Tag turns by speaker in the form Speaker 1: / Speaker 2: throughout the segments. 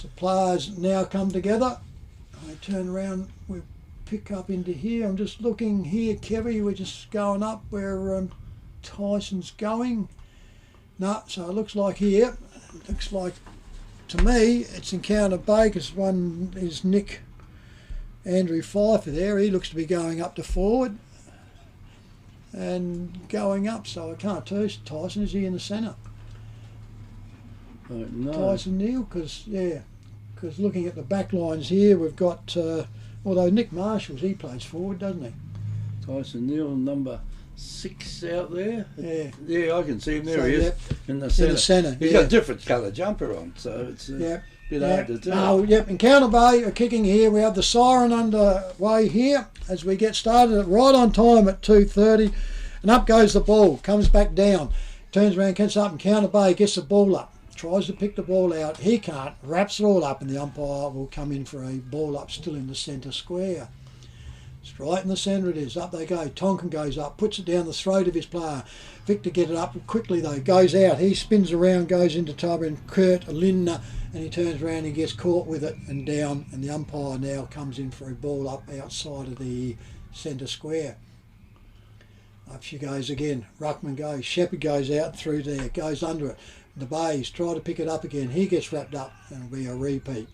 Speaker 1: So players now come together. I turn around, we pick up into here. I'm just looking here, Kevy, we're just going up where Tyson's going. No, so it looks like here, it looks like to me it's Encounter Bay, because one is Nick Andrew Pfeiffer there. He looks to be going up to forward and going up, so I can't tell. Tyson, is he in the centre?
Speaker 2: No.
Speaker 1: Tyson Neal, because looking at the back lines here, we've got, although Nick Marshall, he plays forward, doesn't he?
Speaker 2: Tyson Neal, number 6 out there.
Speaker 1: Yeah.
Speaker 2: Yeah, I can see him there.
Speaker 1: So,
Speaker 2: He is
Speaker 1: yep,
Speaker 2: in the centre.
Speaker 1: in the centre.
Speaker 2: He's got a different colour jumper on, so it's a bit hard to tell.
Speaker 1: Oh, yep. Encounter Bay are kicking here. We have the siren underway here as we get started right on time at 2:30, and up goes the ball. Comes back down, turns around, gets up. Encounter Bay gets the ball up. Tries to pick the ball out. He can't. Wraps it all up, and the umpire will come in for a ball up still in the centre square. It's right in the centre it is. Up they go. Tonkin goes up, puts it down the throat of his player. Victor get it up quickly though. Goes out. He spins around, goes into Tubber and Kurt Lindner, and he turns around and gets caught with it and down. And the umpire now comes in for a ball up outside of the centre square. Up she goes again. Ruckman goes. Shepherd goes out through there. Goes under it. The Bays try to pick it up again. He gets wrapped up, and it'll be a repeat.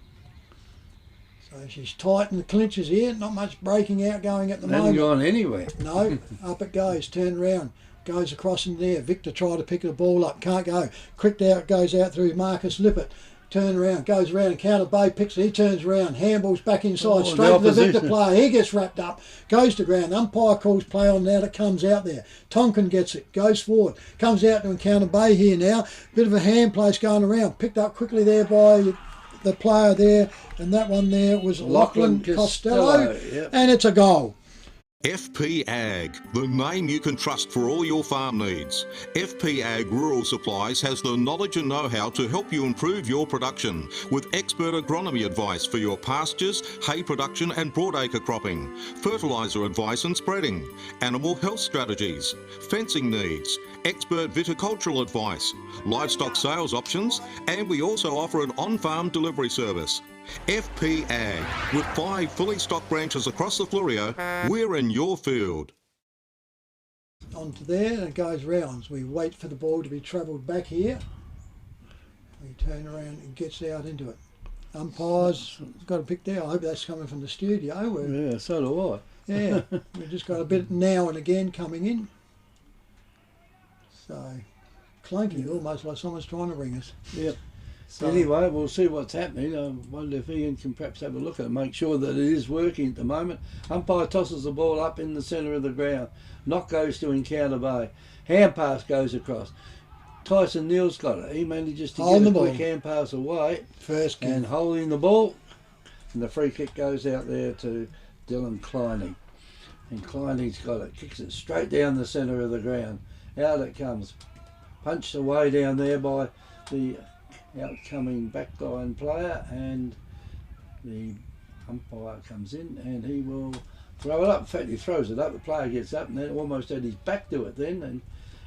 Speaker 1: So she's tight in the clinches here. Not much breaking out going at the moment.
Speaker 2: Hasn't gone anywhere.
Speaker 1: No, up it goes. Turn around. Goes across in there. Victor tried to pick the ball up. Can't go. Quick out goes out through Marcus Lippert. Turn around. Goes around. Encounter Bay picks it. He turns around. Handballs back inside. Straight to the Victor player. He gets wrapped up. Goes to ground. Umpire calls play on now. It comes out there. Tonkin gets it. Goes forward. Comes out to Encounter Bay here now. Bit of a hand place going around. Picked up quickly there by the player there, and that one there was Lachlan Costello. Yep. And it's a goal.
Speaker 3: FP Ag, the name you can trust for all your farm needs. FP Ag Rural Supplies has the knowledge and know-how to help you improve your production with expert agronomy advice for your pastures, hay production and broadacre cropping, fertiliser advice and spreading, animal health strategies, fencing needs, expert viticultural advice, livestock sales options, and we also offer an on-farm delivery service. FP Ag, with 5 fully stocked branches across the Fleurieu, we're in your field.
Speaker 1: Onto there, and it goes rounds. We wait for the ball to be travelled back here. We turn around and gets out into it. Umpires got a pick there. I hope that's coming from the studio.
Speaker 2: Yeah, so do I.
Speaker 1: Yeah, we've just got a bit now and again coming in. So, clunky, almost like someone's trying to ring us.
Speaker 2: Yep. So, anyway, we'll see what's happening. I wonder if Ian can perhaps have a look at it, make sure that it is working at the moment. Umpire tosses the ball up in the centre of the ground. Knock goes to Encounter Bay. Hand pass goes across. Tyson Neal's got it. He manages to get a quick hand pass away.
Speaker 1: First kick.
Speaker 2: And holding the ball. And the free kick goes out there to Dylan Kleining. And Kleining's got it. Kicks it straight down the centre of the ground. Out it comes. Punched away down there by the outcoming backline player, and the umpire comes in and he will throw it up. In fact, he throws it up, the player gets up and then almost had his back to it then. And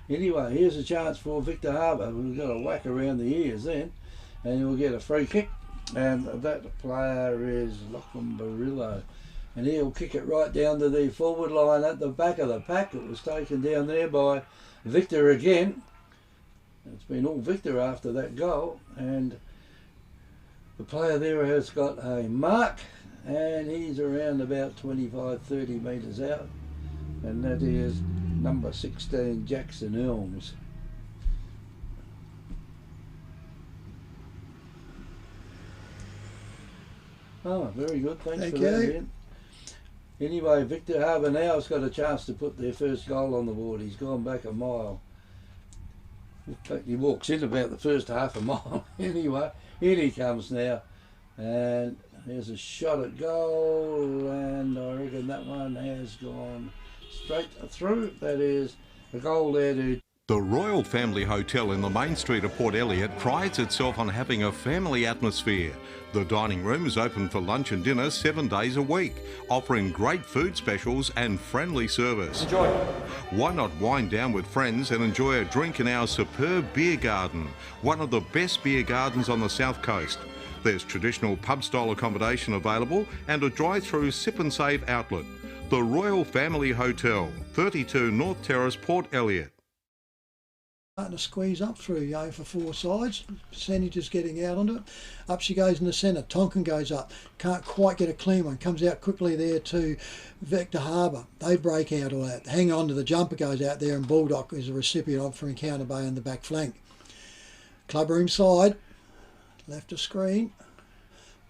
Speaker 2: anyway, here's a chance for Victor Harbour, who's got a whack around the ears then, and he'll get a free kick, and that player is Lachlan Barillo, and he'll kick it right down to the forward line at the back of the pack. It was taken down there by Victor again. It's been all Victor after that goal, and the player there has got a mark, and he's around about 25-30 metres out, and that is number 16 Jackson Elms. Oh, very good, thanks for that, Ian. Anyway, Victor Harbour now has got a chance to put their first goal on the board. He's gone back a mile. In fact, he walks in about the first half a mile. Anyway, in he comes now, and there's a shot at goal, and I reckon that one has gone straight through. That is a goal there to...
Speaker 3: The Royal Family Hotel in the main street of Port Elliot prides itself on having a family atmosphere. The dining room is open for lunch and dinner 7 days a week, offering great food specials and friendly service.
Speaker 4: Enjoy.
Speaker 3: Why not wind down with friends and enjoy a drink in our superb beer garden, one of the best beer gardens on the south coast. There's traditional pub-style accommodation available and a drive-through sip and save outlet. The Royal Family Hotel, 32 North Terrace, Port Elliot.
Speaker 1: Starting to squeeze up through, for 4 sides. Percentage is getting out onto it. Up she goes in the centre. Tonkin goes up. Can't quite get a clean one. Comes out quickly there to Victor Harbour. They break out all that. Hang on to the jumper, goes out there, and Bulldog is a recipient of for Encounter Bay on the back flank. Clubroom side, left of screen.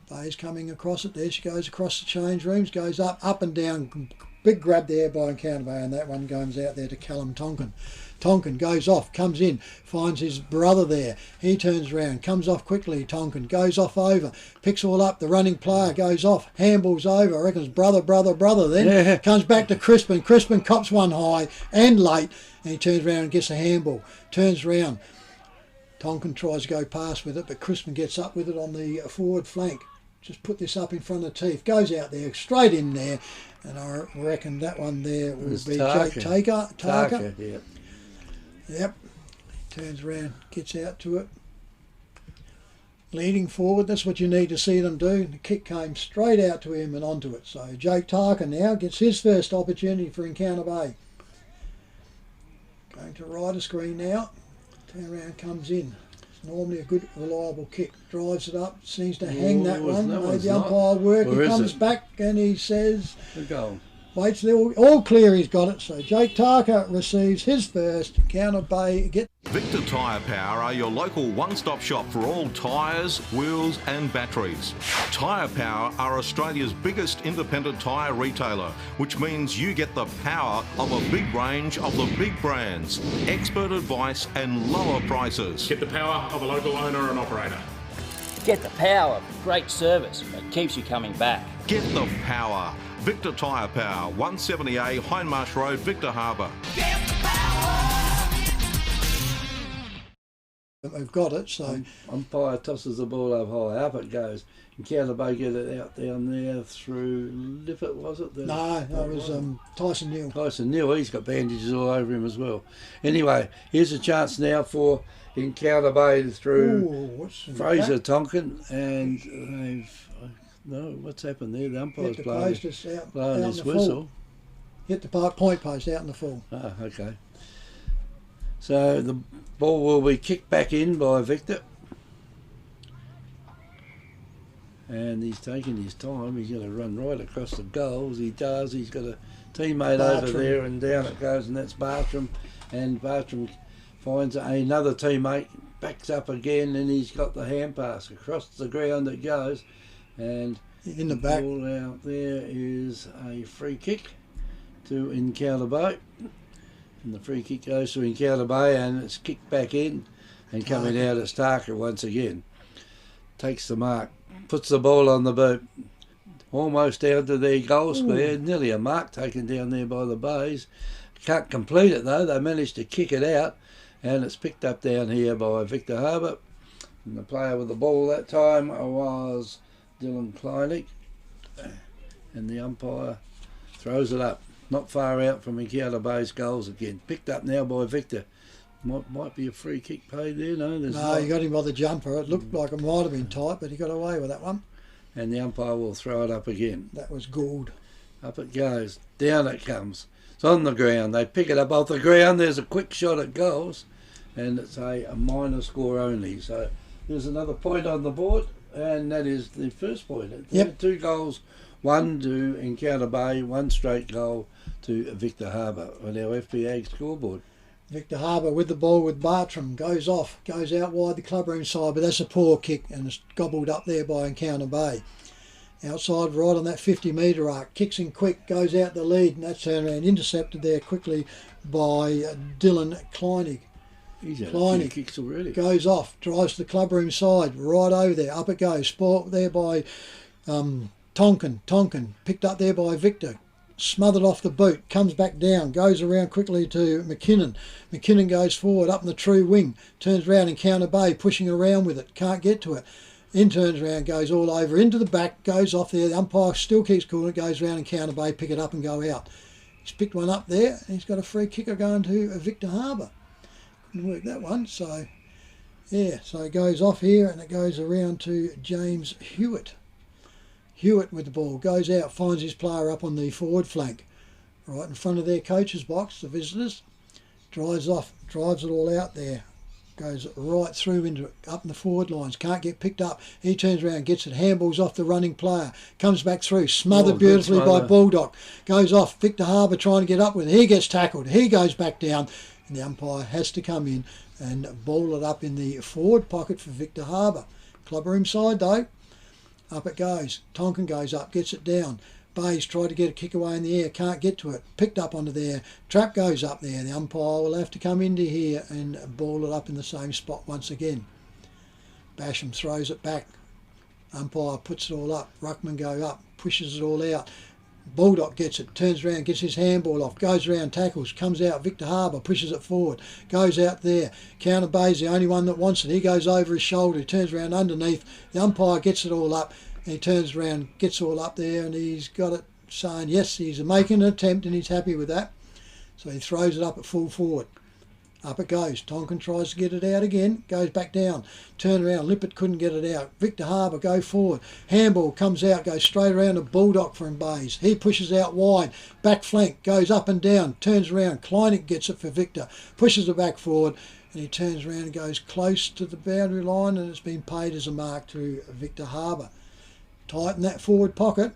Speaker 1: Bay's coming across it. There she goes across the change rooms. Goes up and down. Big grab there by Encounter Bay, and that one goes out there to Callum Tonkin. Tonkin goes off, comes in, finds his brother there. He turns around, comes off quickly. Tonkin goes off over, picks all up. The running player goes off, handballs over. I reckon it's brother. Then comes back to Crispin. Crispin cops one high and late, and he turns around and gets a handball. Turns around. Tonkin tries to go past with it, but Crispin gets up with it on the forward flank. Just put this up in front of Teeth. Goes out there, straight in there, and I reckon that one there will be Jake Tarker.
Speaker 2: Yeah.
Speaker 1: Yep, turns around, gets out to it. Leading forward, that's what you need to see them do. The kick came straight out to him and onto it. So Jake Tarker now gets his first opportunity for Encounter Bay. Going to right of screen now. Turn around, comes in. It's normally a good, reliable kick. Drives it up, seems to hang that one. Made the umpire work. He comes back and he says...
Speaker 2: Good goal.
Speaker 1: Waits there, all clear, he's got it. So Jake Tarker receives his first. Encounter Bay get.
Speaker 3: Victor Tyre Power are your local one-stop shop for all tyres, wheels and batteries. Tyre Power are Australia's biggest independent tyre retailer, which means you get the power of a big range of the big brands, expert advice and lower prices.
Speaker 4: Get the power of a local owner and operator.
Speaker 5: Get the power of great service that keeps you coming back.
Speaker 3: Get the power. Victor Tyre Power, 170A Hindmarsh Road, Victor Harbour.
Speaker 1: We've got it, so...
Speaker 2: Umpire tosses the ball up high. Up it goes. Encounter Bay get it out down there through Lifford, was it?
Speaker 1: No, that was Tyson Neal.
Speaker 2: Tyson Neal, he's got bandages all over him as well. Anyway, here's a chance now for Encounter Bay through Fraser Tonkin, and they've... No, what's happened there? The umpire's blowing his whistle.
Speaker 1: Hit the point post out in the full.
Speaker 2: Ah, okay. So the ball will be kicked back in by Victor. And he's taking his time. He's going to run right across the goals. He does. He's got a teammate over there, and down it goes, and that's Bartram. And Bartram finds another teammate, backs up again, and he's got the hand pass. Across the ground it goes. And
Speaker 1: in the back,
Speaker 2: ball out there is a free kick to Encounter Bay, and the free kick goes to Encounter Bay, and it's kicked back in, and coming out it's Tarker once again. Takes the mark, puts the ball on the boot, almost down to their goal square. Nearly a mark taken down there by the Bays. Can't complete it though. They managed to kick it out, and it's picked up down here by Victor Harbour. And the player with the ball that time was Dylan Kleinig, and the umpire throws it up, not far out from Encounter Bay's goals again. Picked up now by Victor. Might be a free kick paid there. No,
Speaker 1: he got him by the jumper. It looked like it might have been tight, but he got away with that one.
Speaker 2: And the umpire will throw it up again.
Speaker 1: That was Gould.
Speaker 2: Up it goes. Down it comes. It's on the ground. They pick it up off the ground. There's a quick shot at goals, and it's a minor score only. So there's another point on the board. And that is the first point.
Speaker 1: Yep.
Speaker 2: 2 goals, 1 to Encounter Bay, 1 straight goal to Victor Harbour on our FP Ag scoreboard.
Speaker 1: Victor Harbour with the ball with Bartram, goes off, goes out wide the clubroom side, but that's a poor kick and it's gobbled up there by Encounter Bay. Outside right on that 50-metre arc, kicks in quick, goes out the lead, and that's turned around, intercepted there quickly by Dylan Kleinig.
Speaker 2: He's had a few kicks already.
Speaker 1: Goes off, drives to the clubroom side, right over there, up it goes. Sport there by Tonkin. Tonkin picked up there by Victor. Smothered off the boot, comes back down, goes around quickly to McKinnon. McKinnon goes forward, up in the true wing, turns around, Encounter Bay, pushing around with it, can't get to it. In turns around, goes all over, into the back, goes off there. The umpire still keeps calling it, goes around Encounter Bay, pick it up and go out. He's picked one up there, and he's got a free kicker going to Victor Harbour. Couldn't work that one, so Yeah, so it goes off here and it goes around to James Hewitt. Hewitt with the ball, goes out, finds his player up on the forward flank, right in front of their coach's box, the visitors. Drives it all out there. Goes right through into up in the forward lines, can't get picked up. He turns around, gets it, handballs off the running player, comes back through, smothered beautifully by Baldock. Goes off, Victor Harbour trying to get up with it. He gets tackled, he goes back down, and the umpire has to come in and ball it up in the forward pocket for Victor Harbour. Club room side though, up it goes. Tonkin goes up, gets it down. Bayes tried to get a kick away in the air, can't get to it. Picked up onto there. Trap goes up there. The umpire will have to come into here and ball it up in the same spot once again. Basham throws it back. Umpire puts it all up. Ruckman go up, pushes it all out. Baldock gets it, turns around, gets his handball off, goes around, tackles, comes out. Victor Harbour pushes it forward, goes out there. Counter Bayes, the only one that wants it. He goes over his shoulder, he turns around underneath. The umpire gets it all up. And he turns around, gets all up there, and he's got it saying yes, he's making an attempt and he's happy with that. So he throws it up at full forward. Up it goes. Tonkin tries to get it out again, goes back down. Turn around, Lippert couldn't get it out. Victor Harbour go forward. Handball comes out, goes straight around to Baldock from Bayes. He pushes out wide. Back flank, goes up and down, turns around. Kleinig gets it for Victor, pushes it back forward, and he turns around and goes close to the boundary line, and it's been paid as a mark to Victor Harbour. Tighten that forward pocket.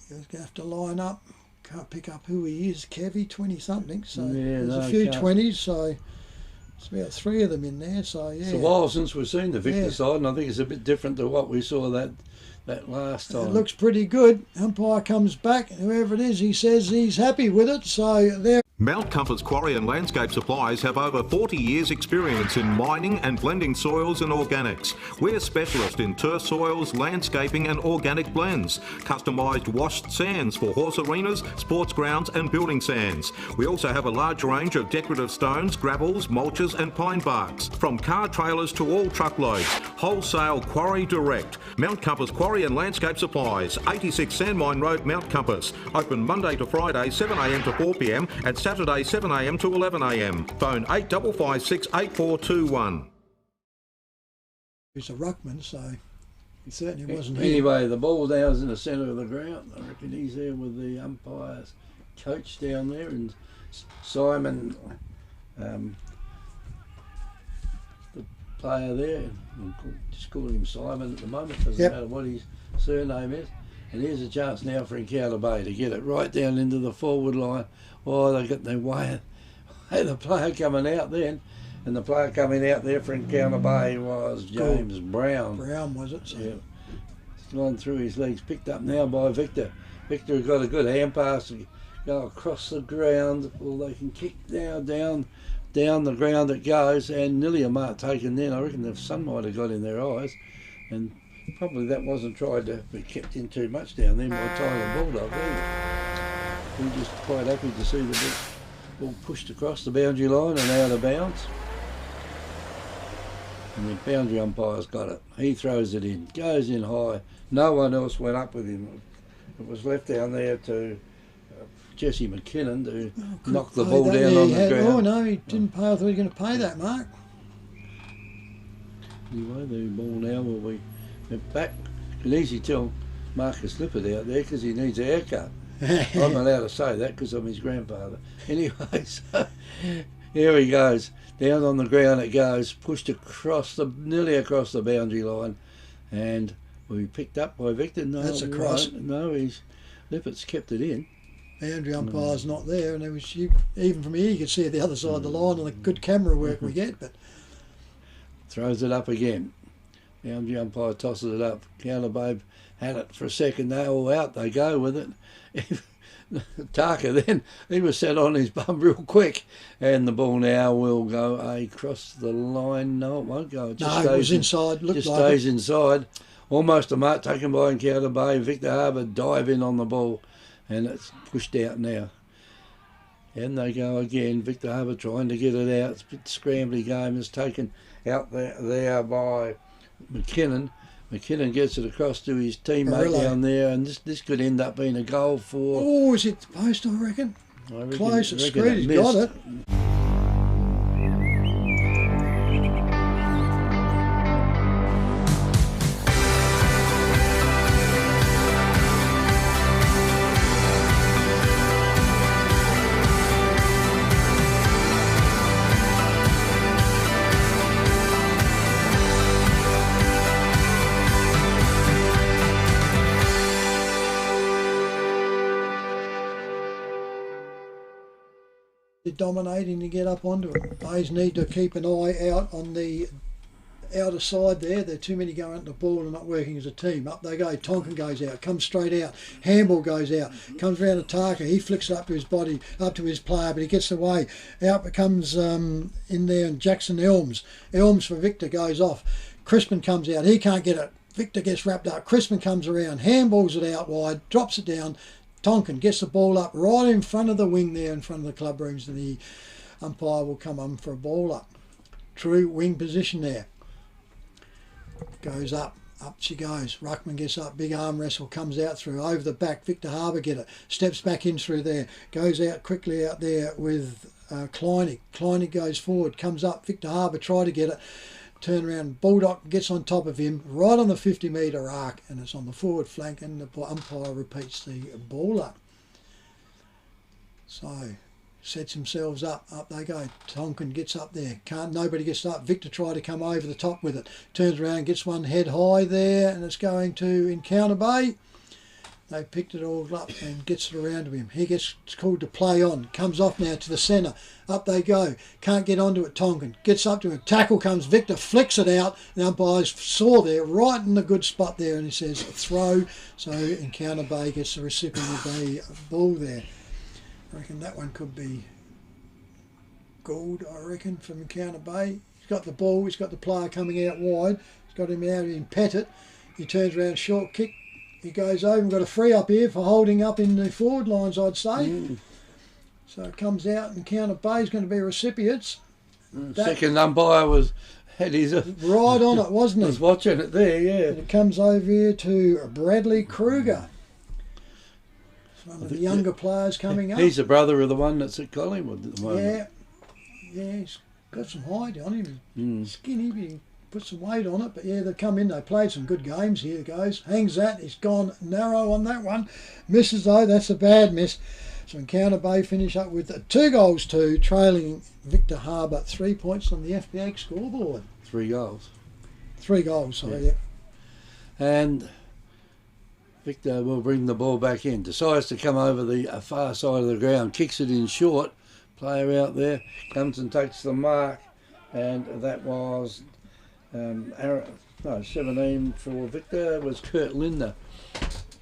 Speaker 1: He's going to have to line up. Can't pick up who he is. Kevy, 20-something. So there's a few 20s, so it's about 3 of them in there. So yeah.
Speaker 2: It's a while since we've seen the Victor side, and I think it's a bit different to what we saw that last time.
Speaker 1: It looks pretty good. Umpire comes back, and whoever it is, he says he's happy with it. So there.
Speaker 3: Mount Compass Quarry and Landscape Supplies have over 40 years experience in mining and blending soils and organics. We're specialists in turf soils, landscaping and organic blends. Customised washed sands for horse arenas, sports grounds and building sands. We also have a large range of decorative stones, gravels, mulches and pine barks. From car trailers to all truckloads. Wholesale Quarry Direct. Mount Compass Quarry and Landscape Supplies, 86 Sandmine Road, Mount Compass. Open Monday to Friday, 7am to 4pm and Saturday 7am to 11am. Phone 8556 8421.
Speaker 1: He's a ruckman, so he certainly wasn't here.
Speaker 2: Anyway, the ball now's in the centre of the ground. I reckon he's there with the umpire's coach down there, and Simon, the player there, we'll just call him Simon at the moment, doesn't matter what his surname is. And here's a chance now for Encounter Bay to get it right down into the forward line. Oh, they got their way. The player coming out then, and the player coming out there for Encounter Bay was James Brown.
Speaker 1: Brown, was it? So.
Speaker 2: Yeah. It's gone through his legs, picked up now by Victor. Victor has got a good hand pass to go across the ground. Well, they can kick now down the ground it goes, and nearly a mark taken then. I reckon the sun might have got in their eyes, and probably that wasn't tried to be kept in too much down there by Tyler Baldock either. We're just quite happy to see the ball pushed across the boundary line and out of bounds. And the boundary umpire's got it. He throws it in, goes in high. No one else went up with him. It was left down there to Jesse McKinnon to knock the ball down on the ground.
Speaker 1: Oh no, he didn't pay. I thought he was going to pay that, Mark.
Speaker 2: Anyway, the ball now will be back. You can easily tell Marcus Lippert out there because he needs a haircut. I'm allowed to say that because I'm his grandfather. Anyway, so here he goes. Down on the ground it goes, pushed across nearly across the boundary line, and will be picked up by Victor. No,
Speaker 1: that's a cross.
Speaker 2: No, Lippert's kept it in.
Speaker 1: Boundary umpire's not there, and it was even from here you could see the other side of the line and the good camera work we get. But
Speaker 2: throws it up again. Boundary umpire tosses it up. Counter Babe had it for a second. They all out. They go with it. Tarka then, he was set on his bum real quick, and the ball now will go across the line. No, it won't go. It just stays
Speaker 1: it was inside.
Speaker 2: Just stays inside. Almost a mark taken by Encounter Bay. Victor Harbour dive in on the ball, and it's pushed out now. And they go again. Victor Harbour trying to get it out. It's a bit scrambly game. It's taken out there by McKinnon. McKinnon gets it across to his teammate down there, and this could end up being a goal for...
Speaker 1: Oh, is it the post, I reckon? Close, it's screwed, he's got it. you're dominating to get up onto it. Bays need to keep an eye out on the outer side there. There are too many going at the ball and not working as a team. Up they go. Tonkin goes out, comes straight out. Handball goes out, comes round to Tarka. He flicks it up to his body, up to his player, but he gets away. Out comes in there, and Jackson Elms. Elms for Victor goes off. Crispin comes out. He can't get it. Victor gets wrapped up. Crispin comes around, handballs it out wide, drops it down. Tonkin gets the ball up right in front of the wing there, in front of the club rooms, and the umpire will come on for a ball up. True wing position there. Goes up she goes. Ruckman gets up, big arm wrestle, comes out through, over the back. Victor Harbour get it, steps back in through there, goes out quickly out there with Kleinig. Kleinig goes forward, comes up. Victor Harbour try to get it. Turn around, Bulldog gets on top of him, right on the 50-metre arc, and it's on the forward flank, and the umpire repeats the ball up. So, sets themselves up they go. Tonkin gets up there, nobody gets up. Victor try to come over the top with it, turns around, gets one head high there, and it's going to Encounter Bay. They picked it all up and gets it around to him. He gets called to play on. Comes off now to the centre. Up they go. Can't get onto it, Tonkin. Gets up to him. Tackle comes. Victor flicks it out. The umpires saw there, right in the good spot there, and he says throw. So Encounter Bay gets the recipient of the ball there. I reckon that one could be Gould, I reckon, from Encounter Bay. He's got the ball. He's got the player coming out wide. He's got him out in Pettit. He turns around, short kick. He goes over and got a free up here for holding up in the forward lines, I'd say. So it comes out, and Encounter Bay's going to be recipients.
Speaker 2: Second umpire had his
Speaker 1: right on it, wasn't he?
Speaker 2: Was watching it there, yeah.
Speaker 1: And it comes over here to Bradley Kruger. One of the younger players coming up.
Speaker 2: He's the brother of the one that's at Collingwood at the moment.
Speaker 1: Yeah, he's got some height on him. He's skinny, but he put some weight on it. But yeah, they've come in, they played some good games. Here goes, hangs that, he's gone narrow on that one. Misses though, that's a bad miss. So Encounter Bay finish up with 2-2, trailing Victor Harbour 3 points on the FPA scoreboard.
Speaker 2: 3 goals.
Speaker 1: 3 goals, sorry, yeah.
Speaker 2: And Victor will bring the ball back in. Decides to come over the far side of the ground, kicks it in short. Player out there comes and takes the mark, and that was 17 for Victor was Kurt Linder.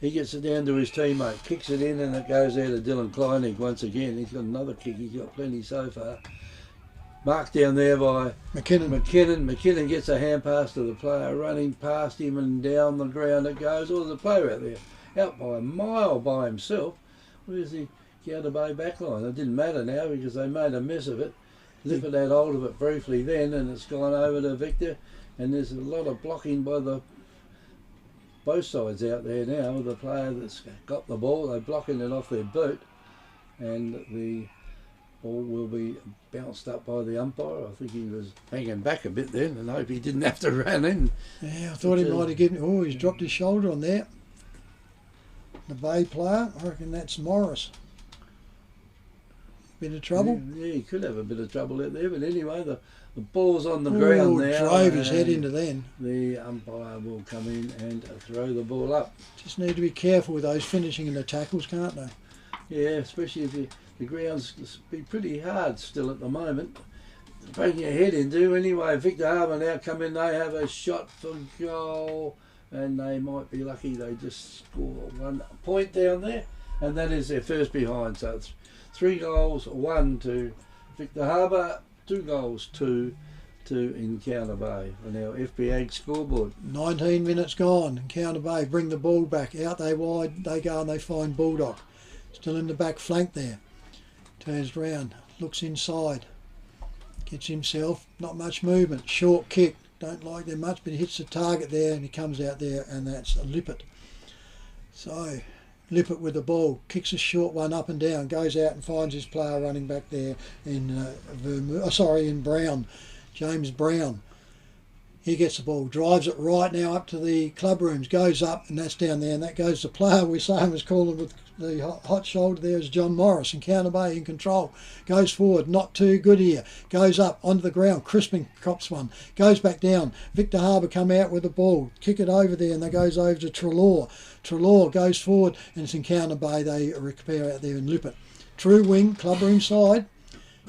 Speaker 2: He gets it down to his teammate, kicks it in, and it goes out to Dylan Kleinig once again. He's got another kick. He's got plenty so far. Marked down there by
Speaker 1: McKinnon.
Speaker 2: McKinnon gets a hand pass to the player, running past him, and down the ground it goes. Oh, there's a player out there, out by a mile by himself. Where's the Encounter Bay backline? It didn't matter now because they made a mess of it. Lippert had hold of it briefly then, and it's gone over to Victor. And there's a lot of blocking by both sides out there now. The player that's got the ball, they're blocking it off their boot, and the ball will be bounced up by the umpire. I think he was hanging back a bit then, and hope he didn't have to run in.
Speaker 1: Yeah, I thought he might have given. Oh, he's dropped his shoulder on there. The Bay player, I reckon that's Morris. Bit of trouble.
Speaker 2: Yeah, he could have a bit of trouble out there, but anyway, the ball's on the ground now.
Speaker 1: Drove his head into then.
Speaker 2: The umpire will come in and throw the ball up.
Speaker 1: Just need to be careful with those finishing and the tackles, can't they?
Speaker 2: Yeah, especially if the ground's be pretty hard still at the moment. Breaking your head into. Anyway, Victor Harbour now come in. They have a shot for goal, and they might be lucky. They just score 1 point down there, and that is their first behind. So it's 3 goals, 1 to Victor Harbour, 2 goals, 2 to Encounter Bay on our FPA scoreboard.
Speaker 1: 19 minutes gone. Encounter Bay bring the ball back. Out they wide. They go and they find Bulldog. Still in the back flank there. Turns round. Looks inside. Gets himself. Not much movement. Short kick. Don't like them much, but he hits the target there and he comes out there, and that's a Lippert. So Lippert with the ball, kicks a short one up and down, goes out and finds his player running back there in in Brown, James Brown. He gets the ball, drives it right now up to the club rooms, goes up, and that's down there, and that goes to the player we was calling with the hot shoulder there is John Morris. Encounter Bay in control, goes forward, not too good here, goes up onto the ground, Crispin cops one, goes back down. Victor Harbour come out with the ball, kick it over there, and that goes over to Treloar. Treloar goes forward, and it's Encounter Bay. They repair out there in Lippert. True wing, club room side.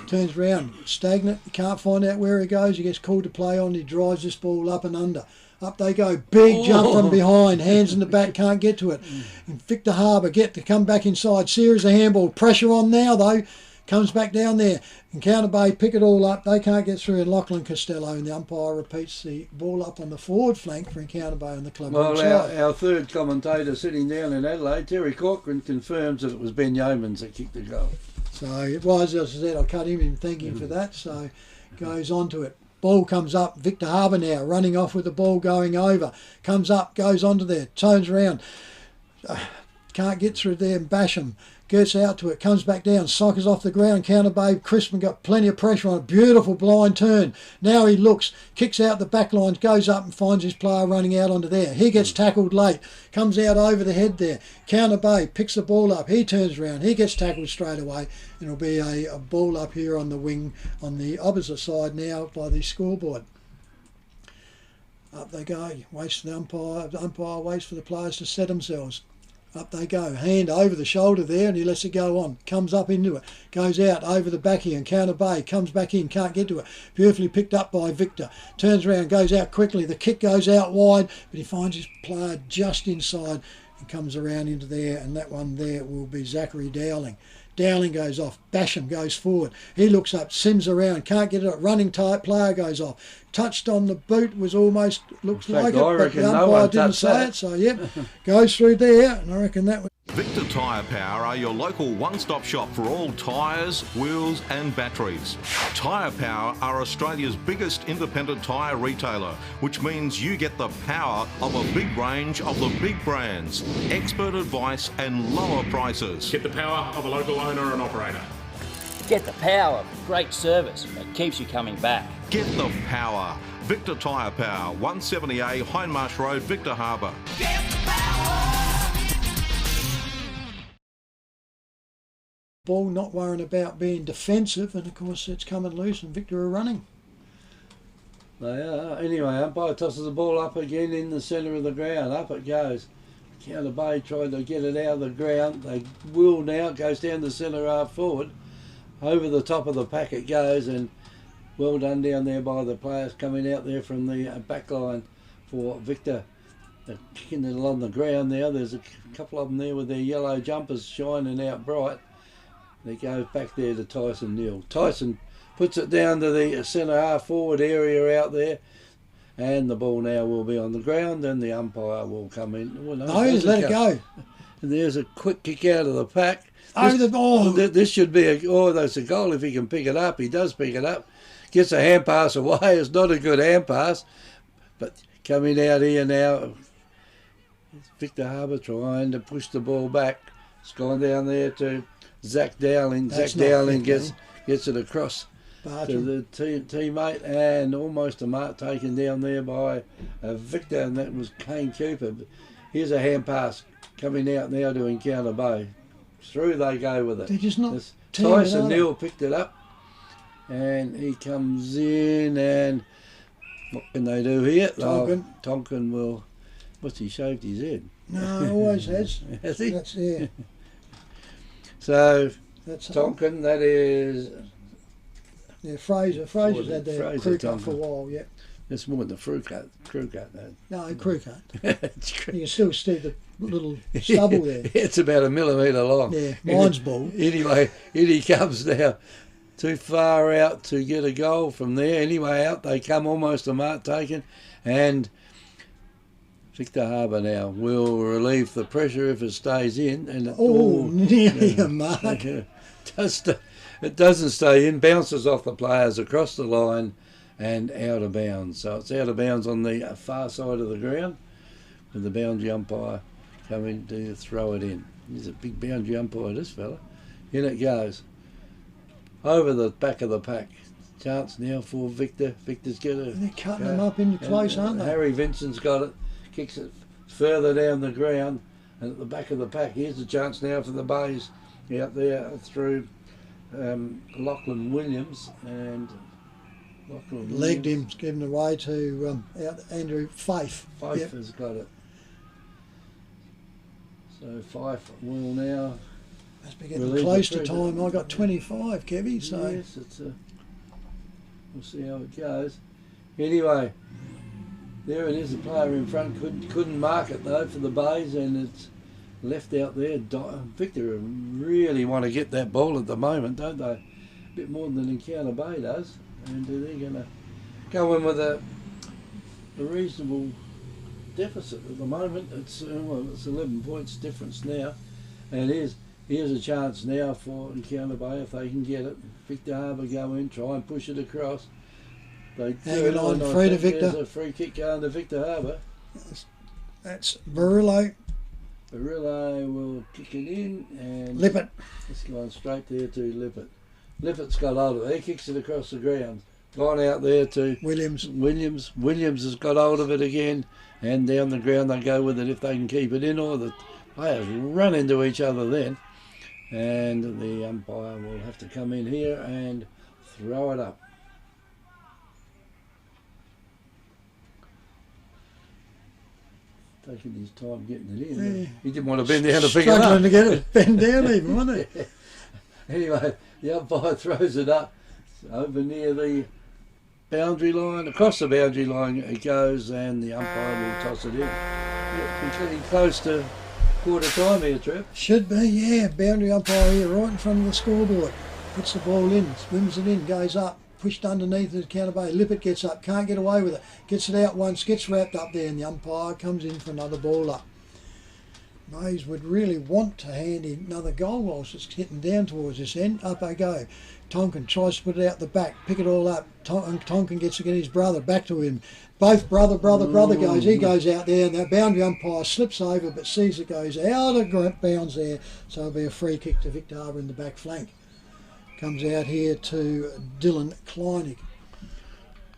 Speaker 1: Turns round, stagnant, he can't find out where he goes, he gets called to play on, he drives this ball up and under. Up they go, big jump from behind, hands in the back, can't get to it. And Victor Harbour get to come back inside, series of handball, pressure on now though, comes back down there. Encounter Bay pick it all up, they can't get through, and Lachlan Costello, and the umpire repeats the ball up on the forward flank for Encounter Bay on the club.
Speaker 2: Well, our third commentator sitting down in Adelaide, Terry Corcoran, confirms that it was Ben Yeomans that kicked the goal.
Speaker 1: So it was, as I said, I cut him and thank him for that, so goes on to it. Ball comes up, Victor Harbour now, running off with the ball going over. Comes up, goes onto there, turns around. Can't get through there, and Basham gets out to it, comes back down, cycles off the ground, Counter Bay, Crispin got plenty of pressure on it, beautiful blind turn. Now he looks, kicks out the back lines, goes up and finds his player running out onto there. He gets tackled late, comes out over the head there. Counter Bay picks the ball up, he turns around, he gets tackled straight away, and it'll be a ball up here on the wing on the opposite side now by the scoreboard. Up they go, waits for the umpire waits for the players to set themselves. Up they go, hand over the shoulder there, and he lets it go on. Comes up into it, goes out over the back here, and Counter Bay comes back in, can't get to it. Beautifully picked up by Victor. Turns around, goes out quickly. The kick goes out wide, but he finds his player just inside and comes around into there, and that one there will be Zachary Dowling. Dowling goes off, Basham goes forward. He looks up, sims around, can't get it. Running tight, player goes off. Touched on the boot, was almost, looks like it, but the umpire didn't say it, so yep. Goes through there, and I reckon that was...
Speaker 3: Victor Tyre Power are your local one-stop shop for all tyres, wheels and batteries. Tyre Power are Australia's biggest independent tyre retailer, which means you get the power of a big range of the big brands, expert advice and lower prices.
Speaker 4: Get the power of a local owner and operator.
Speaker 5: Get the power of great service that keeps you coming back.
Speaker 3: Get the power. Victor Tyre Power, 170A Hindmarsh Road, Victor Harbour.
Speaker 6: Get the power.
Speaker 1: Ball not worrying about being defensive, and of course it's coming loose and Victor are running.
Speaker 2: They are. Anyway, umpire tosses the ball up again in the centre of the ground. Up it goes. Counter Bay tried to get it out of the ground. They will now. It goes down the centre half forward. Over the top of the pack it goes, and well done down there by the players coming out there from the back line for Victor. They're kicking it along the ground now. There's a couple of them there with their yellow jumpers shining out bright. It goes back there to Tyson Neal. Tyson puts it down to the centre half forward area out there, and the ball now will be on the ground, and the umpire will come in. Well,
Speaker 1: no, he's let it go.
Speaker 2: And there's a quick kick out of the pack.
Speaker 1: This
Speaker 2: should be that's a goal if he can pick it up. He does pick it up. Gets a hand pass away. It's not a good hand pass, but coming out here now, Victor Harbour trying to push the ball back. It's gone down there to Zach Dowling. Zach Dowling gets it across to the teammate, and almost a mark taken down there by Victor, and that was Kane Cooper. But here's a hand pass coming out now to Encounter Bay. Through they go with it.
Speaker 1: They're just not
Speaker 2: Tyson Neal picked it up, and he comes in, and what can they do here? Tonkin will... What's he shaved his head?
Speaker 1: No, always has.
Speaker 2: Has he?
Speaker 1: That's, yeah.
Speaker 2: So, Tonkin, that is...
Speaker 1: Yeah, Fraser's had their crew cut for a while, yeah.
Speaker 2: It's more than the crew cut, no.
Speaker 1: No, crew cut. You can still see the little stubble there.
Speaker 2: It's about 1 millimetre long.
Speaker 1: Yeah, mine's bald.
Speaker 2: Anyway, in he comes now. Too far out to get a goal from there. Anyway, out they come, almost a mark taken, and Victor Harbour now will relieve the pressure if it stays in. And
Speaker 1: nearly a mark.
Speaker 2: It doesn't stay in, bounces off the players across the line and out of bounds. So it's out of bounds on the far side of the ground, with the boundary umpire coming to throw it in. He's a big boundary umpire, this fella. In it goes. Over the back of the pack. Chance now for Victor. Victor's got it.
Speaker 1: They're cutting them up into close, aren't they?
Speaker 2: Harry Vincent's got it. Kicks it further down the ground. And at the back of the pack, here's a chance now for the Bays out there through Lachlan Williams. And Lachlan
Speaker 1: legged him, given away to Andrew Fife.
Speaker 2: Fife has got it. So Fife will now
Speaker 1: Must be getting
Speaker 2: Release
Speaker 1: close
Speaker 2: the
Speaker 1: to
Speaker 2: pressure.
Speaker 1: time. I got 25, Kevy, so
Speaker 2: Yes, we'll see how it goes. Anyway, there it is. The player in front couldn't mark it though for the bays, and it's left out there. Victor really want to get that ball at the moment, don't they? A bit more than Encounter Bay does, and they're going to go in with a reasonable deficit at the moment. It's 11 points difference now, and here's a chance now for Encounter Bay if they can get it. Victor Harbour go in, try and push it across. They
Speaker 1: hanging
Speaker 2: do,
Speaker 1: on,
Speaker 2: and I
Speaker 1: free to
Speaker 2: think
Speaker 1: Victor.
Speaker 2: There's a free kick going to Victor Harbour.
Speaker 1: That's Barillo.
Speaker 2: Barillo will kick it in, and
Speaker 1: Lippert.
Speaker 2: it's gone straight there to Lippert. Lippert's got hold of it. He kicks it across the ground. Gone out there to
Speaker 1: Williams.
Speaker 2: Williams has got hold of it again, and down the ground they go with it if they can keep it in, or the players run into each other then. And the umpire will have to come in here and throw it up. Taking his time getting it in.
Speaker 1: Yeah.
Speaker 2: He didn't want to bend down to pick it up.
Speaker 1: Struggling to get it bend down even, wasn't he?
Speaker 2: Anyway, the umpire throws it up over near the boundary line. Across the boundary line it goes, and the umpire will toss it in. Yeah, we're getting close to quarter time here, Trev.
Speaker 1: Should be, yeah. Boundary umpire here, right in front of the scoreboard. Puts the ball in, swims it in, goes up, pushed underneath the Encounter Bay. Lippert gets up, can't get away with it. Gets it out once, gets wrapped up there, and the umpire comes in for another ball up. Mays would really want to hand in another goal whilst it's getting down towards this end. Up they go. Tonkin tries to put it out the back, pick it all up. Tonkin gets to get his brother back to him. Both brother goes. He goes out there, and the boundary umpire slips over, but sees it goes out of bounds there. So it'll be a free kick to Victor Harbour in the back flank. Comes out here to Dylan Kleinig.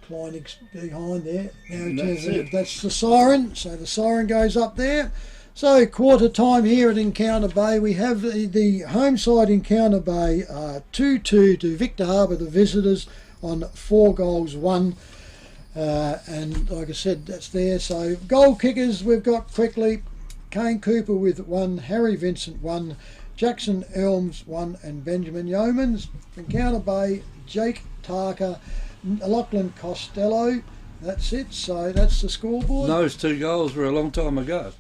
Speaker 1: Kleinig's behind there. Now that's the siren. So the siren goes up there. So quarter time here at Encounter Bay. We have the home side Encounter Bay 2-2 to Victor Harbour, the visitors, on 4 goals 1. And like I said, that's there. So goal kickers we've got quickly. Kane Cooper with 1, Harry Vincent 1, Jackson Elms 1, and Benjamin Yeomans. Encounter Bay, Jake Tarker, Lachlan Costello. That's it. So that's the scoreboard.
Speaker 2: Those 2 goals were a long time ago.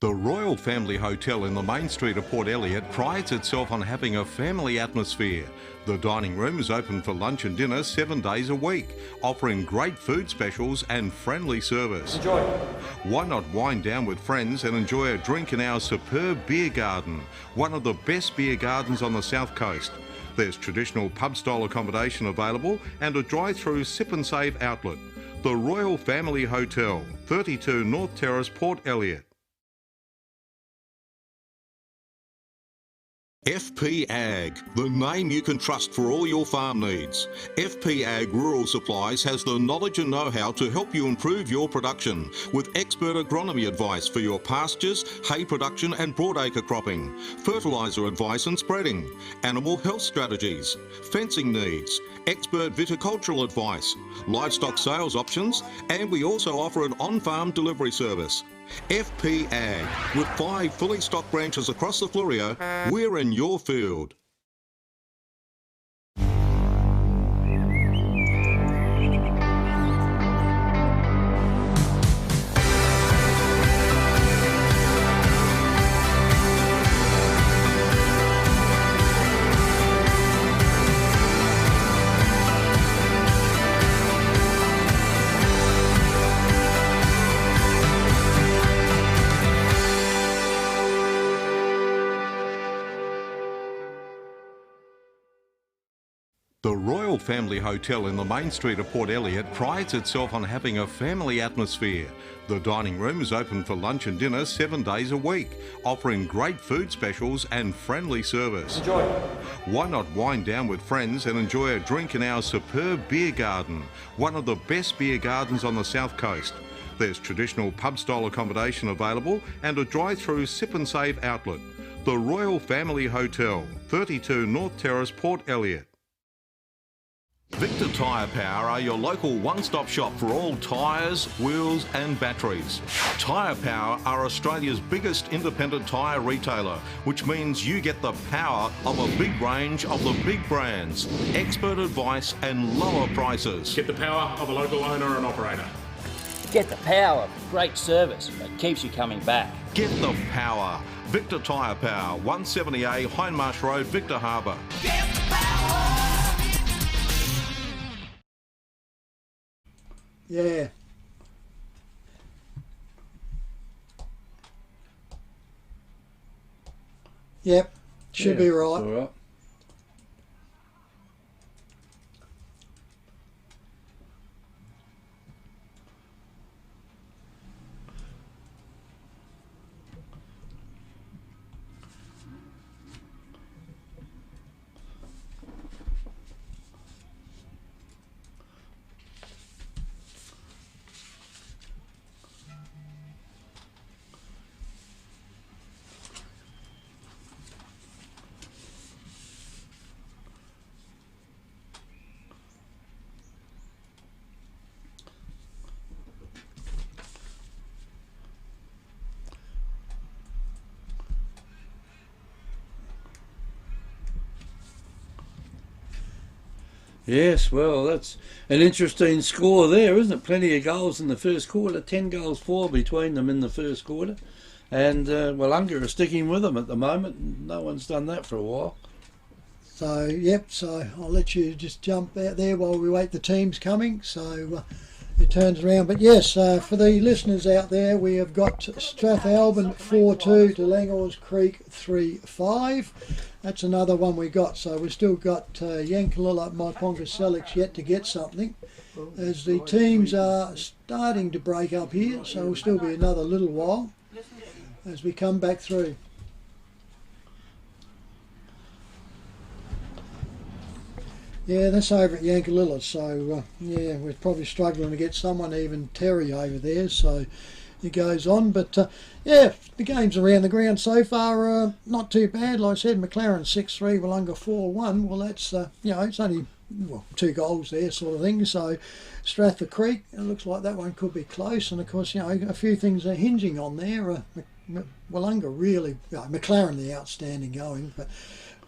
Speaker 3: The Royal Family Hotel in the main street of Port Elliot prides itself on having a family atmosphere. The dining room is open for lunch and dinner 7 days a week, offering great food specials and friendly service.
Speaker 5: Enjoy.
Speaker 3: Why not wind down with friends and enjoy a drink in our superb beer garden, one of the best beer gardens on the south coast. There's traditional pub-style accommodation available and a drive-through sip and save outlet. The Royal Family Hotel, 32 North Terrace, Port Elliot. FP Ag, the name you can trust for all your farm needs. FP Ag Rural Supplies has the knowledge and know-how to help you improve your production with expert agronomy advice for your pastures, hay production and broadacre cropping, fertiliser advice and spreading, animal health strategies, fencing needs, expert viticultural advice, livestock sales options, and we also offer an on-farm delivery service. FP Ag, with 5 fully stocked branches across the Fleurieu, we're in your field. The Royal Family Hotel in the main street of Port Elliot prides itself on having a family atmosphere. The dining room is open for lunch and dinner 7 days a week, offering great food specials and friendly service.
Speaker 5: Enjoy.
Speaker 3: Why not wind down with friends and enjoy a drink in our superb beer garden, one of the best beer gardens on the south coast. There's traditional pub-style accommodation available and a drive-through sip and save outlet. The Royal Family Hotel, 32 North Terrace, Port Elliot. Victor Tyre Power are your local one-stop shop for all tyres, wheels and batteries. Tyre Power are Australia's biggest independent tyre retailer, which means you get the power of a big range of the big brands, expert advice and lower prices.
Speaker 4: Get the power of a local owner and operator.
Speaker 5: Get the power of great service that keeps you coming back.
Speaker 3: Get the power. Victor Tyre Power, 170A Hindmarsh Road, Victor Harbour.
Speaker 6: Get the power.
Speaker 1: Yeah. Yep. Should be right.
Speaker 2: All right. Yes, well, that's an interesting score there, isn't it? Plenty of goals in the first quarter, 10 goals for between them in the first quarter. And Willunga are sticking with them at the moment. No one's done that for a while.
Speaker 1: So, yep, so I'll let you just jump out there while we wait the teams coming. So it turns around. But yes, for the listeners out there, we have got Strathalbyn 4-2 to Langors Creek 3-5. That's another one we got. So we've still got Yankalilla, Myponga Selix yet to get something. As the teams are starting to break up here, so it'll still be another little while as we come back through. Yeah, that's over at Yankalilla, so yeah, we're probably struggling to get someone, even Terry over there, so it goes on. But yeah, the games around the ground so far not too bad. Like I said, McLaren 6-3, Willunga 4-1. Well, that's, you know, it's only 2 goals there sort of thing. So Strathford Creek, it looks like that one could be close. And of course, you know, a few things are hinging on there. Willunga really, McLaren the outstanding going, but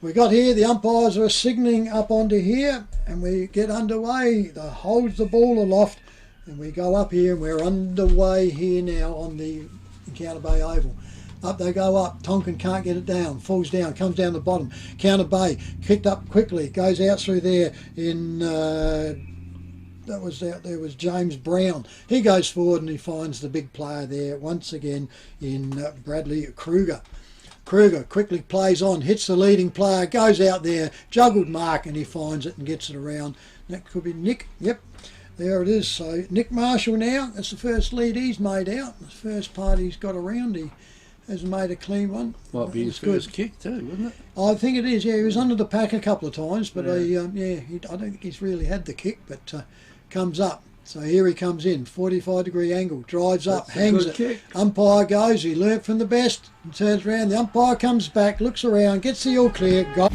Speaker 1: we got here, the umpires are signalling up onto here, and we get underway. They holds the ball aloft, and we go up here, and we're underway here now on the Encounter Bay Oval. Up they go up. Tonkin can't get it down. Falls down, comes down the bottom. Counter Bay kicked up quickly, goes out through there in. That was out there was James Brown. He goes forward and he finds the big player there once again in Bradley Kruger. Kruger quickly plays on, hits the leading player, goes out there, juggled mark, and he finds it and gets it around. That could be Nick. Yep, there it is. So Nick Marshall now, that's the first lead he's made out. The first part he's got around, he has made a clean one.
Speaker 2: Might be his first kick too, wouldn't it?
Speaker 1: I think it is, yeah. He was under the pack a couple of times, but I don't think he's really had the kick, but comes up. So here he comes in, 45-degree angle, drives up,
Speaker 2: That's
Speaker 1: hangs
Speaker 2: a
Speaker 1: it.
Speaker 2: good kick.
Speaker 1: Umpire goes, he learnt from the best, and turns around. The umpire comes back, looks around, gets the all clear, goal.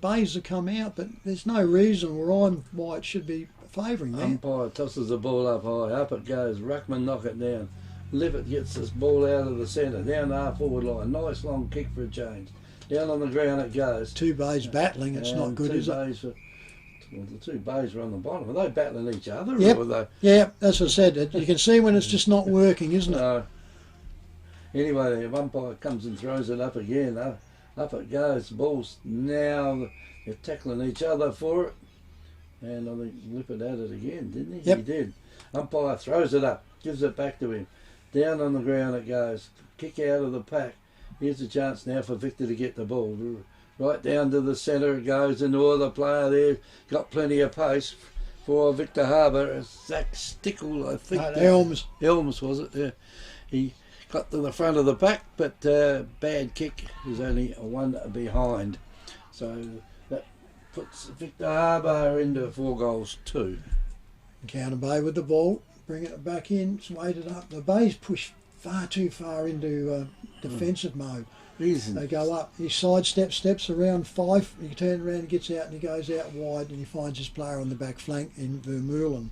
Speaker 1: Bays have come out, but there's no reason why it should be favouring them.
Speaker 2: Umpire tosses the ball up high, up it goes. Ruckman knock it down. Lippert gets this ball out of the centre, down the half forward line. Nice long kick for a change. Down on the ground it goes.
Speaker 1: 2 bays battling, it's not good, is it?
Speaker 2: The 2 bays are on the bottom. Are they battling each other?
Speaker 1: Yep.
Speaker 2: Or are they...
Speaker 1: Yeah, that's what I said. You can see when it's just not working, isn't it?
Speaker 2: No. Anyway, the umpire comes and throws it up again. Up it goes. Ball's now they're tackling each other for it. And I think Lippert had it again, didn't he?
Speaker 1: Yep.
Speaker 2: He did. Umpire throws it up, gives it back to him. Down on the ground it goes. Kick out of the pack. Here's a chance now for Victor to get the ball. Right down to the centre it goes, and the other player there got plenty of pace. for Victor Harbour. Zach Stickle, I think.
Speaker 1: Elms.
Speaker 2: Elms, was it? Yeah. He got to the front of the pack, but bad kick. Is only one behind. So that puts Victor Harbour into 4 goals 2.
Speaker 1: Counter Bay with the ball, bringing it back in, it's weighted up. The Bay's pushed far too far into defensive mode. They go up. He steps around 5. He turns around and gets out and he goes out wide and he finds his player on the back flank in Vermeulen.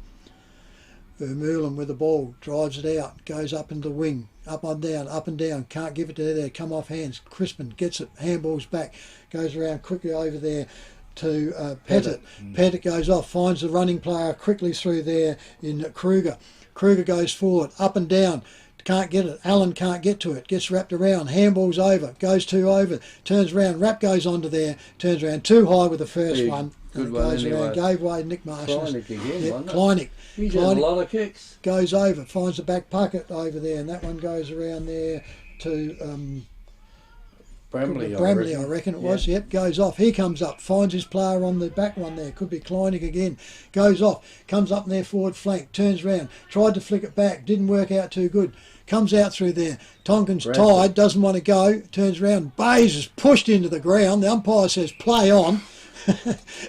Speaker 1: Vermeulen with the ball, drives it out, goes up into the wing, up and down, can't give it to there, come off hands. Crispin gets it, handballs back, goes around quickly over there to Pettit. Pettit goes off, finds the running player quickly through there in Kruger. Kruger goes forward, up and down, can't get it. Allen can't get to it, gets wrapped around, handballs over, goes 2 over, turns around, Rapp goes onto there, turns around too high with the first one.
Speaker 2: Good
Speaker 1: one
Speaker 2: goes
Speaker 1: anyway.
Speaker 2: around,
Speaker 1: gave way Nick Marshall.
Speaker 2: Kleinig again, wasn't it?
Speaker 1: Kleinig.
Speaker 2: He did a lot of kicks.
Speaker 1: Goes over, finds the back pocket over there, and that one goes around there to
Speaker 2: Bramley,
Speaker 1: I reckon it was. Yep, goes off. He comes up, finds his player on the back one there. Could be Kleinig again. Goes off, comes up in their forward flank, turns round, tried to flick it back, didn't work out too good. Comes out through there. Tonkin's tied, doesn't want to go, turns around. Bays is pushed into the ground. The umpire says, play on.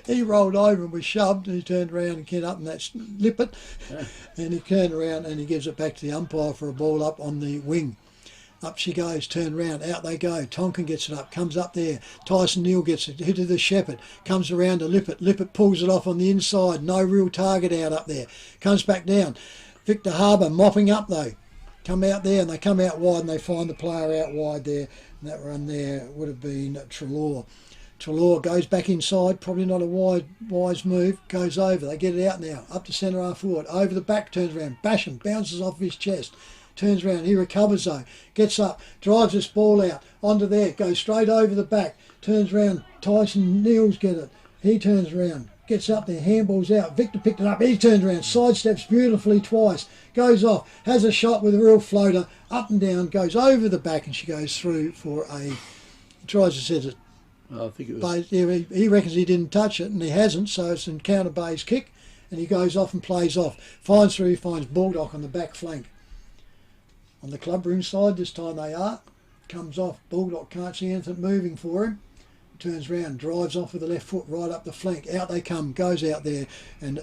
Speaker 1: He rolled over and was shoved, and he turned around and came up, and that's Lippert. And he turned around and he gives it back to the umpire for a ball up on the wing. Up she goes, turn round, out they go. Tonkin gets it up, comes up there. Tyson Neal gets it, hit to the Shepherd, comes around to Lippert. Lippert pulls it off on the inside, no real target out up there. Comes back down. Victor Harbour mopping up though. Come out there and they come out wide and they find the player out wide there. And that run there would have been Treloar. Treloar goes back inside, probably not a wise move, goes over. They get it out now, up to centre half forward, over the back, turns around, Basham bounces off his chest. Turns around, he recovers though, gets up, drives this ball out, onto there, goes straight over the back, turns around, Tyson Neal's get it, he turns around, gets up there, handballs out, Victor picked it up, he turns around, sidesteps beautifully twice, goes off, has a shot with a real floater, up and down, goes over the back and she goes through for a, tries to set it.
Speaker 2: I think it was.
Speaker 1: But he reckons he didn't touch it and he hasn't, so it's in Counter Bay's kick and he goes off and plays off, finds Baldock on the back flank. On the clubroom side, this time they are. Comes off, Baldock can't see anything moving for him. Turns round, drives off with the left foot right up the flank. Out they come, goes out there, and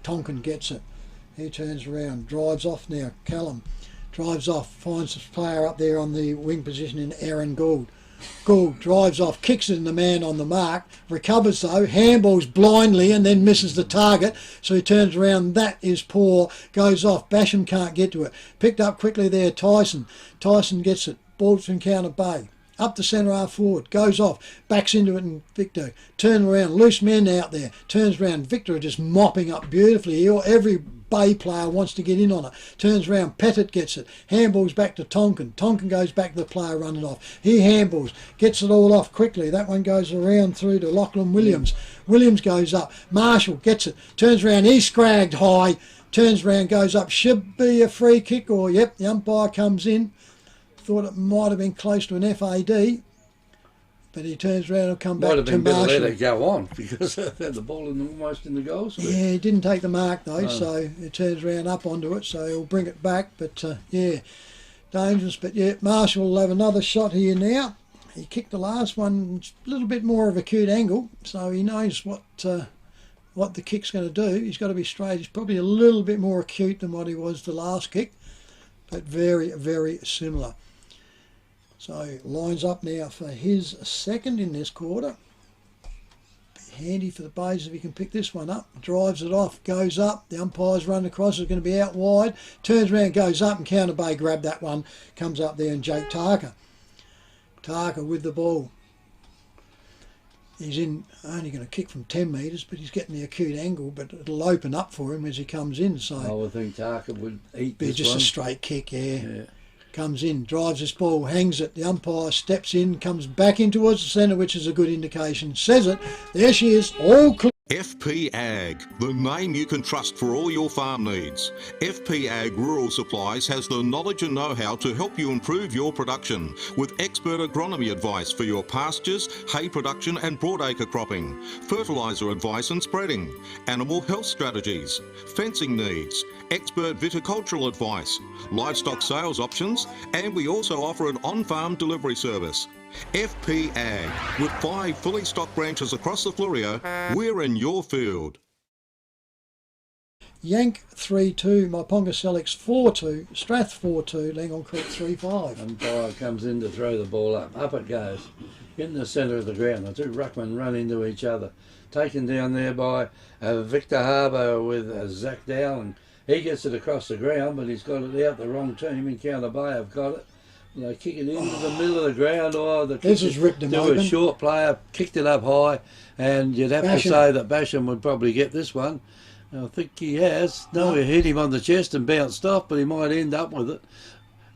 Speaker 1: Tonkin gets it. He turns around, drives off now. Callum drives off, finds the player up there on the wing position in Aaron Gould. Gould drives off, kicks it in the man on the mark, recovers though, handballs blindly and then misses the target, so he turns around, that is poor, goes off, Basham can't get to it, picked up quickly there, Tyson gets it, ball's from Counter Bay, up the centre half forward, goes off, backs into it and Victor, turn around, loose men out there, turns around, Victor just mopping up beautifully, every Bay player wants to get in on it. Turns around, Pettit gets it. Handballs back to Tonkin. Tonkin goes back to the player running off. He handballs, gets it all off quickly. That one goes around through to Lachlan Williams. Williams goes up. Marshall gets it. Turns around, he's scragged high. Turns around, goes up. Should be a free kick or, yep, the umpire comes in. Thought it might have been close to an FAD. But he turns around and come back to Marshall. Might have been better
Speaker 2: let it go on because they had the ball almost in the goal square.
Speaker 1: Yeah, he didn't take the mark though, so he turns around up onto it, so he'll bring it back. But yeah, dangerous. But yeah, Marshall will have another shot here now. He kicked the last one a little bit more of a acute angle, so he knows what the kick's going to do. He's got to be straight. He's probably a little bit more acute than what he was the last kick, but very, very similar. So lines up now for his second in this quarter. Be handy for the Bays if he can pick this one up. Drives it off, goes up. The umpire's run across, is going to be out wide. Turns around, goes up, and Counter Bay grabbed that one. Comes up there and Jake Tarker. Tarker with the ball. He's only going to kick from 10 metres, but he's getting the acute angle, but it'll open up for him as he comes in. So
Speaker 2: I would think Tarker would eat this
Speaker 1: just
Speaker 2: one.
Speaker 1: A straight kick, yeah. Comes in, drives this ball, hangs it. The umpire steps in, comes back in towards the centre, which is a good indication. Says it. There she is, all clear.
Speaker 3: FP Ag, the name you can trust for all your farm needs. FP Ag Rural Supplies has the knowledge and know-how to help you improve your production with expert agronomy advice for your pastures, hay production and broadacre cropping, fertiliser advice and spreading, animal health strategies, fencing needs, expert viticultural advice, livestock sales options, and we also offer an on-farm delivery service. FP Ag, with 5 fully stocked branches across the Fleurieu, we're in your field.
Speaker 1: Yank 3-2, Myponga Selix 4-2, Strath 4-2, Langhorne Creek 3-5.
Speaker 2: Umpire comes in to throw the ball up. Up it goes. In the centre of the ground. The two ruckmen run into each other. Taken down there by Victor Harbour with Zach Dowling. He gets it across the ground, but he's got it out the wrong team. Encounter Bay have got it. They kick it into the middle of the ground.
Speaker 1: This has ripped him open.
Speaker 2: A short player, kicked it up high, and you'd have to say that Basham would probably get this one. I think he has. No, he hit him on the chest and bounced off, but he might end up with it.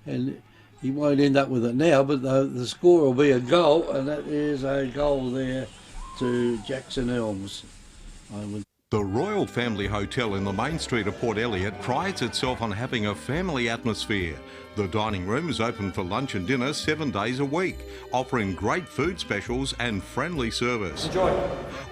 Speaker 2: And he won't end up with it now, but the score will be a goal, and that is a goal there to Jackson Elms.
Speaker 3: The Royal Family Hotel in the main street of Port Elliot prides itself on having a family atmosphere. The dining room is open for lunch and dinner 7 days a week, offering great food specials and friendly service.
Speaker 5: Enjoy.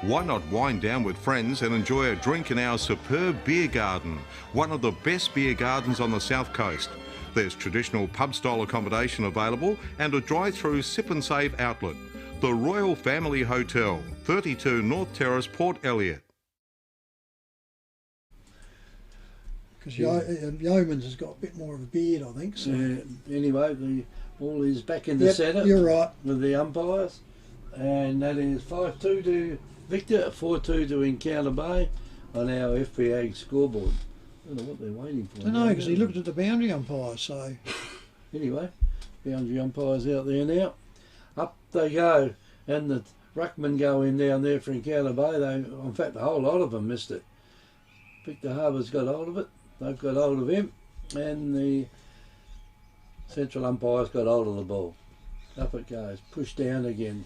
Speaker 3: Why not wind down with friends and enjoy a drink in our superb beer garden, one of the best beer gardens on the south coast. There's traditional pub-style accommodation available and a drive-through sip and save outlet. The Royal Family Hotel, 32 North Terrace, Port Elliot.
Speaker 1: Because Yeomans has got a bit more of a beard, I think. So.
Speaker 2: Anyway, the ball is back in the centre.
Speaker 1: You're right.
Speaker 2: With the umpires. And that is 5-2 to Victor, 4-2 to Encounter Bay on our FP Ag scoreboard. I don't know what they're waiting for.
Speaker 1: I don't know, because he looked at the boundary umpire, so...
Speaker 2: Anyway, boundary umpires out there now. Up they go. And the ruckmen go in down there for Encounter Bay. In fact, a whole lot of them missed it. Victor Harbour's got hold of it. They've got hold of him, and the central umpire's got hold of the ball. Up it goes, pushed down again.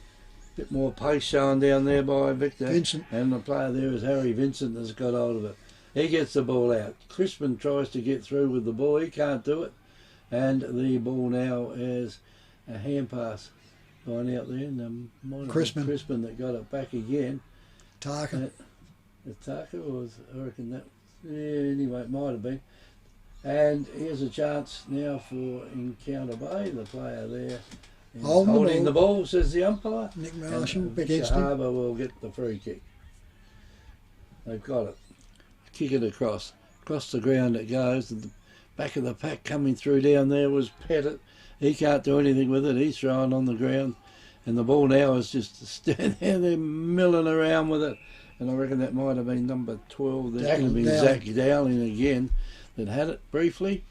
Speaker 2: Bit more pace shown down there by Victor.
Speaker 1: Vincent.
Speaker 2: And the player there is Harry Vincent that's got hold of it. He gets the ball out. Crispin tries to get through with the ball. He can't do it. And the ball now is a hand pass going out there. And Crispin that got it back again.
Speaker 1: Tarkin.
Speaker 2: Tarkin was, I reckon that. Yeah, anyway, it might have been. And here's a chance now for Encounter Bay, the player there. Holding the ball, says the umpire.
Speaker 1: Nick Marshall,
Speaker 2: Victor Harbour will get the free kick. They've got it. Kick it across. Across the ground it goes. The back of the pack coming through down there was Pettit. He can't do anything with it. He's throwing on the ground. And the ball now is just standing there milling around with it. And I reckon that might have been number 12. There's going to be Zach Dowling again that had it briefly.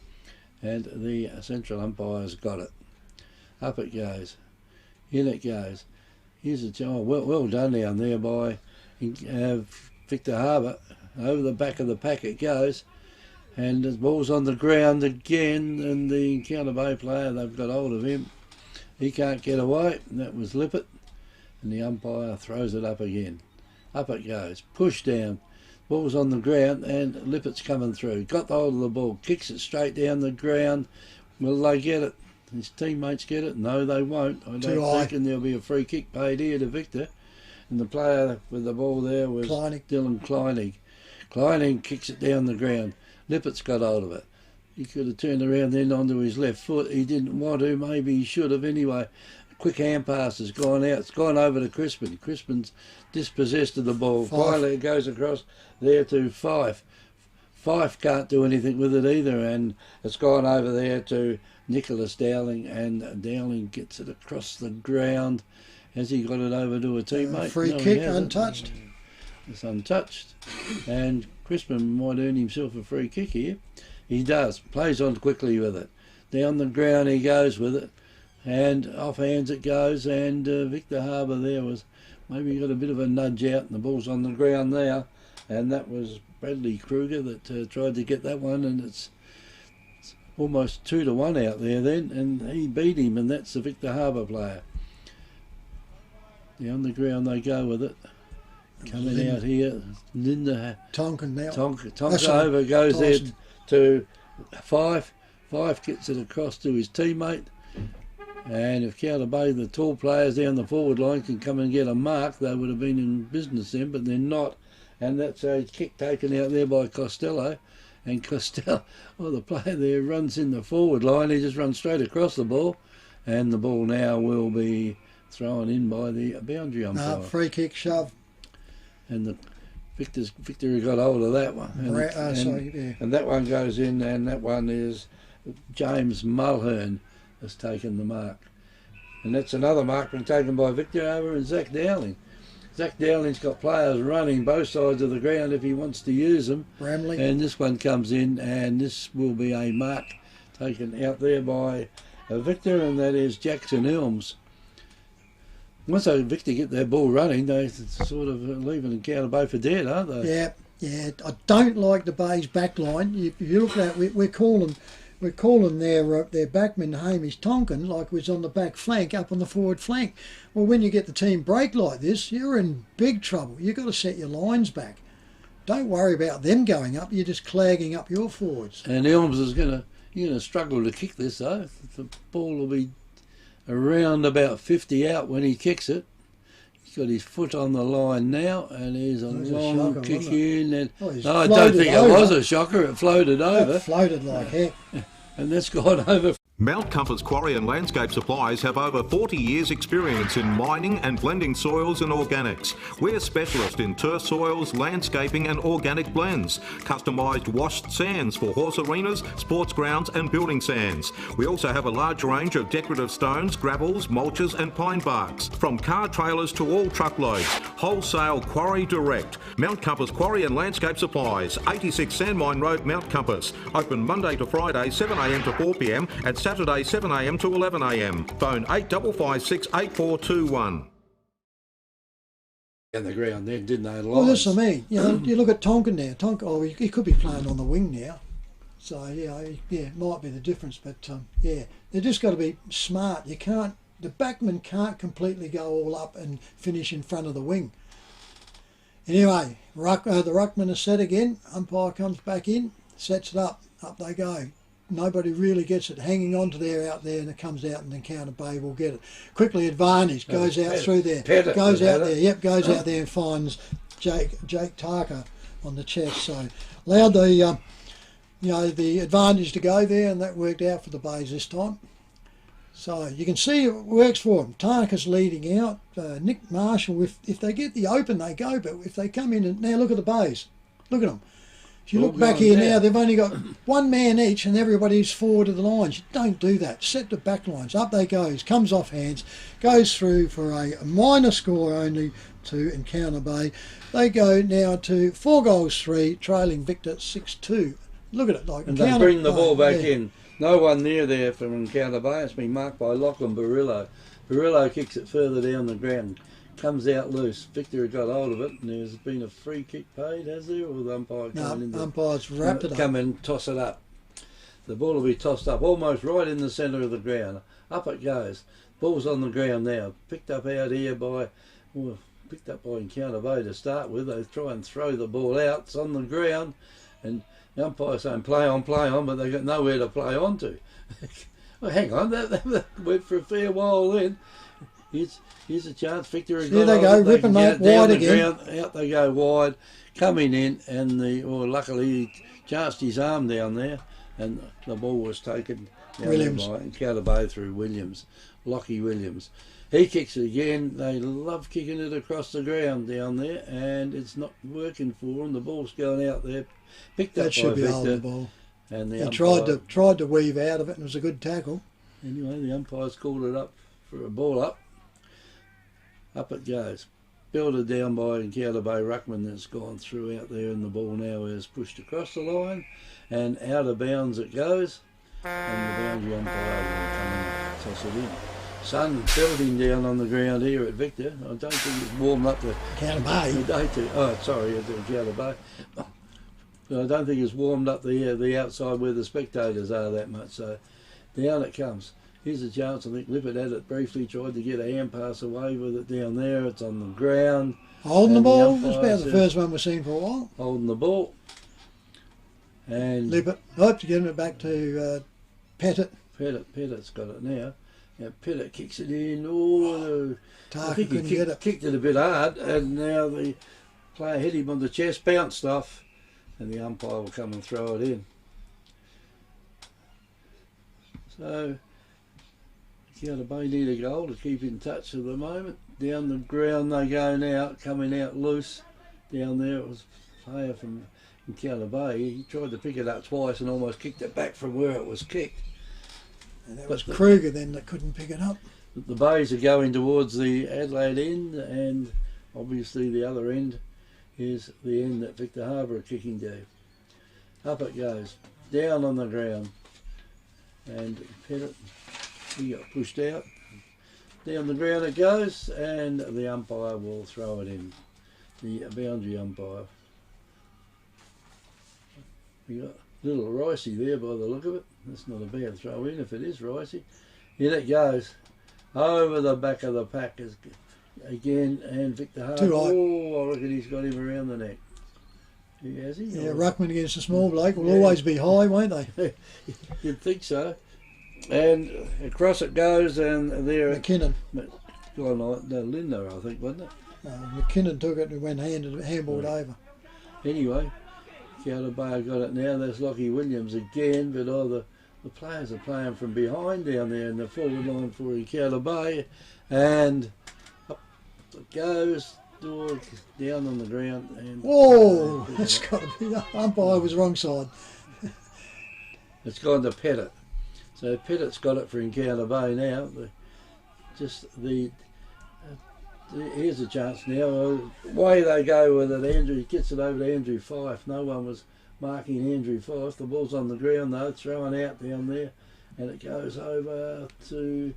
Speaker 2: And the central umpire's got it. Up it goes. In it goes. Here's a child. Well done down there by Victor Harbour. Over the back of the pack it goes. And the ball's on the ground again. And the Encounter Bay player, they've got hold of him. He can't get away. And that was Lippert. And the umpire throws it up again. Up it goes, pushed down, ball's on the ground, and Lippett's coming through. Got the hold of the ball, kicks it straight down the ground. Will they get it? His teammates get it? No, they won't. I don't think, and there'll be a free kick paid here to Victor. And the player with the ball there was Dylan Kleinig. Kleinig kicks it down the ground. Lippett's got hold of it. He could have turned around then onto his left foot. He didn't want to. Maybe he should have anyway. Quick hand pass has gone out. It's gone over to Crispin. Crispin's dispossessed of the ball. Finally it goes across there to Fife. Fife can't do anything with it either, and it's gone over there to Nicholas Dowling, and Dowling gets it across the ground. Has he got it over to a teammate?
Speaker 1: Free kick, untouched.
Speaker 2: It's untouched, and Crispin might earn himself a free kick here. He does. Plays on quickly with it. Down the ground he goes with it. And off hands it goes, and Victor Harbour there was maybe got a bit of a nudge out, and the ball's on the ground now, and that was Bradley Kruger that tried to get that one, and it's almost 2-1 out there then, and he beat him, and that's the Victor Harbour player. Down the ground they go with it. Coming out here, Linda
Speaker 1: Tonkin now.
Speaker 2: Tonka over, goes there to Fife. Fife gets it across to his teammate. And if Counter Bay, the tall players down the forward line, can come and get a mark, they would have been in business then, but they're not. And that's a kick taken out there by Costello. And Costello, the player there runs in the forward line. He just runs straight across the ball. And the ball now will be thrown in by the boundary umpire.
Speaker 1: Free kick, shove.
Speaker 2: And the Victor got hold of that one. And that one goes in, and that one is James Mulhern has taken the mark. And that's another mark been taken by Victor over and Zach Dowling. Zach Dowling's got players running both sides of the ground if he wants to use them.
Speaker 1: Bramley.
Speaker 2: And this one comes in, and this will be a mark taken out there by Victor, and that is Jackson Elms. Once Victor get their ball running, they sort of leaving Counter Bay for dead, aren't they?
Speaker 1: Yeah. I don't like the Bay's back line. If you look at it, we're calling their backman Hamish Tonkin like was on the back flank, up on the forward flank. Well, when you get the team break like this, you're in big trouble. You've got to set your lines back. Don't worry about them going up. You're just clagging up your forwards.
Speaker 2: And Elms is going to struggle to kick this, though. The ball will be around about 50 out when he kicks it. He's got his foot on the line now, and here's a long kick in. And I don't think it was a shocker. It floated over.
Speaker 1: It floated like heck.
Speaker 2: And that's gone over.
Speaker 3: Mount Compass Quarry and Landscape Supplies have over 40 years experience in mining and blending soils and organics. We're specialists in turf soils, landscaping and organic blends. Customised washed sands for horse arenas, sports grounds and building sands. We also have a large range of decorative stones, gravels, mulches and pine barks. From car trailers to all truckloads. Wholesale Quarry Direct. Mount Compass Quarry and Landscape Supplies. 86 Sandmine Road, Mount Compass. Open Monday to Friday 7am to 4pm and Saturday 7am to 11am. Phone 8556 8421.
Speaker 2: On the ground then, didn't they?
Speaker 1: Well, that's what I mean. You look at Tonkin now. He could be playing on the wing now. So, it might be the difference. But, they just got to be smart. The backman can't completely go all up and finish in front of the wing. Anyway, the ruckman is set again. Umpire comes back in, sets it up. Up they go. Nobody really gets it hanging on to there out there, and it comes out, and then Counter Bay will get it. Quickly advantage, goes out through there. Goes out there and finds Jake Tarker on the chest. So allowed the advantage to go there, and that worked out for the Bays this time. So you can see it works for them. Tarker's leading out. Nick Marshall, if they get the open, they go. But if they come in, and now look at the Bays. Look at them. If you look back here now, they've only got one man each and everybody's forward of the lines. You don't do that. Set the back lines. Up they goes. Comes off hands. Goes through for a minor score only to Encounter Bay. They go now to 4-3, trailing Victor 6-2. Look at it.
Speaker 2: And they bring the ball back in. No one near there from Encounter Bay. It's been marked by Lachlan Barillo. Barillo kicks it further down the ground. Comes out loose. Victor got hold of it, and there's been a free kick paid, has there? Or the umpire coming in?
Speaker 1: No, umpire's wrapped it up.
Speaker 2: Come and toss it up. The ball will be tossed up almost right in the centre of the ground. Up it goes. Ball's on the ground now. Picked up out here by Encounter Bay to start with. They try and throw the ball out. It's on the ground, and the umpire's saying play on, but they've got nowhere to play on to. Well, hang on, that went for a fair while then. Here's a chance. Victor.
Speaker 1: Here they go, ripping mate wide again.
Speaker 2: Out they go wide, coming in, and luckily he chanced his arm down there, and the ball was taken
Speaker 1: Williams.
Speaker 2: by Encounter Bay through Williams, Lockie Williams. He kicks it again. They love kicking it across the ground down there, and it's not working for them. The ball's going out there, picked up by Victor. That should be holding the ball. And the umpire
Speaker 1: tried to weave out of it, and it was a good tackle.
Speaker 2: Anyway, the umpire's called it up for a ball up. Up it goes. Belted down by Encounter Bay ruckman that's gone through out there, and the ball now is pushed across the line, and out of bounds it goes, and the boundary umpire will come and toss it in. Sun belting down on the ground here at Victor. I don't think it's warmed up the
Speaker 1: Encounter Bay.
Speaker 2: Encounter Bay. But I don't think it's warmed up the outside where the spectators are that much. So down it comes. Here's a chance. I think Lippert had it briefly, tried to get a hand pass away with it down there. It's on the ground.
Speaker 1: Holding the
Speaker 2: And
Speaker 1: ball.
Speaker 2: umpire
Speaker 1: It's about the
Speaker 2: says,
Speaker 1: first one we've seen for a while.
Speaker 2: holding the ball. And
Speaker 1: Lippert. Hope to get it back to Pettit.
Speaker 2: Pettit's got it now. Now Pettit kicks it in. Oh, I
Speaker 1: Tarka
Speaker 2: think he
Speaker 1: couldn't get it.
Speaker 2: kicked it a bit hard, and now the player hit him on the chest, bounced off, and the umpire will come and throw it in. So, Kiona Bay need a goal to keep in touch at the moment. Down the ground they go now, coming out loose. Down there it was a player from Kiona Bay. He tried to pick it up twice and almost kicked it back from where it was kicked.
Speaker 1: And that was Kruger then that couldn't pick it up.
Speaker 2: The Bays are going towards the Adelaide end, and obviously the other end is the end that Victor Harbour are kicking to. Up it goes, down on the ground, and Pettit, he got pushed out. Down the ground it goes, and the umpire will throw it in. The boundary umpire. We got little Ricey there by the look of it. That's not a bad throw in if it is Ricey. In it goes. Over the back of the pack is again, and Victor Harbour. Oh, I reckon he's got him around the neck. Has he?
Speaker 1: Yeah, Ruckman against a small bloke will always be high, won't they?
Speaker 2: You'd think so. And across it goes, and there.
Speaker 1: McKinnon.
Speaker 2: Linder, I think, wasn't it?
Speaker 1: McKinnon took it and went handballed over.
Speaker 2: Anyway, Kiona Bay got it now. There's Lockie Williams again, but the players are playing from behind down there in the forward line for Kiona Bay, and up it goes, down on the ground. And
Speaker 1: oh, it's got to be. The umpire was wrong side.
Speaker 2: It's gone to Pettit. So Pettit's got it for Kiona Bay now. Here's a chance now. Away they go with it. Andrew gets it over to Andrew Fife. No one was marking Andrew Fife. The ball's on the ground though, thrown out down there, and it goes over to.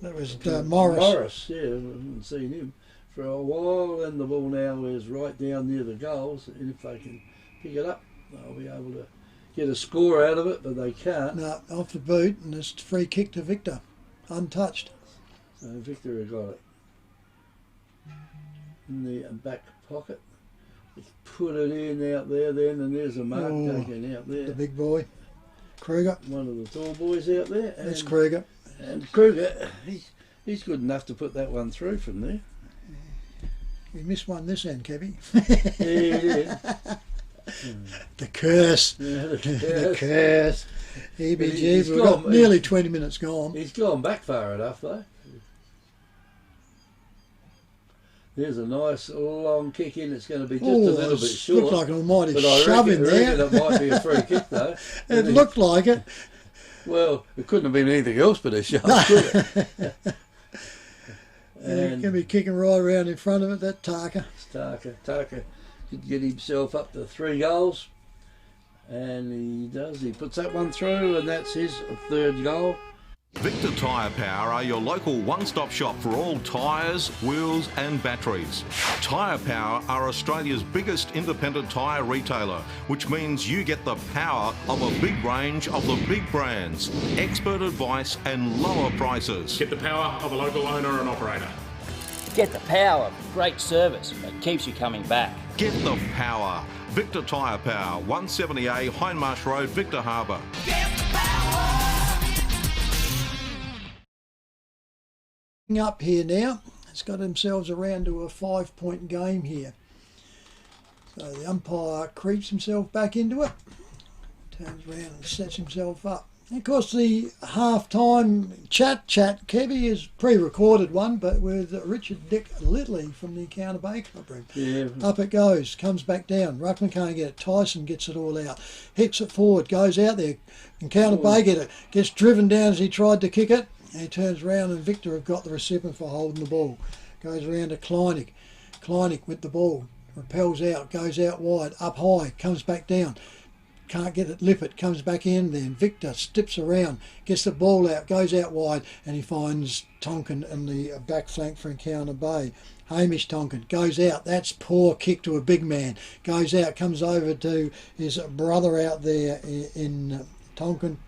Speaker 1: That was Morris.
Speaker 2: Morris, yeah, I haven't seen him for a while, and the ball now is right down near the goals, and if they can pick it up, they'll be able to get a score out of it, but they can't.
Speaker 1: No, off the boot, and it's free kick to Victor, untouched.
Speaker 2: So Victor has got it in the back pocket. He's put it in out there then, and there's a mark taken out there.
Speaker 1: The big boy, Kruger.
Speaker 2: One of the tall boys out there.
Speaker 1: That's Kruger.
Speaker 2: And Kruger, he's good enough to put that one through from there.
Speaker 1: You missed one this end, Kevy.
Speaker 2: Yeah.
Speaker 1: The curse.
Speaker 2: Yeah,
Speaker 1: The curse. EBG,
Speaker 2: he's
Speaker 1: we've got
Speaker 2: gone-
Speaker 1: nearly 20 minutes gone.
Speaker 2: He's gone back far enough though. There's a nice long kick in. It's going to be just a little bit short.
Speaker 1: Looked like an almighty
Speaker 2: but I
Speaker 1: shove in
Speaker 2: reckon
Speaker 1: there.
Speaker 2: it might be a free kick though.
Speaker 1: It looked like it.
Speaker 2: Well, it couldn't have been anything else but a shove, could it?
Speaker 1: He's
Speaker 2: And
Speaker 1: going to be kicking right around in front of it, that Tarka.
Speaker 2: Tarka could get himself up to 3 goals, and he does. He puts that one through, and that's his 3rd goal.
Speaker 3: Victor Tyre Power are your local one-stop shop for all tyres, wheels and batteries. Tyre Power are Australia's biggest independent tyre retailer, which means you get the power of a big range of the big brands, expert advice and lower prices.
Speaker 4: Get the power of a local owner and operator.
Speaker 5: Get the power of great service that keeps you coming back.
Speaker 3: Get the power. Victor Tyre Power, 170A Hindmarsh Road, Victor Harbour.
Speaker 1: Up here now, it's got themselves around to a 5-point game here. So the umpire creeps himself back into it, turns around and sets himself up. And of course the half-time chat, Kevy, is pre-recorded one, but with Richard Dick Litley from the Kiona Bay Club room.
Speaker 2: Yeah.
Speaker 1: Up it goes, comes back down. Ruckman can't get it. Tyson gets it all out. Hits it forward, goes out there. And Kiona Bay gets driven down as he tried to kick it. And he turns around and Victor have got the recipient for holding the ball. Goes around to Kleinig. Kleinig with the ball. Repels out, goes out wide, up high, comes back down. Can't get it, Lippert comes back in then. Victor steps around, gets the ball out, goes out wide, and he finds Tonkin in the back flank for Kiona Bay. Hamish Tonkin goes out. That's poor kick to a big man. Goes out, comes over to his brother out there in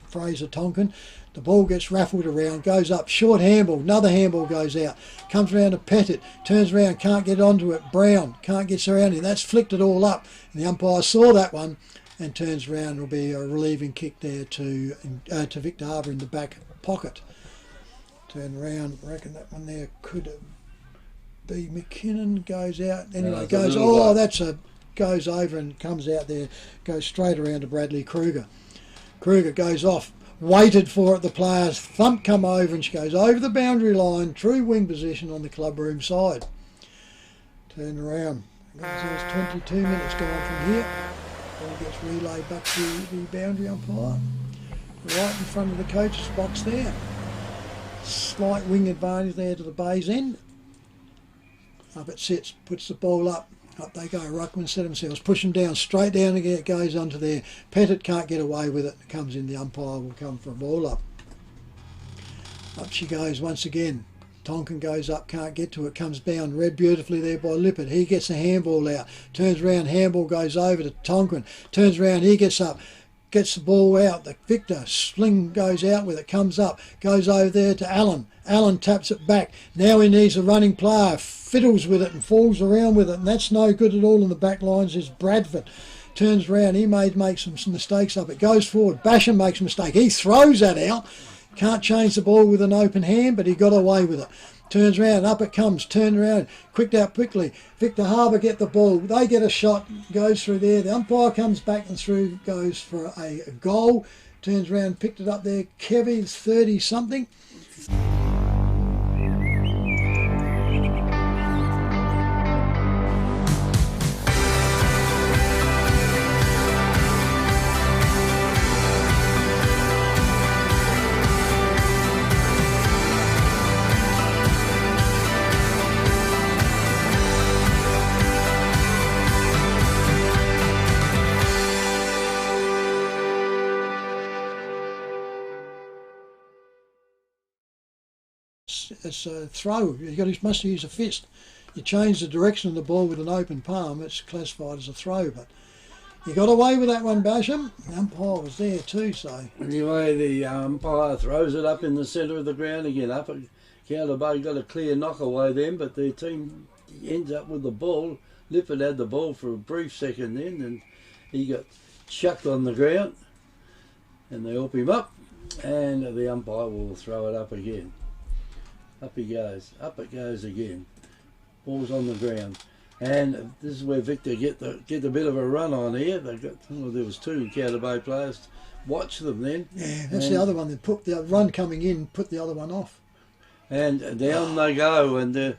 Speaker 1: Fraser Tonkin. The ball gets raffled around, goes up, short handball, another handball goes out, comes around to Pettit, turns around, can't get onto it, Brown can't get around it, that's flicked it all up, and the umpire saw that one and turns around. It'll be a relieving kick there to Victor Harbour in the back pocket. Turn around, I reckon that one there could be McKinnon, goes out, anyway, goes over and comes out there, goes straight around to Bradley Kruger. Kruger goes off, waited for it, the players thump come over, and she goes over the boundary line, true wing position on the clubroom side. Turn around, there's 22 minutes gone from here. Ball gets relayed back to the boundary umpire, right in front of the coach's box there. Slight wing advantage there to the Bays end. Up it sits, puts the ball up. Up they go. Ruckman set themselves, push them down, straight down again. It goes onto there. Pettit can't get away with it. It comes in. The umpire will come for a ball up. Up she goes once again. Tonkin goes up, can't get to it. Comes down, read beautifully there by Lippert. He gets a handball out. Turns around, handball goes over to Tonkin. Turns around, he gets up. Gets the ball out. The Victor sling goes out with it. Comes up. Goes over there to Allen. Allen taps it back. Now he needs a running player. Fiddles with it and falls around with it. And that's no good at all in the back lines is Bradford. Turns around. He may make some mistakes up. It goes forward. Basham makes a mistake. He throws that out. Can't change the ball with an open hand, but he got away with it. Turns around, up it comes, turn around, quicked out quickly. Victor Harbour get the ball. They get a shot, goes through there. The umpire comes back and through, goes for a goal. Turns around, picked it up there. Kevy's 30-something. It's a throw. You must use a fist. You change the direction of the ball with an open palm, it's classified as a throw. But you got away with that one, Basham. The umpire was there too, so.
Speaker 2: Anyway, the umpire throws it up in the centre of the ground again. Up at Counter Bay got a clear knock away then, but the team ends up with the ball. Lippert had the ball for a brief second then, and he got chucked on the ground, and they help him up, and the umpire will throw it up again. Up he goes. Up it goes again. Ball's on the ground. And this is where Victor get a bit of a run on here. They got, well, there was two Counter Bay players. Watch them then.
Speaker 1: Yeah, that's the other one. They put the run coming in, put the other one off.
Speaker 2: And down they go. And I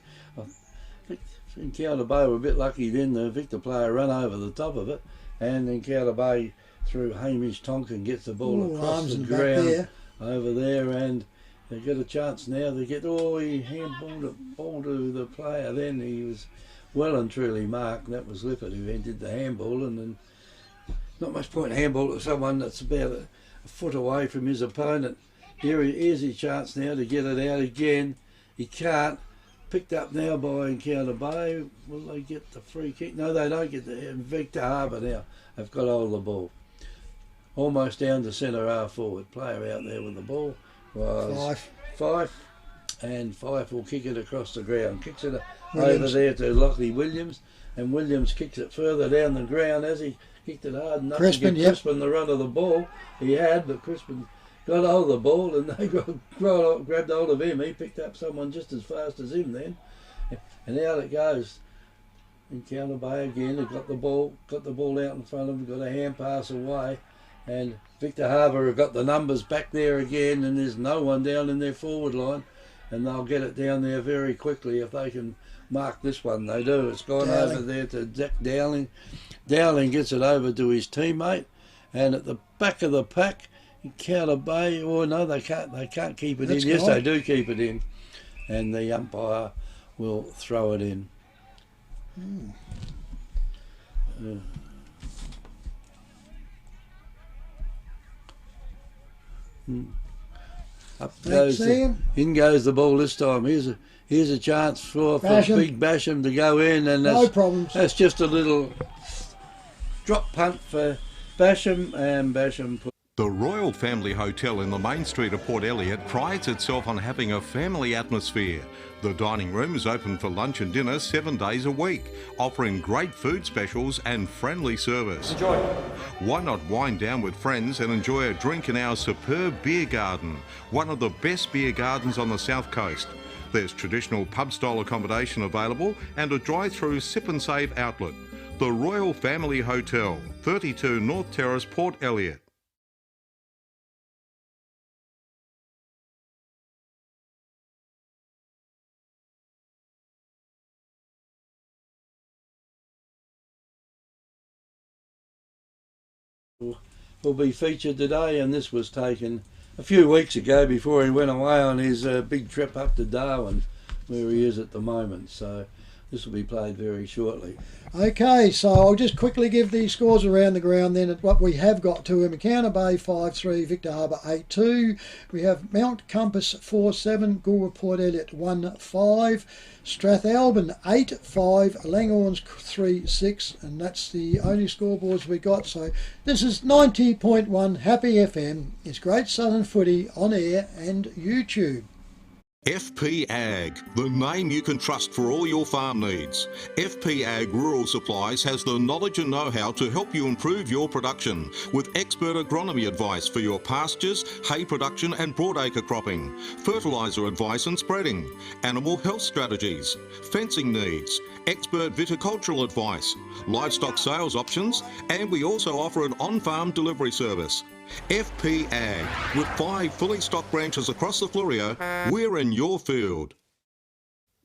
Speaker 2: think Counter Bay were a bit lucky then. The Victor player ran over the top of it. And then Counter Bay through Hamish Tonkin gets the ball across the ground over there, and they get a chance now. They get, he handballed the ball to the player. Then he was well and truly marked. That was Lippert who did the handball. And then not much point handball to someone that's about a foot away from his opponent. Here's his chance now to get it out again. He can't. Picked up now by Encounter Bay. Will they get the free kick? No, they don't get the Victor Harbour now. They've got hold of the ball. Almost down to centre half forward. Player out there with the ball was Fife, and Fife will kick it across the ground. Kicks it over there to Lockley Williams, and Williams kicks it further down the ground. As he kicked it hard enough to give Crispin the run of the ball, he had, but Crispin got hold of the ball and they grabbed hold of him. He picked up someone just as fast as him then, and out it goes. Encounter Bay again. They got the ball out in front of him. Got a hand pass away. And Victor Harbour have got the numbers back there again, and there's no one down in their forward line, and they'll get it down there very quickly if they can mark this one. They do. It's gone over there to Zach Dowling. Dowling gets it over to his teammate, and at the back of the pack, Counter Bay. Oh no, they can't keep it in. Yes, they do keep it in, and the umpire will throw it in. Up goes in goes the ball this time. Here's a chance for Big Basham to go in, and that's just a little drop punt for Basham, and Basham
Speaker 3: The Royal Family Hotel in the main street of Port Elliot prides itself on having a family atmosphere. The dining room is open for lunch and dinner 7 days a week, offering great food specials and friendly service.
Speaker 5: Enjoy.
Speaker 3: Why not wind down with friends and enjoy a drink in our superb beer garden, one of the best beer gardens on the south coast. There's traditional pub-style accommodation available and a drive-through sip and save outlet. The Royal Family Hotel, 32 North Terrace, Port Elliot.
Speaker 2: Will be featured today, and this was taken a few weeks ago before he went away on his big trip up to Darwin, where he is at the moment. So this will be played very shortly.
Speaker 1: Okay, so I'll just quickly give the scores around the ground then at what we have got to him. Encounter Bay 5-3, Victor Harbour 8-2. We have Mount Compass 4-7, Goolwa Port Elliot 1-5, Strathalbyn 8-5, Langhorns 3-6, and that's the only scoreboards we got. So this is 90.1 Happy FM. It's Great Southern Footy on air and YouTube.
Speaker 3: FP Ag, the name you can trust for all your farm needs. FP Ag Rural Supplies has the knowledge and know-how to help you improve your production with expert agronomy advice for your pastures, hay production and broadacre cropping, fertiliser advice and spreading, animal health strategies, fencing needs, expert viticultural advice, livestock sales options, and we also offer an on-farm delivery service. FP Ag, with 5 fully stocked branches across the Fleurieu, we're in your field.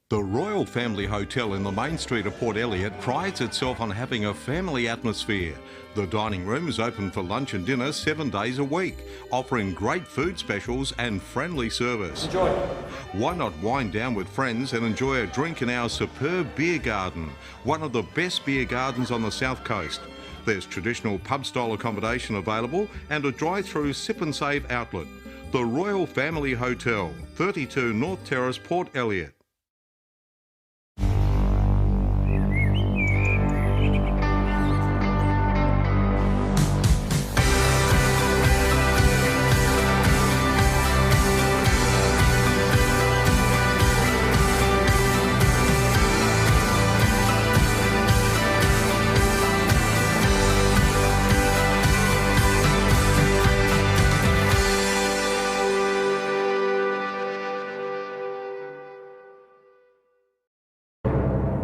Speaker 3: The Royal Family Hotel in the main street of Port Elliot prides itself on having a family atmosphere. The dining room is open for lunch and dinner 7 days a week, offering great food specials and friendly service.
Speaker 5: Enjoy.
Speaker 3: Why not wind down with friends and enjoy a drink in our superb beer garden, one of the best beer gardens on the south coast. There's traditional pub-style accommodation available and a drive-through sip and save outlet. The Royal Family Hotel, 32 North Terrace, Port Elliot.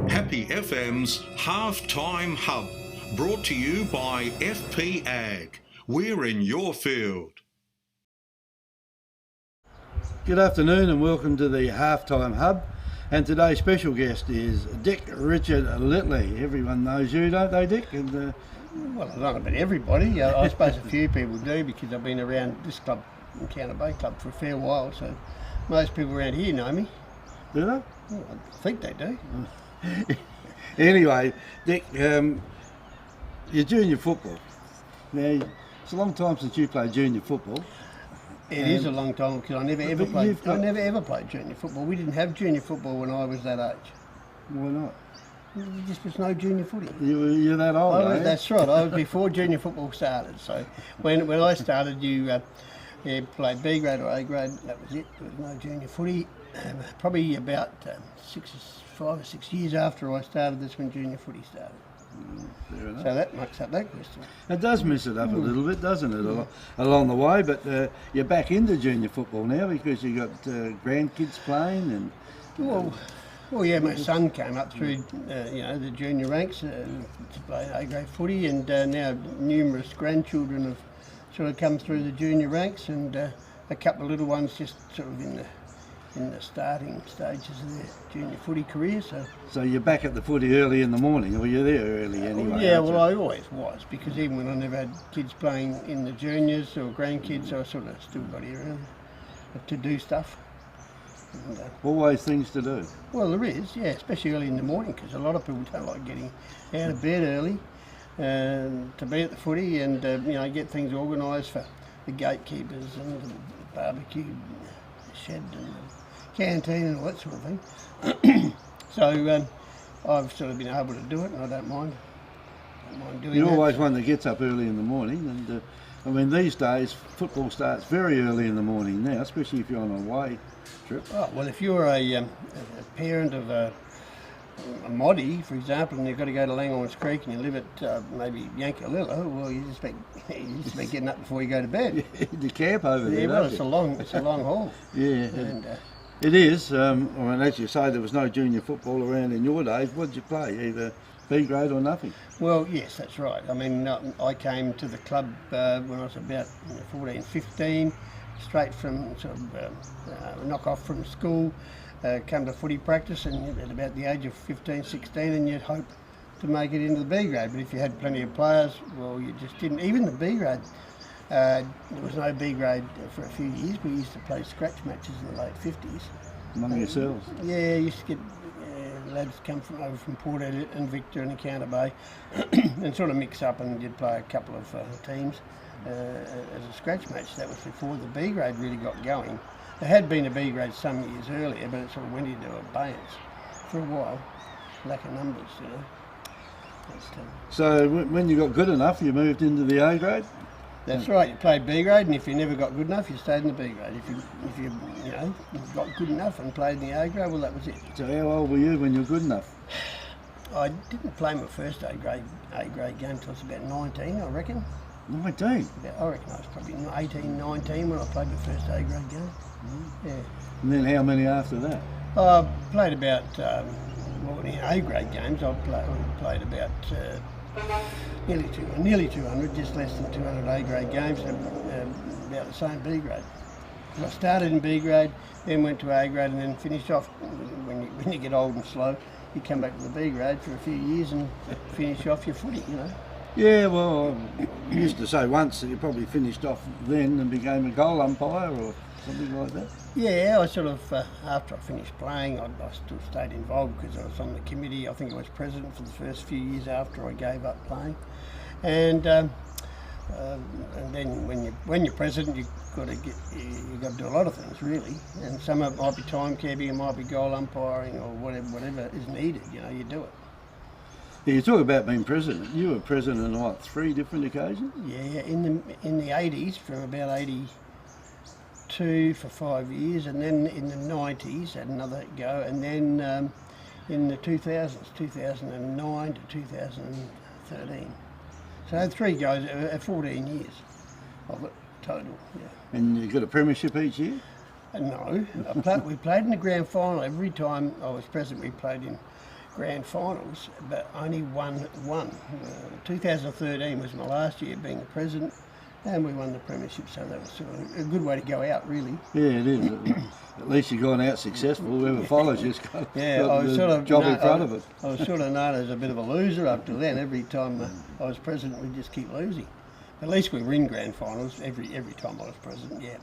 Speaker 3: Happy FM's Halftime Hub, brought to you by FP Ag. We're in your field.
Speaker 2: Good afternoon and welcome to the Halftime Hub. And today's special guest is Dick Richard Littley. Everyone knows you, don't they, Dick? And
Speaker 6: well, not about everybody. I suppose a few people do, because I've been around this club, Encounter Bay Club, for a fair while. So most people around here know me.
Speaker 2: do they?
Speaker 6: Well, I think they do.
Speaker 2: Anyway, Dick, you're junior football. Now, it's a long time since you played junior football.
Speaker 6: It is a long time, because I never ever played junior football. We didn't have junior football when I was that age.
Speaker 2: Why not?
Speaker 6: There just was no junior footy.
Speaker 2: You're that old, eh?
Speaker 6: That's right. I was before junior football started. So when I started, you played B grade or A grade. That was it. There was no junior footy. Probably about 5 or 6 years after I started, that's when junior footy started.
Speaker 2: Fair enough.
Speaker 6: So that mucks up that question.
Speaker 2: It does mess it up a little bit, doesn't it, along the way? But you're back into junior football now because you got grandkids playing and.
Speaker 6: Well, yeah, my son came up through, the junior ranks to play A grade footy, and now numerous grandchildren have sort of come through the junior ranks, and a couple of little ones just sort of in the starting stages of their junior footy career.
Speaker 2: So you're back at the footy early in the morning, or you're there early anyway?
Speaker 6: Yeah, well, I always was, because even when I never had kids playing in the juniors or grandkids, I sort of still got around to do stuff. And,
Speaker 2: always things to do.
Speaker 6: Well, there is, yeah, especially early in the morning, because a lot of people don't like getting out of bed early to be at the footy and get things organised for the gatekeepers and the barbecue shed and the canteen and all that sort of thing. So I've sort of been able to do it, and I don't mind doing
Speaker 2: You're
Speaker 6: that.
Speaker 2: always one that gets up early in the morning, and I mean, these days football starts very early in the morning now, especially if you're on a away trip.
Speaker 6: Oh, well, if you're a parent of a Moddy, for example, and you've got to go to Langhorns Creek and you live at maybe Yankalilla, well, you just be getting up before you go to bed.
Speaker 2: You camp over there.
Speaker 6: Yeah, well,
Speaker 2: don't
Speaker 6: it's a long haul.
Speaker 2: you? Yeah,
Speaker 6: And,
Speaker 2: it is. I mean, as you say, there was no junior football around in your days. What did you play? Either B grade or nothing?
Speaker 6: well, yes, that's right. I mean, I came to the club when I was about 14, 15, straight from sort of knock off from school. Come to footy practice, and at about the age of 15, 16, and you'd hope to make it into the B grade. But if you had plenty of players, well, you just didn't. Even the B grade, there was no B grade for a few years. We used to play scratch matches in the late 50s.
Speaker 2: Among yourselves?
Speaker 6: Yeah, you used to get lads come from over from Port Elliot and Victor and Encounter Bay and sort of mix up, and you'd play a couple of teams as a scratch match. That was before the B grade really got going. There had been a B grade some years earlier, but it sort of went into abeyance for a while. Lack of numbers, you know.
Speaker 2: So when you got good enough, you moved into the A grade?
Speaker 6: That's right. You played B grade, and if you never got good enough, you stayed in the B grade. If you got good enough and played in the A grade, well, that was it.
Speaker 2: So how old were you when you were good enough?
Speaker 6: I didn't play my first A grade game until I was about 19, I reckon.
Speaker 2: 19?
Speaker 6: I reckon I was probably 18, 19 when I played my first A grade game. Yeah.
Speaker 2: And then how many after that?
Speaker 6: I played about, in A grade games, I played about nearly 200, just less than 200 A grade games, about the same B grade. I started in B grade, then went to A grade, and then finished off. When you get old and slow, you come back to the B grade for a few years and finish off your footy, you know.
Speaker 2: Yeah, well, I used to say once that you probably finished off then and became a goal umpire or something like that.
Speaker 6: Yeah, I sort of, after I finished playing, I still stayed involved because I was on the committee. I think I was president for the first few years after I gave up playing. And then when you're president, you've got to do a lot of things really. And some of it might be timekeeping, it might be goal umpiring or whatever is needed. You know, you do it.
Speaker 2: Yeah, you talk about being president. You were president on what, 3 different occasions?
Speaker 6: Yeah, in the 80s, from about 82 for 5 years, and then in the 90s had another go, and then in the 2000s, 2009 to 2013. So I had 3 goes, 14 years of it total. Yeah.
Speaker 2: And you got a premiership each year?
Speaker 6: No, we played in the grand final every time I was president. We played in grand finals, but only won. 2013 was my last year being the president, and we won the premiership, so that was sort of a good way to go out, really.
Speaker 2: Yeah, it is. At least you've gone out successful. Whoever follows you's got,
Speaker 6: I
Speaker 2: got
Speaker 6: was
Speaker 2: the
Speaker 6: sort of
Speaker 2: job in front of it.
Speaker 6: I was sort of known as a bit of a loser up to then. Every time I was president, we'd just keep losing. At least we were in grand finals every time I was president. Yeah.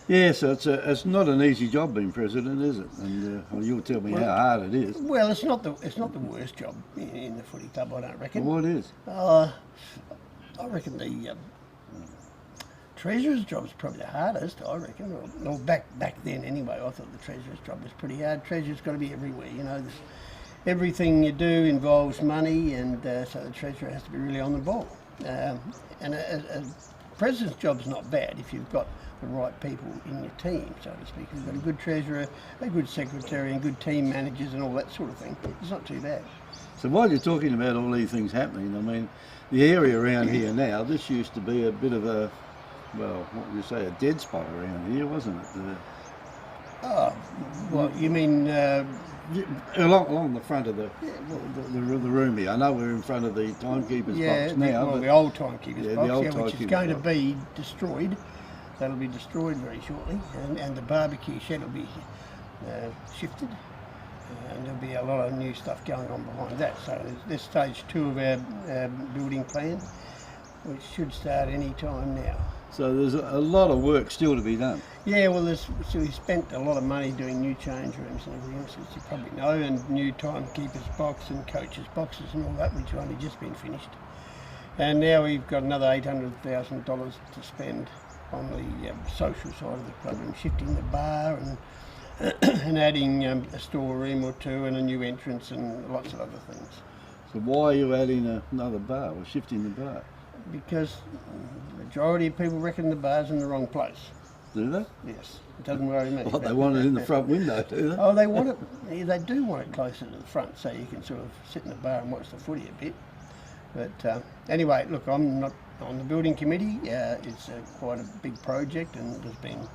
Speaker 2: Yeah, so it's not an easy job being president, is it? And well, you'll tell me how hard it is.
Speaker 6: Well, it's not the worst job in the footy club, I don't reckon.
Speaker 2: Well, what is?
Speaker 6: I reckon the treasurer's job's probably the hardest. I reckon. Or back then anyway, I thought the treasurer's job was pretty hard. Treasurer's got to be everywhere. You know, everything you do involves money, and so the treasurer has to be really on the ball. And a president's job's not bad if you've got the right people in your team, so to speak. You've got a good treasurer, a good secretary, and good team managers and all that sort of thing. It's not too bad.
Speaker 2: So while you're talking about all these things happening, I mean, the area around here now, this used to be a bit of a, well, what would you say, a dead spot around here, wasn't it?
Speaker 6: Well, you mean...
Speaker 2: along the front of the room here. I know we're in front of the timekeeper's box now.
Speaker 6: The old timekeeper's box,
Speaker 2: old
Speaker 6: which is going to be destroyed. That'll be destroyed very shortly, and the barbecue shed will be shifted, and there'll be a lot of new stuff going on behind that. So there's stage 2 of our building plan, which should start any time now.
Speaker 2: So there's a lot of work still to be done.
Speaker 6: Yeah, well, we spent a lot of money doing new change rooms and everything else, as you probably know, and new timekeeper's box and coaches' boxes and all that, which have only just been finished. And now we've got another $800,000 to spend on the social side of the club, and shifting the bar and adding a storeroom or 2 and a new entrance and lots of other things.
Speaker 2: So why are you adding another bar or shifting the bar?
Speaker 6: because the majority of people reckon the bar's in the wrong place.
Speaker 2: Do they?
Speaker 6: Yes, it doesn't worry me.
Speaker 2: Well, they want it in the front window, do they?
Speaker 6: Oh, they want it. Yeah, they do want it closer to the front, so you can sort of sit in the bar and watch the footy a bit. But anyway, look, I'm not on the building committee. It's quite a big project, and there's been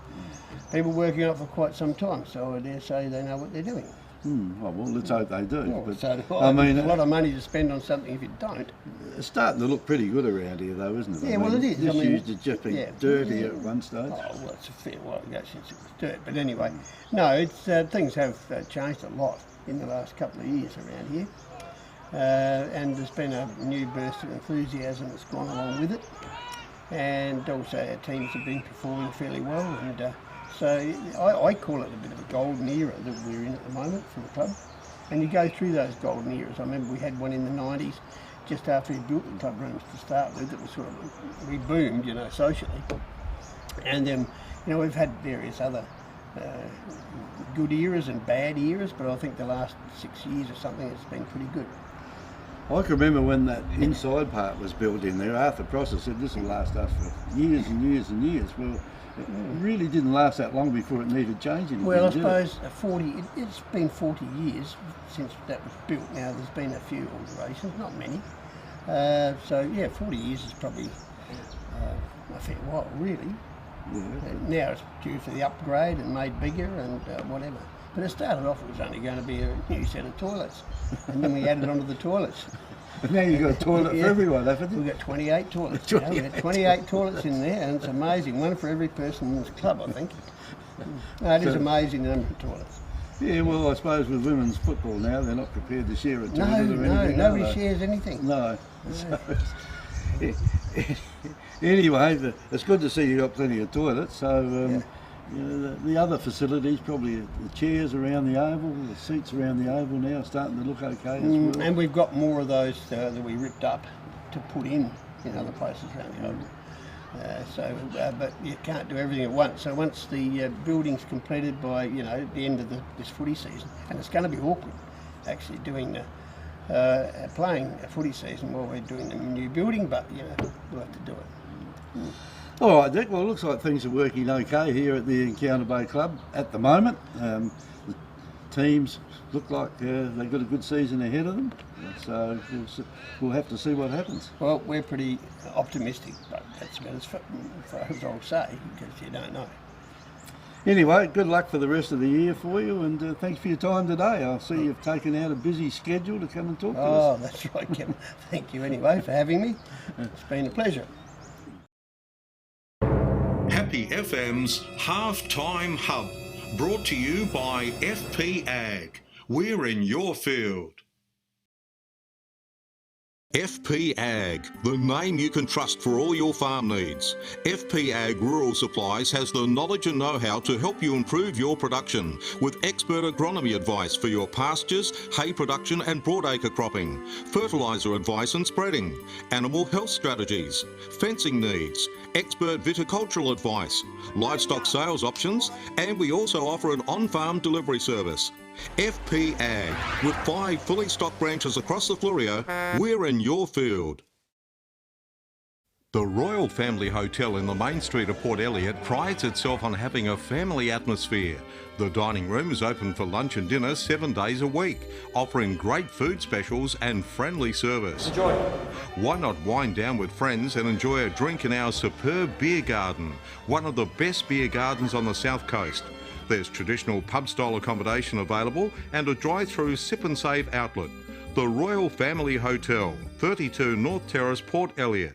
Speaker 6: people working on it for quite some time. So I dare say they know what they're doing.
Speaker 2: Oh, well, let's hope they do.
Speaker 6: Well,
Speaker 2: but,
Speaker 6: so do
Speaker 2: I mean,
Speaker 6: it's a lot of money to spend on something if you don't.
Speaker 2: it's starting to look pretty good around here, though, isn't it?
Speaker 6: Yeah, well, it is.
Speaker 2: This
Speaker 6: I mean,
Speaker 2: used to just be
Speaker 6: yeah.
Speaker 2: dirty at one stage.
Speaker 6: Oh, well, it's a fair while ago since it was dirt. But anyway, no, it's things have changed a lot in the last couple of years around here. And there's been a new burst of enthusiasm that's gone along with it. And also our teams have been performing fairly well. And so I call it a bit of a golden era that we're in at the moment for the club. And you go through those golden eras. I remember we had one in the 90s, just after we built the club rooms to start with. It was sort of, we boomed, you know, socially. And then, you know, we've had various other good eras and bad eras, but I think the last 6 years or something has been pretty good.
Speaker 2: I can remember when that inside part was built in there, Arthur Prosser said this will last us for years and years and years. Well, it really didn't last that long before it needed changing.
Speaker 6: Well, I suppose it's been 40 years since that was built. Now, there's been a few alterations, not many. So, yeah, 40 years is probably a fair while, really.
Speaker 2: Yeah.
Speaker 6: Now it's due for the upgrade and made bigger and whatever. But it started off, it was only going to be a new set of toilets. And then we added onto the toilets.
Speaker 2: But now you've got a toilet for everyone, haven't you?
Speaker 6: We've got 28 toilets. You know? We've got 28 toilets in there, and it's amazing. One for every person in this club, I think. No, it is amazing the number of toilets.
Speaker 2: Yeah, well, I suppose with women's football now, they're not prepared to share a toilet or anything.
Speaker 6: Nobody shares anything.
Speaker 2: No. So, anyway, it's good to see you got plenty of toilets. So, you know, the other facilities, probably the chairs around the oval, the seats around the oval now are starting to look okay as well.
Speaker 6: And we've got more of those that we ripped up to put in other places around the oval. But you can't do everything at once. So once the building's completed by, you know, the end of this footy season, and it's going to be awkward actually doing playing a footy season while we're doing the new building, but you know, we'll have to do it.
Speaker 2: All right, Dick. Well, it looks like things are working okay here at the Encounter Bay Club at the moment. The teams look like they've got a good season ahead of them, so we'll have to see what happens.
Speaker 6: Well, we're pretty optimistic, but that's about as far as I'll say, because you don't know.
Speaker 2: Anyway, good luck for the rest of the year for you, and thanks for your time today. I see you've taken out a busy schedule to come and talk to us.
Speaker 6: Oh, that's right, Kevin. Thank you anyway for having me. It's been a pleasure.
Speaker 3: Happy FM's Halftime Hub, brought to you by FP Ag. We're in your field. FP Ag, the name you can trust for all your farm needs. FP Ag Rural Supplies has the knowledge and know-how to help you improve your production with expert agronomy advice for your pastures, hay production and broadacre cropping, fertiliser advice and spreading, animal health strategies, fencing needs, expert viticultural advice, livestock sales options, and we also offer an on-farm delivery service. FP Ag, with 5 fully stocked branches across the Fleurieu, we're in your field. The Royal Family Hotel in the main street of Port Elliot prides itself on having a family atmosphere. The dining room is open for lunch and dinner 7 days a week, offering great food specials and friendly service.
Speaker 5: Enjoy.
Speaker 3: Why not wind down with friends and enjoy a drink in our superb beer garden, one of the best beer gardens on the South Coast. There's traditional pub-style accommodation available and a drive-through sip and save outlet. The Royal Family Hotel, 32 North Terrace, Port Elliot.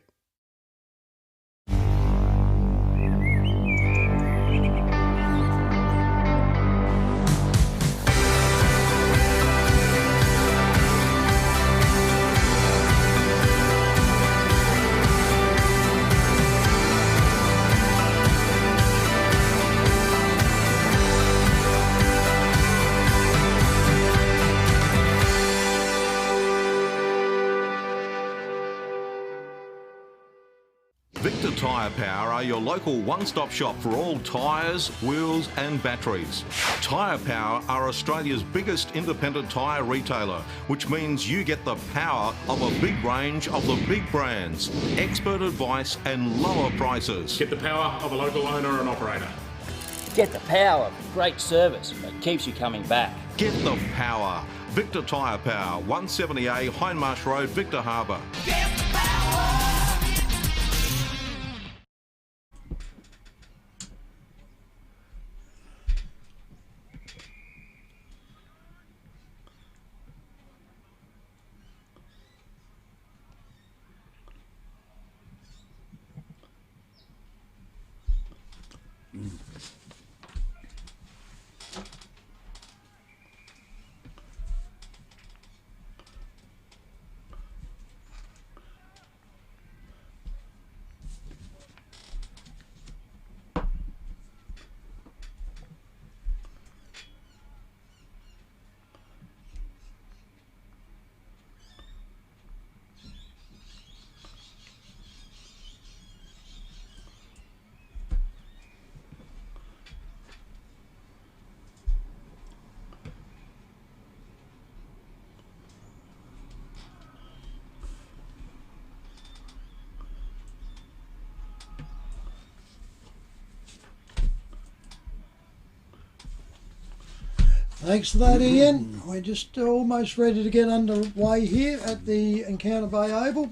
Speaker 3: Victor Tyre Power are your local one-stop shop for all tyres, wheels and batteries. Tyre Power are Australia's biggest independent tyre retailer, which means you get the power of a big range of the big brands, expert advice and lower prices.
Speaker 4: Get the power of a local owner and operator.
Speaker 5: Get the power of great service that keeps you coming back.
Speaker 3: Get the power. Victor Tyre Power, 170A Hindmarsh Road, Victor Harbour.
Speaker 1: Thanks for that, Ian. We're just almost ready to get underway here at the Encounter Bay Oval.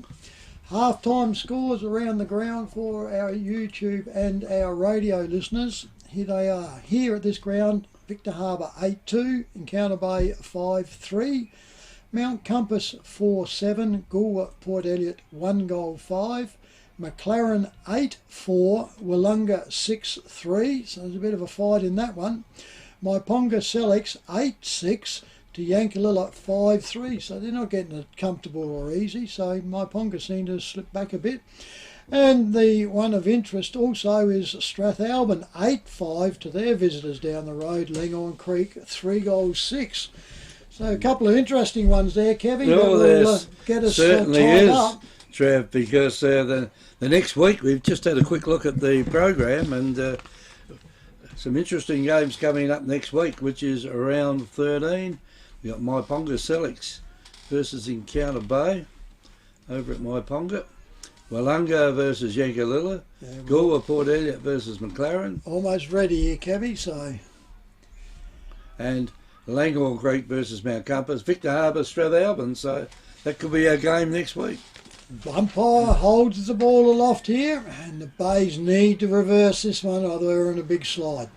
Speaker 1: Half-time scores around the ground for our YouTube and our radio listeners. Here they are. Here at this ground, Victor Harbour 8-2, Encounter Bay 5-3, Mount Compass 4-7, Goolwa Port Elliot 1-5, McLaren 8-4, Wollonga 6-3, so there's a bit of a fight in that one. Myponga Selix 8-6 to Yankalilla 5-3, so they're not getting it comfortable or easy, so Myponga seem to slip back a bit. And the one of interest also is Strathalbyn 8-5 to their visitors down the road, Langhorne Creek 3-6. So a couple of interesting ones there, Kevin, that will get us
Speaker 2: certainly
Speaker 1: tied
Speaker 2: is,
Speaker 1: up.
Speaker 2: Trav, because the next week we've just had a quick look at the program and some interesting games coming up next week, which is round 13. We've got Myponga Selix versus Encounter Bay over at Myponga. Wollonga versus Yankalilla. Goolwa Port Elliot versus McLaren.
Speaker 1: Almost ready here, Kevy, so...
Speaker 2: And Langhorne Creek versus Mount Compass. Victor Harbour, Strathalbyn. So that could be our game next week.
Speaker 1: Umpire holds the ball aloft here, and the Bays need to reverse this one or they're in a big slide.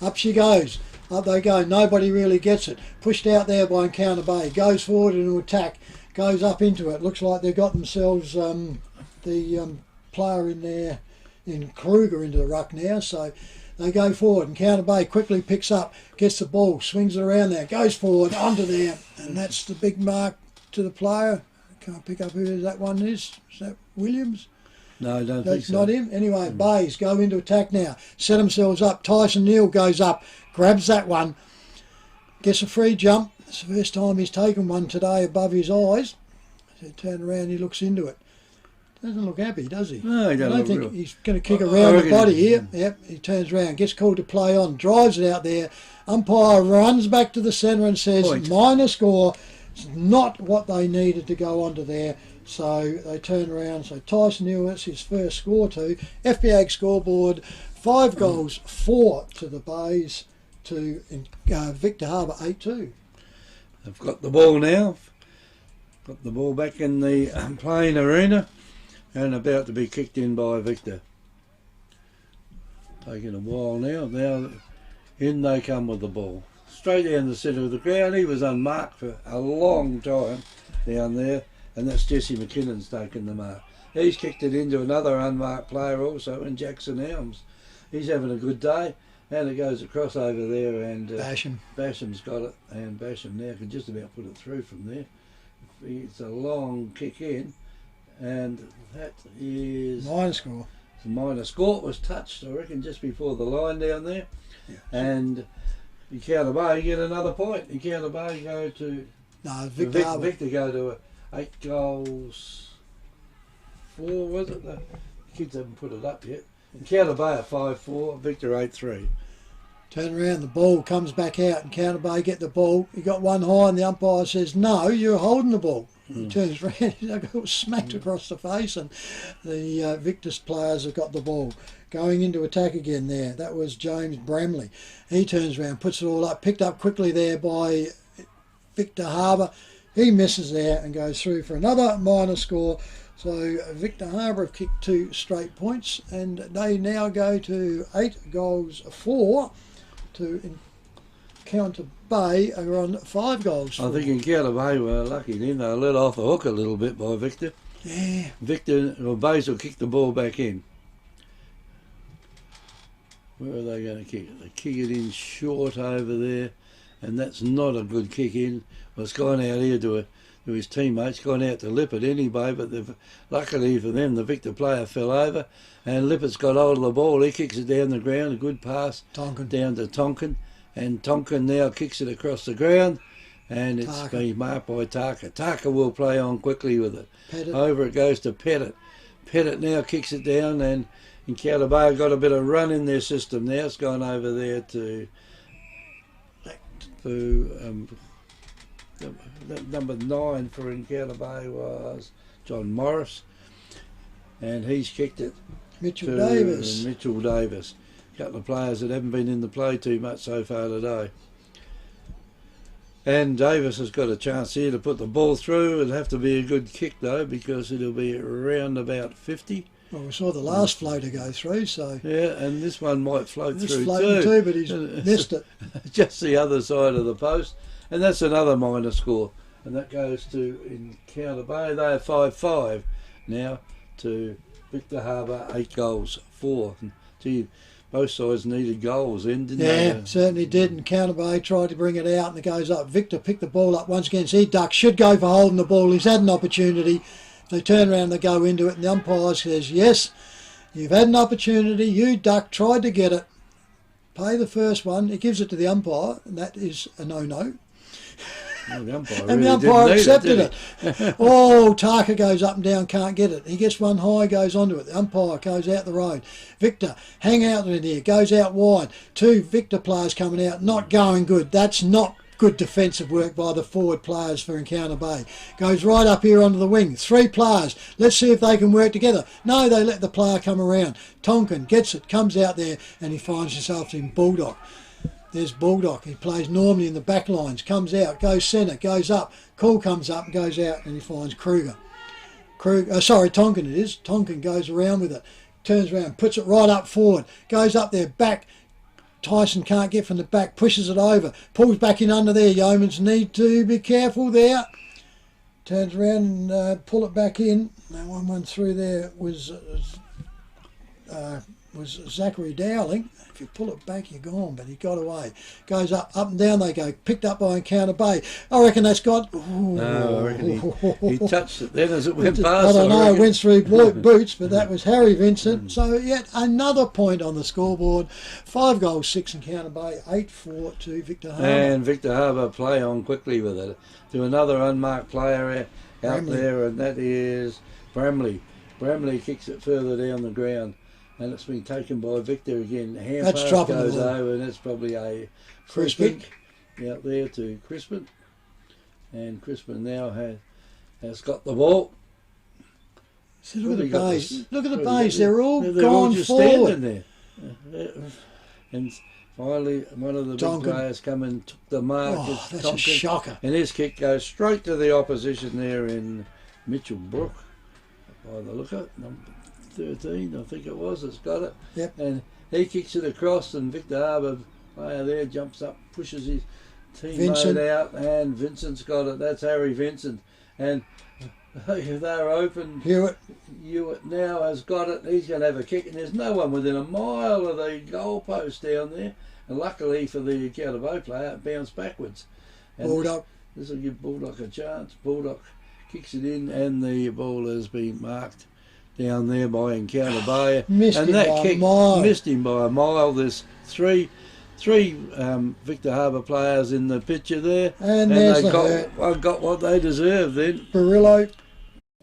Speaker 1: Up she goes. Up they go. Nobody really gets it. Pushed out there by Encounter Bay. Goes forward into attack. Goes up into it. Looks like they've got themselves the player in there, in Kruger, into the ruck now. So they go forward. Encounter Bay quickly picks up, gets the ball, swings it around there, goes forward, onto there. And that's the big mark to the player. Can't pick up who that one is. Is that Williams?
Speaker 2: No, I don't think so.
Speaker 1: That's not him. Anyway, Bays go into attack now. Set themselves up. Tyson Neal goes up, grabs that one, gets a free jump. It's the first time he's taken one today above his eyes. So he turns around, he looks into it. Doesn't look happy, does he?
Speaker 2: No, he doesn't.
Speaker 1: I don't think he's going to kick around the body here. Yep, he turns around, gets called to play on, drives it out there. Umpire runs back to the centre and says, minor score. It's not what they needed to go onto there. So they turn around. So Tyson Neal, that's his first score too. FBA scoreboard, 5 goals, 4 to the Bays, to Victor Harbour 8-2.
Speaker 2: They've got the ball now. Got the ball back in the playing arena and about to be kicked in by Victor. Taking a while now. Now in they come with the ball. Straight down the centre of the ground. He was unmarked for a long time down there, and that's Jesse McKinnon's taken the mark. He's kicked it into another unmarked player also, in Jackson Elms. He's having a good day, and it goes across over there, and Basham's got it, and Basham now can just about put it through from there. It's a long kick in, and that is...
Speaker 1: Minor score.
Speaker 2: It's a minor score. It was touched, I reckon, just before the line down there. Yeah. And Encounter Bay get another point. Encounter Bay go to...
Speaker 1: No, Victor
Speaker 2: go to 8 goals, 4, was it? Kids haven't put it up yet. Encounter Bay at 5-4, Victor 8-3.
Speaker 1: Turn around, the ball comes back out, and Encounter Bay get the ball. He got one high, and the umpire says, "No, you're holding the ball." He turns around, he got smacked across the face, and the Victor's players have got the ball. Going into attack again there. That was James Bramley. He turns around, puts it all up, picked up quickly there by Victor Harbour. He misses there and goes through for another minor score. So Victor Harbour have kicked 2 straight points, and they now go to 8-4 to Encounter Bay are on 5 goals.
Speaker 2: I think Encounter Bay were lucky then. They were let off the hook a little bit by Victor.
Speaker 1: Yeah.
Speaker 2: Victor, or Basil kicked the ball back in. Where are they going to kick it? They kick it in short over there, and that's not a good kick in. Well, it's gone out here to his teammates, gone out to Lippert anyway, but luckily for them, the Victor player fell over, and Lippert's got hold of the ball. He kicks it down the ground, a good pass
Speaker 1: Tonkin.
Speaker 2: down to Tonkin, and Tonkin now kicks it across the ground, and it's
Speaker 1: Tarka.
Speaker 2: been marked by Tarka. Tarka will play on quickly with it.
Speaker 1: Pettit.
Speaker 2: Over it goes to Pettit. Pettit now kicks it down, and Encounter Bay got a bit of run in their system now. It's gone over there to number 9 for Encounter Bay was John Morris, and he's kicked it
Speaker 1: Mitchell
Speaker 2: to
Speaker 1: Davis.
Speaker 2: Mitchell Davis. A couple of players that haven't been in the play too much so far today. And Davis has got a chance here to put the ball through. It'll have to be a good kick though, because it'll be around about 50.
Speaker 1: Well, we saw the last floater go through, so
Speaker 2: Yeah, and this one might float
Speaker 1: this
Speaker 2: through
Speaker 1: floating
Speaker 2: too.
Speaker 1: but he's missed it.
Speaker 2: Just the other side of the post, and that's another minor score, and that goes to Encounter Bay. They are 5-5 now to Victor Harbour, 8-4. Gee, both sides needed goals then, didn't
Speaker 1: Yeah,
Speaker 2: they?
Speaker 1: certainly did. And Encounter Bay tried to bring it out, and it goes up. Victor picked the ball up once again. So he ducks, should go for holding the ball. He's had an opportunity. They turn around and they go into it, and the umpire says, "Yes, you've had an opportunity. You duck, tried to get it. Pay the first one." He gives it to the umpire, and that is a no-no.
Speaker 2: Well, the umpire
Speaker 1: And
Speaker 2: really
Speaker 1: the umpire
Speaker 2: didn't need
Speaker 1: accepted
Speaker 2: did
Speaker 1: it. Oh, Tarka goes up and down, can't get it. He gets one high, goes onto it. The umpire goes out the road. Victor, hang out in here, goes out wide. 2 Victor players coming out, not going good. That's not good defensive work by the forward players for Encounter Bay. Goes right up here onto the wing. 3 players. Let's see if they can work together. No, they let the player come around. Tonkin gets it, comes out there, and he finds himself in Bulldog. There's Bulldog. He plays normally in the back lines. Comes out, goes centre, goes up. Call comes up and goes out, and he finds Kruger. Tonkin it is. Tonkin goes around with it. Turns around, puts it right up forward. Goes up there, back. Tyson can't get from the back, pushes it over, pulls back in under there. Yeomans need to be careful there. Turns around and pull it back in. That one went through there was Zachary Dowling. If you pull it back, you're gone, but he got away. Goes up and down they go. Picked up by Encounter Bay. I reckon that's got...
Speaker 2: No, I reckon he touched it then as it went
Speaker 1: I
Speaker 2: past.
Speaker 1: don't know, it
Speaker 2: reckon.
Speaker 1: went through boots, but that was Harry Vincent. So yet another point on the scoreboard. 5-6 Encounter Bay, 8-4 to Victor Harbour.
Speaker 2: And Victor Harbour play on quickly with it to another unmarked player out
Speaker 1: Bramley.
Speaker 2: there, and that is Bramley. Bramley kicks it further down the ground, and it's been taken by Victor again. Hand
Speaker 1: That's
Speaker 2: pass
Speaker 1: dropping the
Speaker 2: goes
Speaker 1: ball.
Speaker 2: over, and that's probably a free
Speaker 1: Crispin.
Speaker 2: kick out there to Crispin. And Crispin now has got the ball.
Speaker 1: See, look at the
Speaker 2: Really got
Speaker 1: bays.
Speaker 2: this-
Speaker 1: Look at the
Speaker 2: really
Speaker 1: bays.
Speaker 2: got
Speaker 1: They're all
Speaker 2: they're
Speaker 1: gone
Speaker 2: just
Speaker 1: forward.
Speaker 2: standing there. And finally, one of the
Speaker 1: Tonkin.
Speaker 2: big players come and took the mark.
Speaker 1: Oh,
Speaker 2: It's
Speaker 1: that's
Speaker 2: Tonkin.
Speaker 1: a shocker.
Speaker 2: And his kick goes straight to the opposition there in Mitchell Brook. By the look of it, number 13, I think it was, it's got it.
Speaker 1: Yep.
Speaker 2: And he kicks it across, and Victor Harbour player there jumps up, pushes his
Speaker 1: Vincent.
Speaker 2: teammate out, and Vincent's got it. That's Harry Vincent. And they're open.
Speaker 1: Hewitt.
Speaker 2: Hewitt now has got it. He's going to have a kick, and there's no one within a mile of the goalpost down there. And luckily for the Encounter Bay player, it bounced backwards. And
Speaker 1: Bulldog.
Speaker 2: this will give Bulldog a chance. Bulldog kicks it in, and the ball has been marked down there by Encounter Bay.
Speaker 1: Missed
Speaker 2: and
Speaker 1: him
Speaker 2: that
Speaker 1: by a
Speaker 2: kick
Speaker 1: mile.
Speaker 2: missed him by a mile. There's three Victor Harbour players in the picture there,
Speaker 1: And there's
Speaker 2: they
Speaker 1: the hurt.
Speaker 2: got what they deserve then.
Speaker 1: Barillo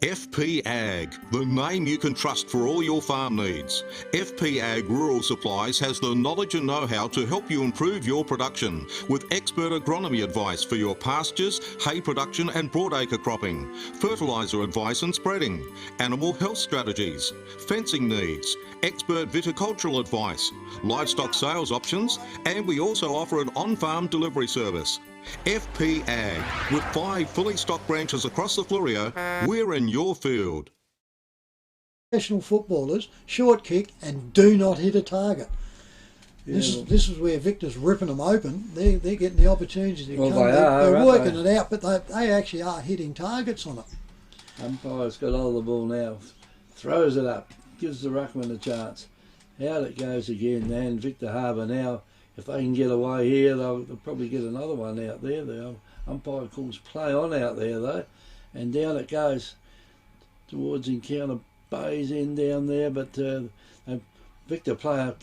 Speaker 3: FP Ag, the name you can trust for all your farm needs. FP Ag Rural Supplies has the knowledge and know-how to help you improve your production with expert agronomy advice for your pastures, hay production and broadacre cropping, fertiliser advice and spreading, animal health strategies, fencing needs, expert viticultural advice, livestock sales options, and we also offer an on-farm delivery service. FP Ag, with 5 fully stocked branches across the Fleurieu, we're in your field.
Speaker 1: Professional footballers short kick and do not hit a target. This is where Victor's ripping them open. They're getting the opportunity to come. They're working it out, but they actually are hitting targets on it.
Speaker 2: Umpire's got hold of the ball now, throws it up, gives the ruckman a chance. Out it goes again, and Victor Harbour now. If they can get away here, they'll probably get another one out there. The umpire calls play on out there though, and down it goes towards Encounter Bay's end down there. But Victor player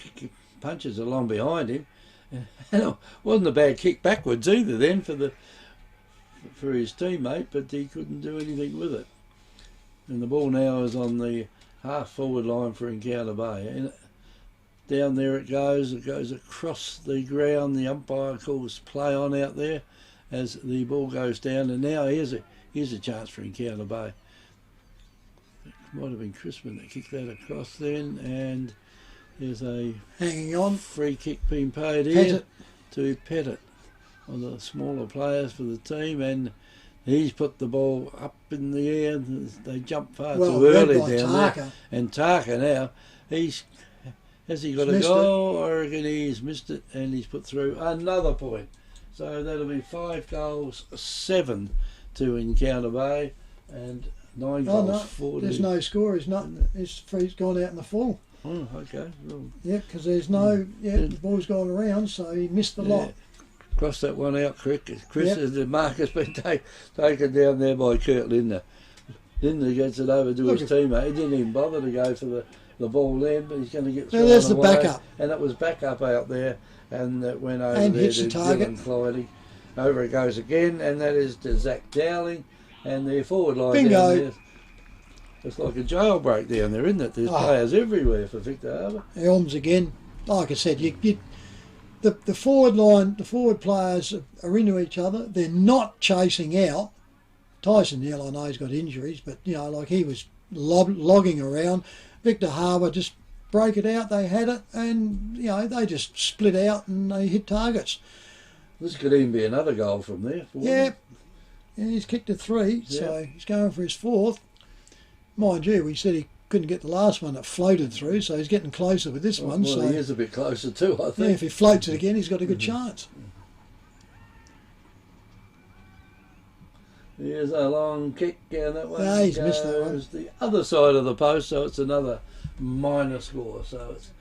Speaker 2: punches along behind him, and it wasn't a bad kick backwards either then for his teammate, but he couldn't do anything with it. And the ball now is on the half forward line for Encounter Bay. And down there it goes across the ground. The umpire calls play on out there as the ball goes down, and now here's a chance for Encounter Bay. It might have been Crispin that kicked that across then, and there's a
Speaker 1: hanging on
Speaker 2: free kick being paid here to Pettit, one of the smaller players for the team, and he's put the ball up in the air. They jump far too early down there, and Tarka now has he got a goal? I reckon he's missed it, and he's put through another point. So that'll be 5 goals, 7 to Encounter Bay, and 9 goals, 4 to...
Speaker 1: There's no score. He's gone out in the full.
Speaker 2: Oh, okay. Well,
Speaker 1: yeah, because there's no... the ball's gone around, so he missed the lot.
Speaker 2: Cross that one out, Chris. The mark has been taken down there by Kurt Lindner. Lindner gets it over to his teammate. He didn't even bother to go for the ball then, but he's going to get thrown away.
Speaker 1: There's the backup.
Speaker 2: And it was back up out there, and it went over
Speaker 1: and
Speaker 2: there
Speaker 1: hits
Speaker 2: to
Speaker 1: the target.
Speaker 2: Dylan Clyde. Over it goes again, and that is to Zach Dowling, and their forward line
Speaker 1: Bingo.
Speaker 2: down there. It's like a jailbreak down there, isn't it? There's players everywhere for Victor Harbour.
Speaker 1: Elms again. Like I said, the forward line, the forward players are into each other. They're not chasing out. Tyson Neal, I know he's got injuries, but like he was logging around. Victor Harbour just broke it out. They had it, and they just split out and they hit targets.
Speaker 2: This could even be another goal from there.
Speaker 1: Yeah, he's kicked a 3, so he's going for his 4th. Mind you, we said he couldn't get the last one that floated through, so he's getting closer with this one.
Speaker 2: Well,
Speaker 1: so
Speaker 2: he is a bit closer too, I think.
Speaker 1: Yeah, if he floats it again, he's got a good chance.
Speaker 2: Here's a long kick, and that one
Speaker 1: he's missed that one.
Speaker 2: The other side of the post, so it's another minor score. So it's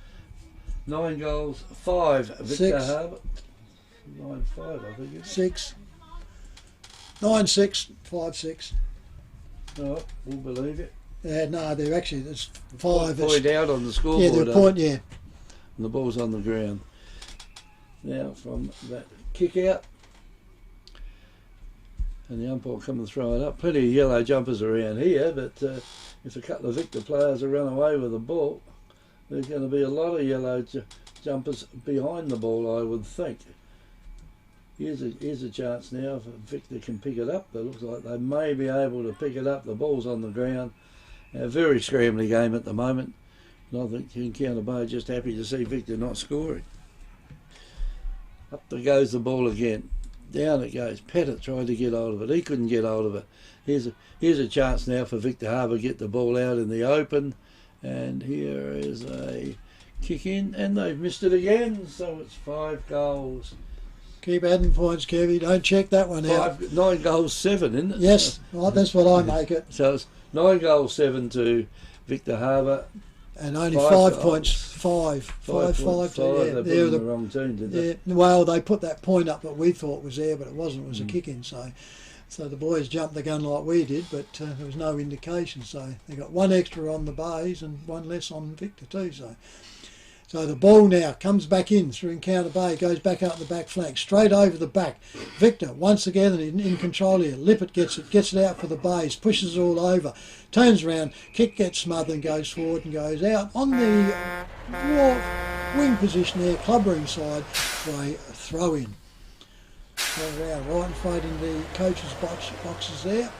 Speaker 2: 9 goals, 5 Victor Harbour. 9-5, I think it is.
Speaker 1: 6. 9-6, 5-6.
Speaker 2: All right, we'll believe it.
Speaker 1: No, they're actually, there's 5.
Speaker 2: Point out on the scoreboard.
Speaker 1: Yeah, they're point,
Speaker 2: And the ball's on the ground. Now from that kick out, and the umpire come and throw it up. Plenty of yellow jumpers around here, but if a couple of Victor players are run away with the ball, there's going to be a lot of yellow jumpers behind the ball, I would think. Here's a chance now if Victor can pick it up. It looks like they may be able to pick it up. The ball's on the ground. A very scrambly game at the moment. And I think Encounter Bay just happy to see Victor not scoring. Up there goes the ball again. Down it goes. Pettit tried to get hold of it. He couldn't get hold of it. Here's a chance now for Victor Harbour to get the ball out in the open. And here is a kick in, and they've missed it again. So it's 5 goals.
Speaker 1: Keep adding points, Kevy. Don't check that one out.
Speaker 2: 9 goals, 7, isn't it?
Speaker 1: Yes, well, that's what I make it.
Speaker 2: So it's 9 goals, 7 to Victor Harbour.
Speaker 1: And only 5 points. 5. 5.
Speaker 2: They put in the wrong team, did they?
Speaker 1: Yeah, well, they put that point up that we thought was there, but it wasn't. It was a kick-in. So the boys jumped the gun like we did, but there was no indication. So they got 1 extra on the Bays and 1 less on Victor too. So So the ball now comes back in through Encounter Bay, goes back up the back flank, straight over the back. Victor, once again in control here. Lippert gets it out for the Bays, pushes it all over, turns around, kick gets smothered and goes forward and goes out. On the wing position there, clubroom side, for a throw in. Turn around, right in front in the coaches' boxes there.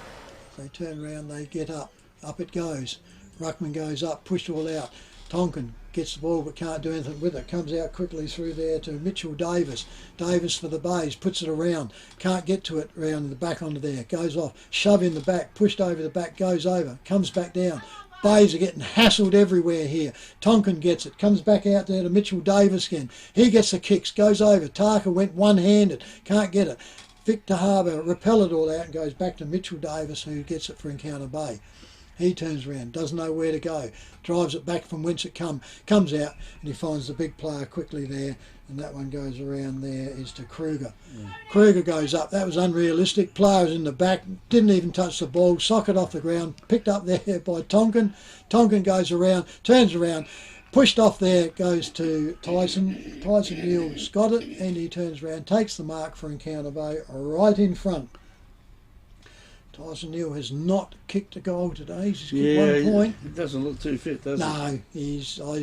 Speaker 1: They turn around, they get up. Up it goes. Ruckman goes up, pushed all out. Tonkin gets the ball but can't do anything with it. Comes out quickly through there to Mitchell Davis. Davis for the Bays, puts it around. Can't get to it around the back onto there. Goes off, shove in the back, pushed over the back, goes over, comes back down. Bays are getting hassled everywhere here. Tonkin gets it, comes back out there to Mitchell Davis again. He gets the kicks, goes over. Tarka went one-handed, can't get it. Victor Harbour repel it all out and goes back to Mitchell Davis, who gets it for Encounter Bay. He turns around, doesn't know where to go, drives it back from whence it comes out, and he finds the big player quickly there, and that one goes around there is to Kruger. Kruger goes up, that was unrealistic, players in the back, didn't even touch the ball, socket off the ground, picked up there by Tonkin. Tonkin goes around, turns around, pushed off there, goes to Tyson. Tyson Neal's got it, and he turns around, takes the mark for Encounter Bay right in front. Tyson Neal has not kicked a goal today. He's kicked 1 point.
Speaker 2: He doesn't look too fit, does he?
Speaker 1: No,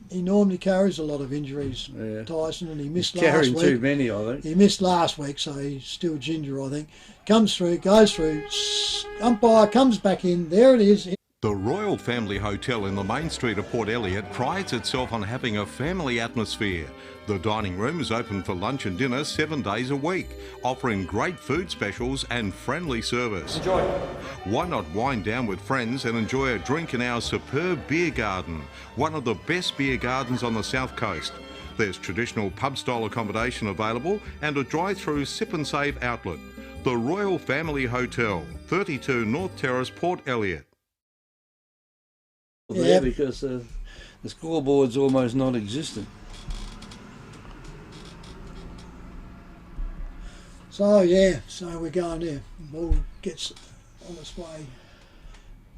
Speaker 1: he normally carries a lot of injuries, Tyson, and he missed last
Speaker 2: carrying
Speaker 1: week.
Speaker 2: too many, I think.
Speaker 1: He missed last week, so he's still ginger, I think. Comes through, goes through, umpire comes back in, there it is.
Speaker 3: The Royal Family Hotel in the main street of Port Elliot prides itself on having a family atmosphere. The dining room is open for lunch and dinner 7 days a week, offering great food specials and friendly service.
Speaker 4: Enjoy.
Speaker 3: Why not wind down with friends and enjoy a drink in our superb beer garden, one of the best beer gardens on the south coast. There's traditional pub-style accommodation available and a drive-through sip and save outlet. The Royal Family Hotel, 32 North Terrace, Port Elliot.
Speaker 2: There because the scoreboard's almost non-existent.
Speaker 1: So yeah, so we're going there. Ball gets on its way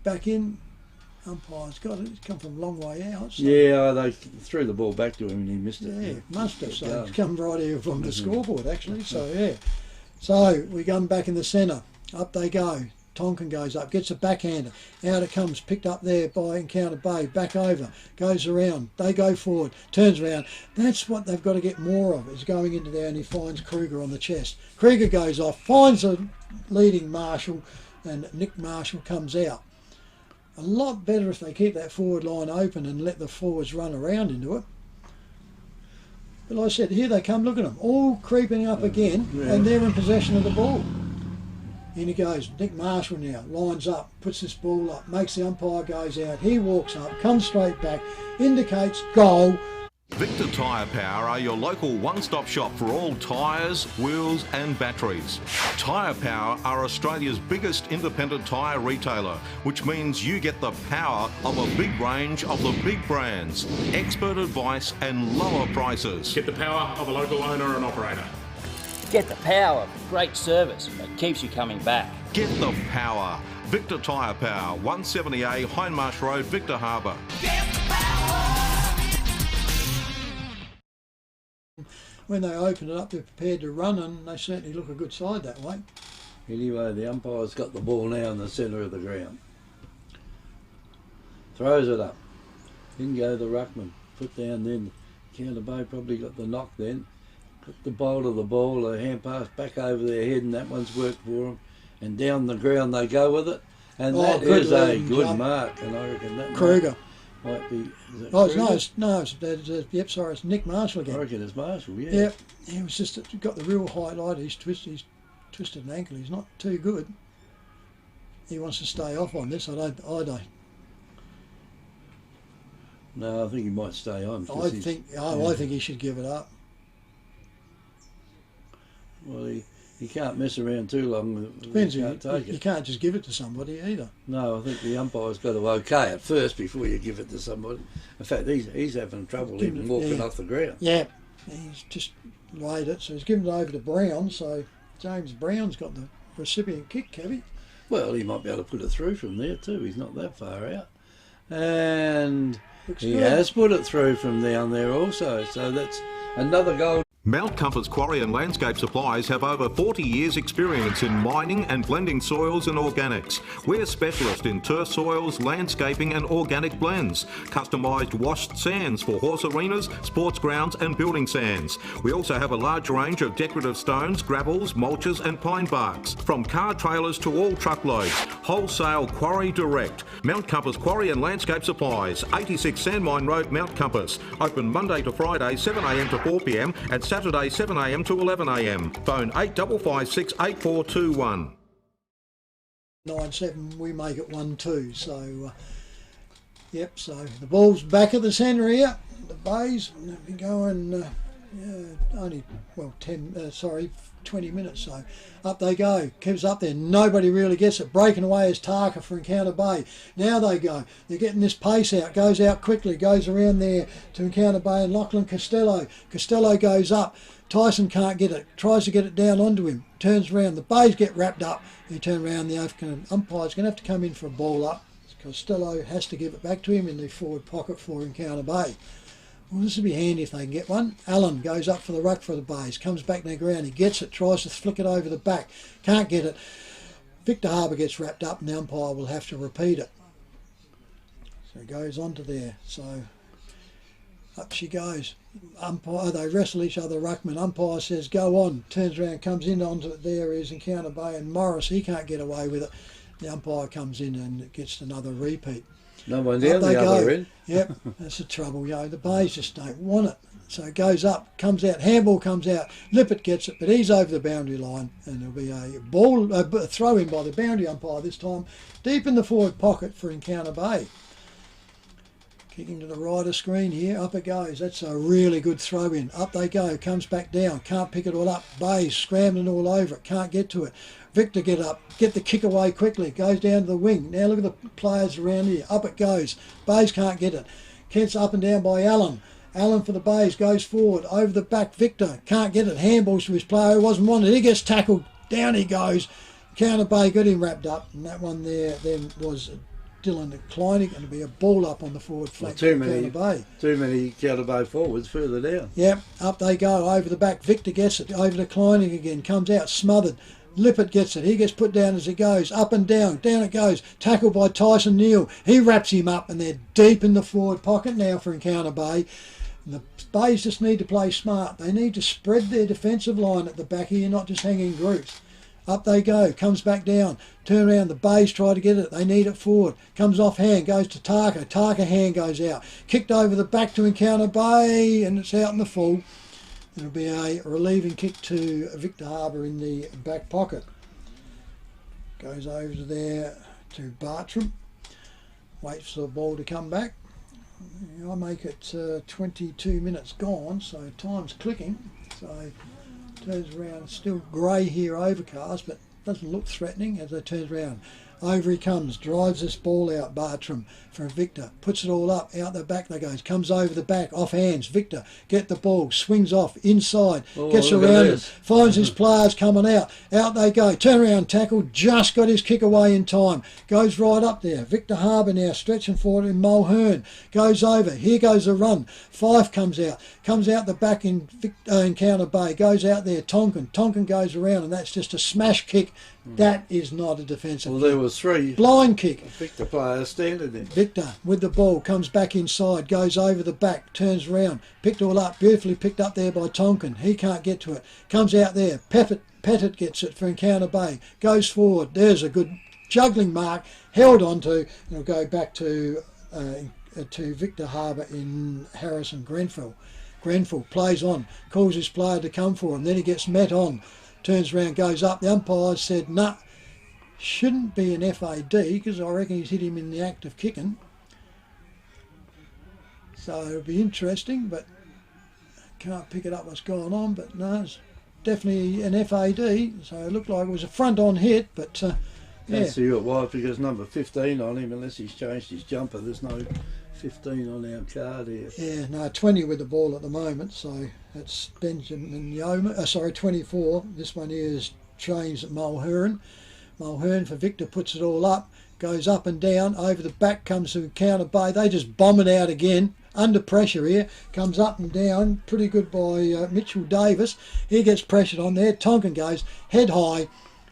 Speaker 1: back in. Umpire's got it. It's come from a long way out. So
Speaker 2: Yeah, they threw the ball back to him and he missed it.
Speaker 1: yeah, must have. So
Speaker 2: Going.
Speaker 1: it's come right here from the scoreboard actually. So yeah. So we come back in the centre. Up they go. Tonkin goes up, gets a backhander. Out it comes, picked up there by Encounter Bay. Back over, goes around. They go forward, turns around. That's what they've got to get more of, is going into there, and he finds Kruger on the chest. Kruger goes off, finds a leading Marshall, and Nick Marshall comes out. A lot better if they keep that forward line open and let the forwards run around into it. But like I said, here they come, look at them, all creeping up again, and they're in possession of the ball. In he goes, Nick Marshall now, lines up, puts this ball up, makes the umpire goes out, he walks up, comes straight back, indicates goal.
Speaker 3: Victor Tyre Power are your local one-stop shop for all tyres, wheels and batteries. Tyre Power are Australia's biggest independent tyre retailer, which means you get the power of a big range of the big brands, expert advice and lower prices.
Speaker 4: Get the power of a local owner and operator.
Speaker 5: Get the power of great service that keeps you coming back.
Speaker 3: Get the power. Victor Tyre Power, 170A Hindmarsh Road, Victor Harbour.
Speaker 1: When they open it up, they're prepared to run, and they certainly look a good side that way.
Speaker 2: Anyway, the umpire's got the ball now in the centre of the ground. Throws it up. In go the ruckman. Put down then. Encounter Bay probably got the knock then. Put the bolt of the ball, a hand pass back over their head, and that one's worked for them. And down the ground they go with it. And that is a good mark. And I reckon that
Speaker 1: Kruger.
Speaker 2: might be. Is it
Speaker 1: Oh,
Speaker 2: Kruger?
Speaker 1: yep, sorry, it's Nick Marshall
Speaker 2: I
Speaker 1: again.
Speaker 2: reckon it's Marshall, yeah.
Speaker 1: Yep, he was just got the real highlight. He's twisted an ankle. He's not too good. He wants to stay off on this. I don't.
Speaker 2: No, I think he might stay on.
Speaker 1: I think he should give it up.
Speaker 2: Well, he can't mess around too long.
Speaker 1: Depends.
Speaker 2: He can't take
Speaker 1: You
Speaker 2: it.
Speaker 1: can't just give it to somebody either.
Speaker 2: No, I think the umpire's got to okay it first before you give it to somebody. In fact, he's having trouble even walking off the ground.
Speaker 1: Yeah, he's just laid it. So he's given it over to Brown. So James Brown's got the recipient kick, Kevy.
Speaker 2: Well, he might be able to put it through from there too. He's not that far out. And
Speaker 1: Looks
Speaker 2: He
Speaker 1: good.
Speaker 2: has put it through from down there also, so that's another goal.
Speaker 3: Mount Compass Quarry and Landscape Supplies have over 40 years experience in mining and blending soils and organics. We're specialists in turf soils, landscaping and organic blends. Customised washed sands for horse arenas, sports grounds and building sands. We also have a large range of decorative stones, gravels, mulches and pine barks. From car trailers to all truckloads. Wholesale Quarry Direct. Mount Compass Quarry and Landscape Supplies. 86 Sandmine Road, Mount Compass. Open Monday to Friday 7am to 4pm and Saturday 7am to 11am. Phone 8556 8421.
Speaker 1: 9-7, we make it 1-2. So, yep. So the ball's back at the centre here. The Bays have been going only 20 minutes. So up they go. Kev's up there. Nobody really gets it. Breaking away is Tarka for Encounter Bay. Now they go. They're getting this pace out. Goes out quickly. Goes around there to Encounter Bay and Lachlan Costello. Costello goes up. Tyson can't get it. Tries to get it down onto him. Turns around. The Bays get wrapped up. He turn around. The umpire's going to have to come in for a ball up. Costello has to give it back to him in the forward pocket for Encounter Bay. Well, this would be handy if they can get one. Allen goes up for the ruck for the Bays. Comes back to the ground. He gets it. Tries to flick it over the back. Can't get it. Victor Harbour gets wrapped up and the umpire will have to repeat it. So it goes on to there. So up she goes. Umpire, they wrestle each other, ruckman. Umpire says go on. Turns around, comes in onto it. There is Encounter Bay and Morris. He can't get away with it. The umpire comes in and gets another repeat.
Speaker 2: No one down the other end.
Speaker 1: Yep, that's the trouble. The Bays just don't want it. So it goes up, comes out, handball comes out, Lippert gets it, but he's over the boundary line, and there'll be a throw in by the boundary umpire this time, deep in the forward pocket for Encounter Bay. Kicking to the right of screen here, up it goes. That's a really good throw in. Up they go, comes back down, can't pick it all up. Bays scrambling all over it, can't get to it. Victor get up, get the kick away quickly, goes down to the wing. Now look at the players around here, up it goes. Bays can't get it. Kent's up and down by Allen. Allen for the Bays, goes forward, over the back, Victor, can't get it. Handballs to his player who wasn't wanted. He gets tackled, down he goes. Encounter Bay got him wrapped up, and that one there then was Dylan Kleinig, and it'll be a ball up on the forward flank.
Speaker 2: Too many Encounter Bay forwards further down.
Speaker 1: Yep, up they go, over the back. Victor gets it, over to Kleinig again, comes out, smothered. Lippert gets it, he gets put down as it goes, up and down it goes, tackled by Tyson Neal. He wraps him up and they're deep in the forward pocket now for Encounter Bay. And the Bays just need to play smart. They need to spread their defensive line at the back here, not just hang in groups. Up they go, comes back down, turn around, the Bays try to get it, they need it forward, comes off hand, goes to Tarka, Tarka hand goes out, kicked over the back to Encounter Bay, and it's out in the full. It'll be a relieving kick to Victor Harbour in the back pocket. Goes over to there to Bartram, waits for the ball to come back. I make it 22 minutes gone, so time's clicking, so turns around, still grey here, overcast, but doesn't look threatening as they turn around. Over he comes, drives this ball out, Bartram, for Victor, puts it all up, out the back they goes, comes over the back, off hands, Victor, get the ball, swings off, inside, gets around it, finds his players coming out they go, turn around, tackle, just got his kick away in time, goes right up there, Victor Harbour now stretching forward in Mulhern, goes over, here goes the run, Fife comes out the back in Encounter Bay, goes out there, Tonkin goes around, and that's just a smash kick. That is not a defensive kick.
Speaker 2: There was three
Speaker 1: blind kick.
Speaker 2: Victor players standing there.
Speaker 1: Victor with the ball comes back inside, goes over the back, turns around, picked all up, beautifully picked up there by Tonkin. He can't get to it. Comes out there, Pettit gets it for Encounter Bay, goes forward. There's a good juggling mark, held onto, and it'll go back to Victor Harbour in Harrison Grenfell. Grenfell plays on, calls his player to come for him, then he gets met on. Turns around, goes up. The umpire said, nah, shouldn't be an FAD because I reckon he's hit him in the act of kicking. So it'll be interesting, but can't pick it up what's going on. But no, it's definitely an FAD. So it looked like it was a front-on hit, but yeah.
Speaker 2: Can't see what why because number 15 on him unless he's changed his jumper. There's no 15 on our card here.
Speaker 1: Yeah, no, 20 with the ball at the moment, so that's Benjamin Yoma, 24. This one here is changed at Mulhern. Mulhern for Victor, puts it all up, goes up and down. Over the back comes to Encounter Bay. They just bomb it out again. Under pressure here. Comes up and down. Pretty good by Mitchell Davis. He gets pressured on there. Tonkin goes head high.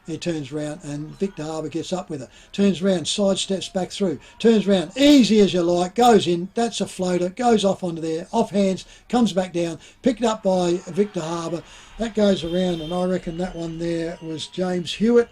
Speaker 1: He turns round and Victor Harbour gets up with it. Turns round, sidesteps back through. Turns round, easy as you like, goes in. That's a floater, goes off onto there, off hands, comes back down, picked up by Victor Harbour. That goes around, and I reckon that one there was James Hewitt.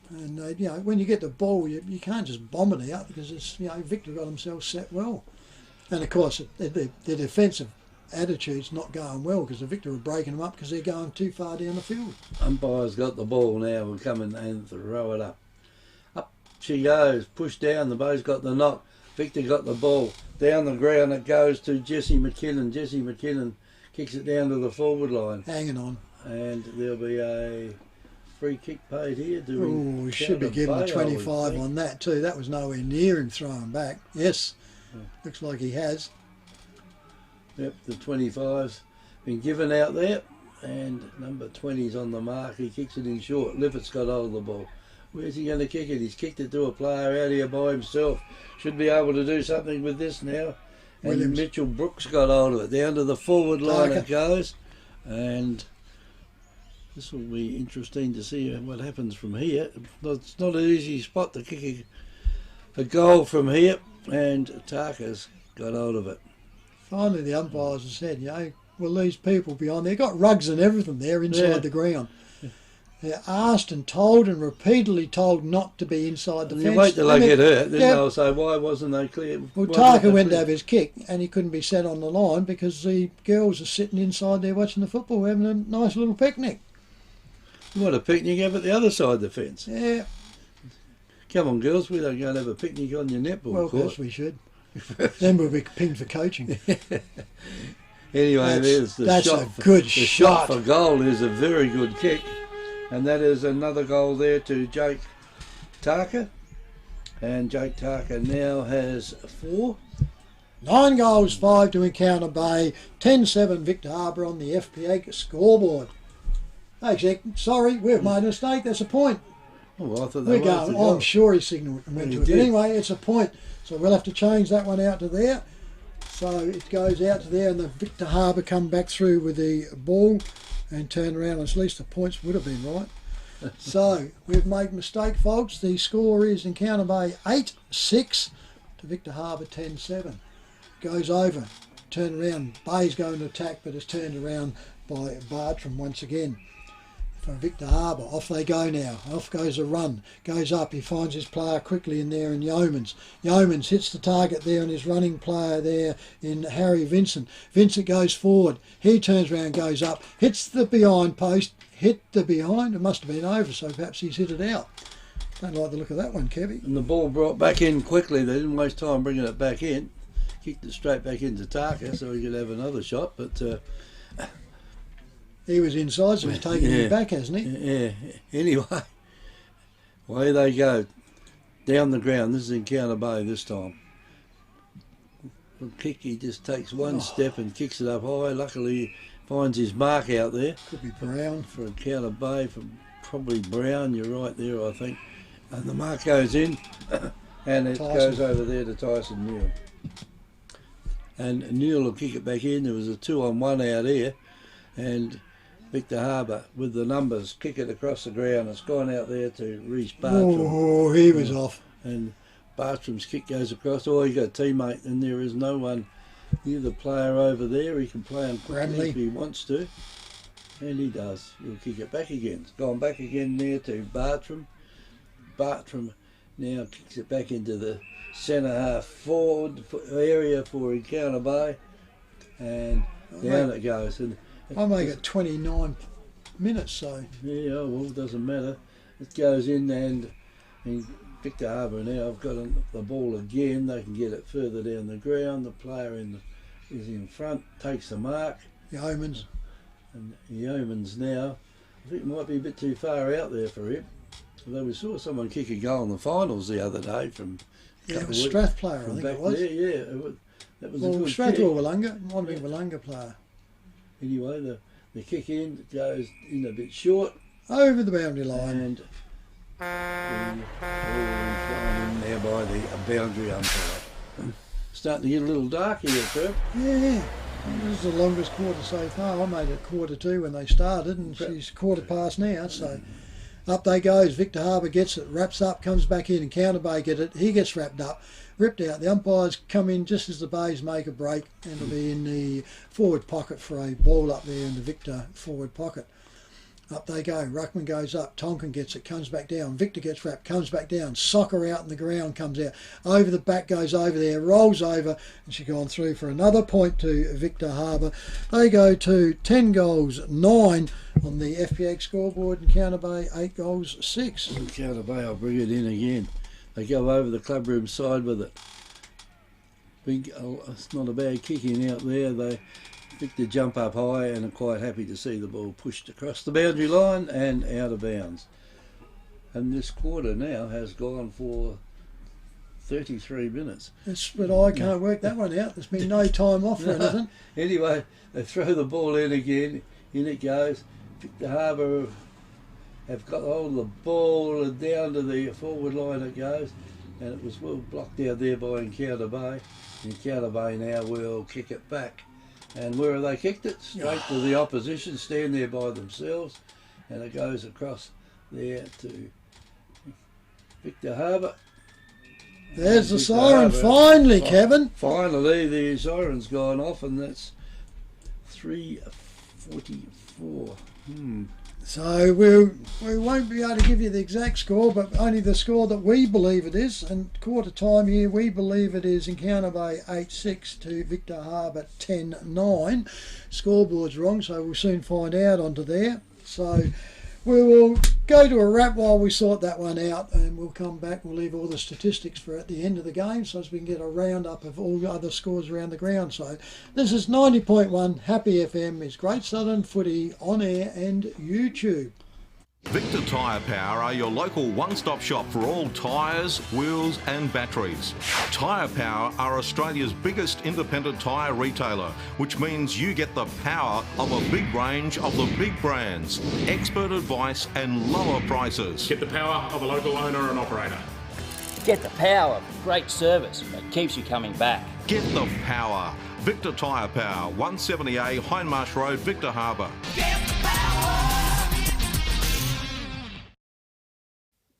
Speaker 1: And you know, when you get the ball, you can't just bomb it out, because it's, you know, Victor got himself set well, and of course the defensive attitude's not going well, because the Victor are breaking them up because they're going too far down the field.
Speaker 2: Umpire's got the ball now. We'll come in and throw it up. Up she goes, pushed down. The bow's got the knock. Victor got the ball down the ground. It goes to Jesse McKinnon. Jesse McKinnon kicks it down to the forward line.
Speaker 1: Hanging on.
Speaker 2: And there'll be a free kick paid here.
Speaker 1: Oh, we should be given a 25 on that too. That was nowhere near him throwing back. Yes, looks like he has.
Speaker 2: Yep, the 25's been given out there, and number 20's on the mark. He kicks it in short. Liffert's got hold of the ball. Where's he going to kick it? He's kicked it to a player out here by himself. Should be able to do something with this now. And
Speaker 1: Williams.
Speaker 2: Mitchell Brooks got hold of it. Down to the forward line it goes. And this will be interesting to see what happens from here. It's not an easy spot to kick a goal from here. And Tarka's got hold of it.
Speaker 1: Finally, the umpires have said, you know, well, these people behind there got rugs and everything there inside the ground. They're asked and told and repeatedly told not to be inside the fence.
Speaker 2: You wait till they get hurt, then they'll say, why wasn't they clear?
Speaker 1: Well, Tarka went to have his kick and he couldn't be set on the line because the girls are sitting inside there watching the football, having a nice little picnic.
Speaker 2: You want a picnic, have it the other side of the fence.
Speaker 1: Yeah.
Speaker 2: Come on, girls, we don't go and have a picnic on your netball
Speaker 1: Well, of
Speaker 2: court.
Speaker 1: course we should. Then we'll be pinged for coaching.
Speaker 2: Anyway, there's the
Speaker 1: that's
Speaker 2: shot.
Speaker 1: a good
Speaker 2: the
Speaker 1: shot.
Speaker 2: shot for goal is a very good kick. And that is another goal there to Jake Tarka. And Jake Tarka now has 4.
Speaker 1: 9 goals, 5 to Encounter Bay. 10-7 Victor Harbour on the FPA scoreboard. Hey, Jack, sorry, we've made a mistake. That's a point.
Speaker 2: Oh, I thought
Speaker 1: We're
Speaker 2: that was
Speaker 1: going.
Speaker 2: the
Speaker 1: Oh, I'm
Speaker 2: goal.
Speaker 1: sure he signalled and went
Speaker 2: He
Speaker 1: to it. But
Speaker 2: did.
Speaker 1: anyway, it's a point. So we'll have to change that one out to there. So it goes out to there, and the Victor Harbour come back through with the ball and turn around. At least the points would have been right. So we've made a mistake, folks. The score is Encounter Bay 8-6 to Victor Harbour 10-7. Goes over, turn around. Bay's going to attack, but it's turned around by Bartram once again. From Victor Harbour, off they go now. Off goes a run, goes up. He finds his player quickly in there in Yeomans. Yeomans hits the target there, and his running player there in Harry Vincent. Vincent goes forward. He turns around, goes up, hits the behind post. Hit the behind. It must have been over, so perhaps he's hit it out. Don't like the look of that one, Kevy.
Speaker 2: And the ball brought back in quickly. They didn't waste time bringing it back in. Kicked it straight back into Tarka so he could have another shot. But
Speaker 1: He was inside, so he's taking it back, hasn't he?
Speaker 2: yeah. Anyway, away they go. Down the ground. This is Encounter Bay this time. The kick, he just takes one step and kicks it up high. Luckily, he finds his mark out there.
Speaker 1: Could be Brown.
Speaker 2: For Encounter Bay, from probably Brown. You're right there, I think. And the mark goes in, and it
Speaker 1: Tyson.
Speaker 2: goes over there to Tyson Newell. And Newell will kick it back in. There was a 2-on-1 out here, and Victor Harbour with the numbers kick it across the ground. It's gone out there to Reece Bartram.
Speaker 1: Oh, he was off.
Speaker 2: And Bartram's kick goes across. Oh, he got a teammate, and there is no one near the player over there. He can play him quickly
Speaker 1: Bramley.
Speaker 2: if he wants to. And he does. He'll kick it back again. It's gone back again there to Bartram. Bartram now kicks it back into the centre half forward area for Encounter Bay. And down it goes. And
Speaker 1: I make it 29 minutes, so
Speaker 2: yeah, well, it doesn't matter. It goes in and Victor Harbour now have got the ball again. They can get it further down the ground. The player is in front, takes the mark.
Speaker 1: Yeomans.
Speaker 2: And Yeomans now, I think it might be a bit too far out there for him. Although we saw someone kick a goal in the finals the other day from
Speaker 1: It was Strath player, I think it was.
Speaker 2: There, yeah, that was a
Speaker 1: Well,
Speaker 2: good
Speaker 1: Strath
Speaker 2: kick.
Speaker 1: or Willunga. It might have been Willunga player.
Speaker 2: Anyway, the kick in goes in a bit short.
Speaker 1: Over the boundary line.
Speaker 2: And the ball thrown in there by the boundary umpire. Starting to get a little dark here, Trev.
Speaker 1: Yeah. This is the longest quarter so far. I made it 1:45 when they started, and she's 1:15 now. So up they goes. Victor Harbour gets it, wraps up, comes back in, and Counter Bay get it. He gets wrapped up, ripped out. The umpires come in just as the Bays make a break, and it'll be in the forward pocket for a ball up there in the Victor forward pocket. Up they go. Ruckman goes up. Tonkin gets it. Comes back down. Victor gets wrapped. Comes back down. Soccer out in the ground. Comes out. Over the back. Goes over there. Rolls over. And she's gone through for another point to Victor Harbour. They go to 10 goals, 9 on the FPX scoreboard. And Counter Bay 8 goals, 6.
Speaker 2: And Counter Bay will bring it in again. They go over the clubroom side with it. It's not a bad kicking out there. Victor jump up high and are quite happy to see the ball pushed across the boundary line and out of bounds. And this quarter now has gone for 33 minutes.
Speaker 1: But I can't work that one out. There's been no time off or anything.
Speaker 2: Anyway, they throw the ball in again. In it goes. Victor Harbour have got hold of the ball and down to the forward line it goes. And it was well blocked out there by Encounter Bay. Encounter Bay now will kick it back. And where have they kicked it? Straight to the opposition, stand there by themselves. And it goes across there to Victor Harbour.
Speaker 1: There's the
Speaker 2: Victor
Speaker 1: siren.
Speaker 2: Harbour.
Speaker 1: Finally, Kevin.
Speaker 2: Finally, the siren's gone off, and that's 3:44.
Speaker 1: So we won't be able to give you the exact score, but only the score that we believe it is. And quarter time here, we believe it is Encounter Bay 8-6 to Victor Harbour 10-9. Scoreboard's wrong, so we'll soon find out onto there. So we will go to a wrap while we sort that one out, and we'll come back. We'll leave all the statistics for at the end of the game, so as we can get a roundup of all the other scores around the ground. So this is 90.1 Happy FM. It's Great Southern Footy on air and YouTube.
Speaker 3: Victor Tyre Power are your local one-stop shop for all tyres, wheels and batteries. Tyre Power are Australia's biggest independent tyre retailer, which means you get the power of a big range of the big brands, expert advice and lower prices.
Speaker 4: Get the power of a local owner and operator.
Speaker 5: Get the power of great service that keeps you coming back.
Speaker 3: Get the power. Victor Tyre Power, 170A Hindmarsh Road, Victor Harbour.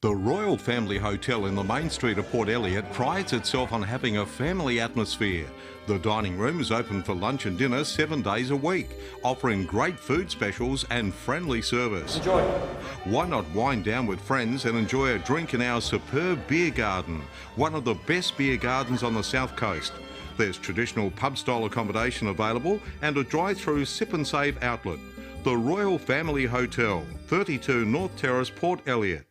Speaker 3: The Royal Family Hotel in the main street of Port Elliot prides itself on having a family atmosphere. The dining room is open for lunch and dinner 7 days a week, offering great food specials and friendly service.
Speaker 4: Enjoy.
Speaker 3: Why not wind down with friends and enjoy a drink in our superb beer garden, one of the best beer gardens on the South Coast. There's traditional pub-style accommodation available and a drive-through sip and save outlet. The Royal Family Hotel, 32 North Terrace, Port Elliot.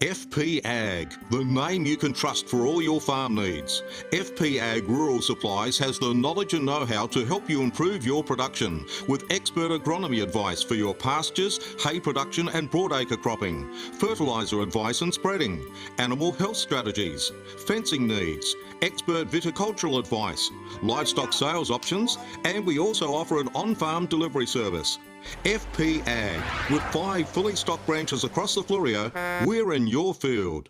Speaker 3: FP Ag, the name you can trust for all your farm needs. FP Ag Rural Supplies has the knowledge and know-how to help you improve your production with expert agronomy advice for your pastures, hay production and broadacre cropping, fertiliser advice and spreading, animal health strategies, fencing needs, expert viticultural advice, livestock sales options, and we also offer an on-farm delivery service. FP Ag, with 5 fully stocked branches across the Fleurieu, we're in your field.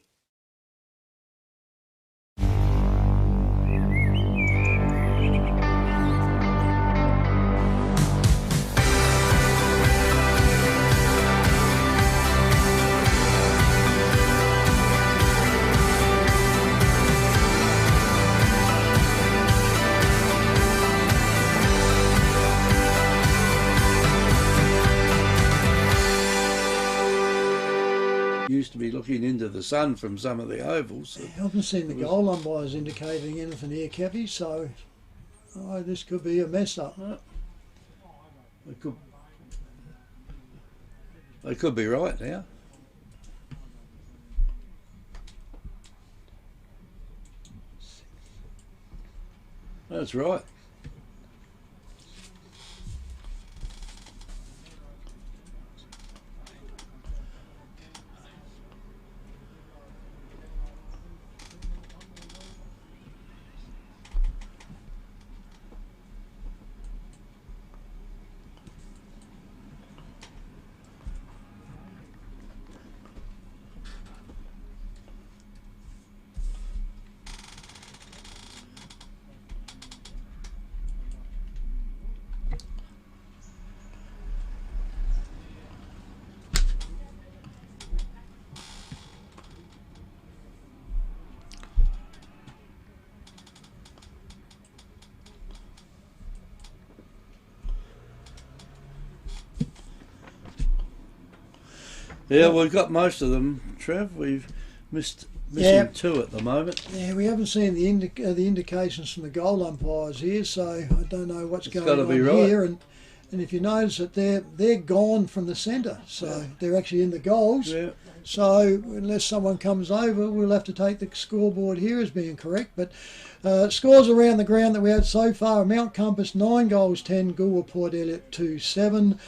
Speaker 2: Used to be looking into the sun from some of the ovals.
Speaker 1: I haven't seen the goal umpires indicating anything here, Kevy, so this could be a mess up.
Speaker 2: They could be right now. That's right. Yeah, we've got most of them, Trev. We've missing
Speaker 1: Yeah.
Speaker 2: 2 at the moment.
Speaker 1: Yeah, we haven't seen the indications from the goal umpires here, so I don't know what's
Speaker 2: It's
Speaker 1: going
Speaker 2: gotta
Speaker 1: on
Speaker 2: be right.
Speaker 1: here. And if you notice that they're gone from the centre, so they're actually in the goals.
Speaker 2: Yeah.
Speaker 1: So unless someone comes over, we'll have to take the scoreboard here as being correct. But scores around the ground that we had so far: Mount Compass 9 goals 10, Goolwa Port Elliot 2-7.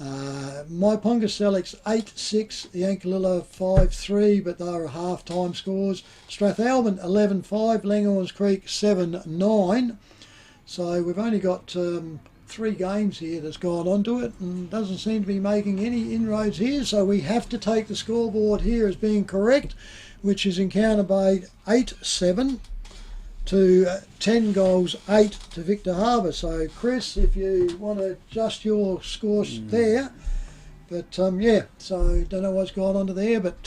Speaker 1: Maiponga Selix 8-6, Yankalilla 5-3, but they were half-time scores. Strathalbyn 11-5, Langhorns Creek 7-9. So we've only got 3 games here that's gone onto it, and doesn't seem to be making any inroads here. So we have to take the scoreboard here as being correct, which is Encounter Bay 8-7 to 10 goals 8 to Victor Harbour. So Chris, if you want to adjust your scores there, but yeah, so don't know what's gone onto there, but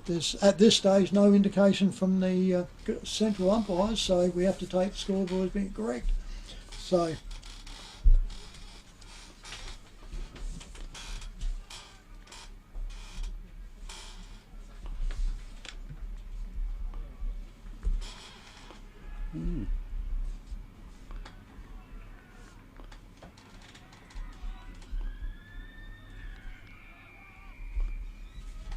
Speaker 1: there's at this stage no indication from the central umpires, so we have to take the scoreboard as being correct. So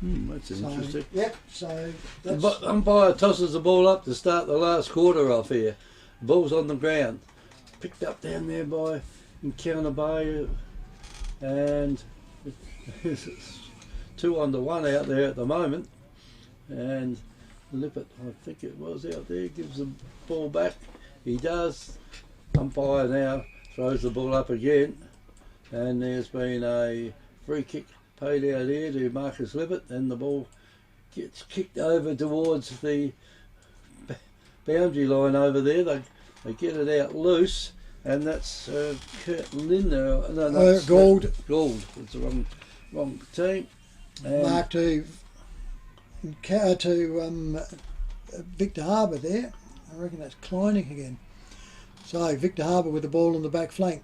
Speaker 2: That's interesting.
Speaker 1: Yep, so
Speaker 2: The
Speaker 1: that's,
Speaker 2: umpire tosses the ball up to start the last quarter off here. The ball's on the ground. Picked up down there by Encounter Bay, and it's 2-1 out there at the moment. And Lippert, I think it was out there, gives the ball back. He does. Umpire now throws the ball up again, and there's been a free kick paid out here to Marcus Lippert, and the ball gets kicked over towards the boundary line over there. They get it out loose, and that's Kurt Linder. No, that's
Speaker 1: Gould.
Speaker 2: Gould. It's the wrong team. And
Speaker 1: mark to Victor Harbour there. I reckon that's Kleining again. So Victor Harbour with the ball on the back flank.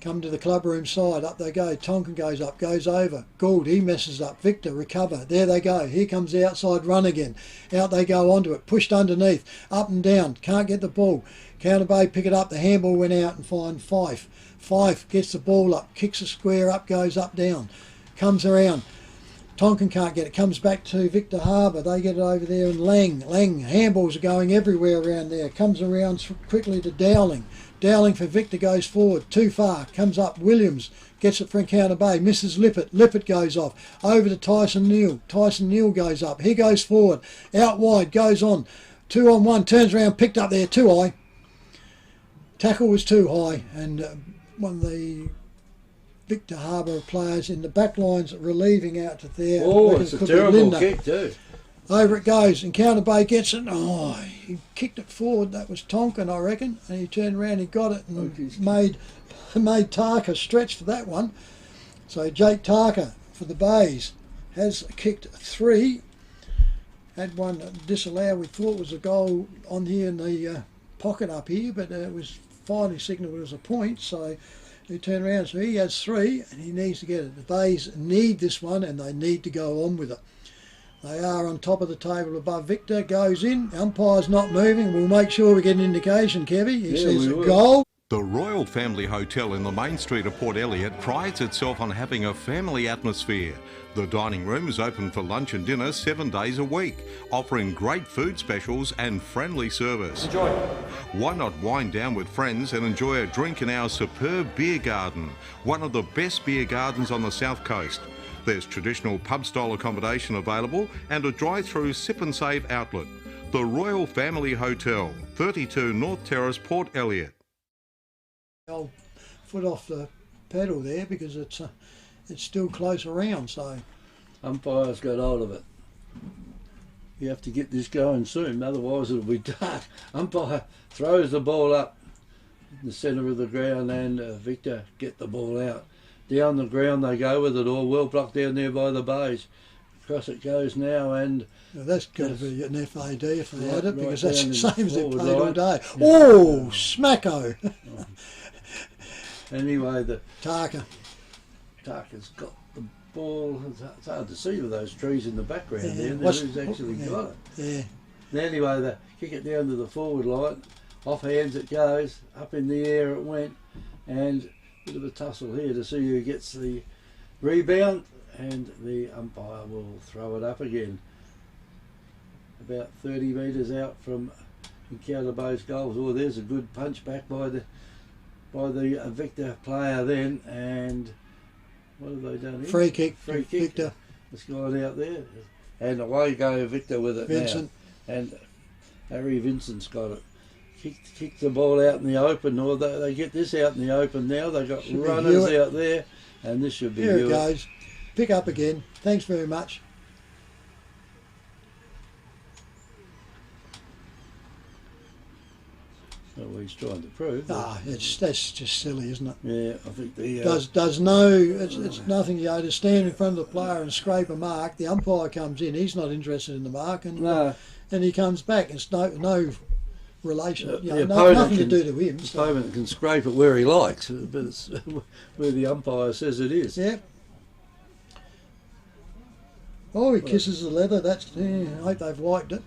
Speaker 1: Come to the clubroom side, up they go. Tonkin goes up, goes over. Gould, he messes up. Victor, recover. There they go. Here comes the outside run again. Out they go onto it. Pushed underneath. Up and down. Can't get the ball. Counter Bay pick it up. The handball went out and find Fife. Fife gets the ball up. Kicks a square up, goes up, down. Comes around. Tonkin can't get it. Comes back to Victor Harbour. They get it over there, and Lang. Handballs are going everywhere around there. Comes around quickly to Dowling. Dowling for Victor goes forward. Too far. Comes up. Williams gets it for Encounter Bay. Misses Lippert. Lippert goes off. Over to Tyson Neal. Tyson Neal goes up. He goes forward. Out wide. Goes on. 2-on-1. Turns around. Picked up there. Too high. Tackle was too high. And one of the Victor Harbour players in the back lines relieving out to there.
Speaker 2: oh, it's a terrible kick too.
Speaker 1: Over it goes. Encounter Bay gets it. Oh, he kicked it forward. That was Tonkin, I reckon. And he turned around, he got it, and made Tarker stretch for that one. So Jake Tarker for the Bays has kicked 3. Had one disallowed. We thought was a goal on here in the pocket up here, but it was finally signalled it was a point. So he turned around. So he has 3, and he needs to get it. The Bays need this one, and they need to go on with it. They are on top of the table above Victor. Goes in. Umpire's not moving. We'll make sure we get an indication, Kevy. He says
Speaker 2: we will.
Speaker 1: goal.
Speaker 3: The Royal Family Hotel in the main street of Port Elliot prides itself on having a family atmosphere. The dining room is open for lunch and dinner 7 days a week, offering great food specials and friendly service.
Speaker 5: Enjoy.
Speaker 3: Why not wind down with friends and enjoy a drink in our superb beer garden, one of the best beer gardens on the South Coast. There's traditional pub-style accommodation available and a drive-through sip and save outlet. The Royal Family Hotel, 32 North Terrace, Port Elliot.
Speaker 1: Old foot off the pedal there because it's still close around, so
Speaker 2: Umpire's got hold of it. You have to get this going soon, otherwise it'll be dark. Umpire throws the ball up in the centre of the ground and Victor get the ball out. Down the ground they go with it all, well blocked down there by the bays. Across it goes now, and
Speaker 1: that's got to be an FAD if they had it, because
Speaker 2: right
Speaker 1: that's the
Speaker 2: down
Speaker 1: same as they
Speaker 2: forward
Speaker 1: played all
Speaker 2: line.
Speaker 1: day.
Speaker 2: Yeah.
Speaker 1: Oh, smacko!
Speaker 2: Anyway, the
Speaker 1: Tarka.
Speaker 2: Tarka's got the ball. It's hard to see with those trees in the background
Speaker 1: Yeah,
Speaker 2: there. Who's actually got it?
Speaker 1: Yeah.
Speaker 2: Anyway, they kick it down to the forward line. Off hands it goes. Up in the air it went. And a bit of a tussle here to see who gets the rebound. And the umpire will throw it up again. About 30 metres out from Encounter Bay's goals. Oh, there's a good punch back by the Victor player then, and what have they done here?
Speaker 1: Free kick.
Speaker 2: Free kick.
Speaker 1: Victor.
Speaker 2: It's gone out there, and away go Victor with it
Speaker 1: Vincent.
Speaker 2: now. And Harry Vincent's got it. Kick the ball out in the open, or they get this out in the open now. They've got
Speaker 1: Should be
Speaker 2: runners
Speaker 1: Hewitt.
Speaker 2: out there, and this should be
Speaker 1: Here it
Speaker 2: Hewitt.
Speaker 1: goes. Pick up again. Thanks very much.
Speaker 2: That's what he's trying to prove.
Speaker 1: That's just silly, isn't it?
Speaker 2: Yeah, I think the
Speaker 1: It's nothing. To stand in front of the player and scrape a mark. The umpire comes in. He's not interested in the mark, and he comes back. It's no relation. Nothing to do to him.
Speaker 2: The opponent can scrape it where he likes, but it's where the umpire says it is.
Speaker 1: Yep. Oh, he kisses the leather. I hope they've wiped it.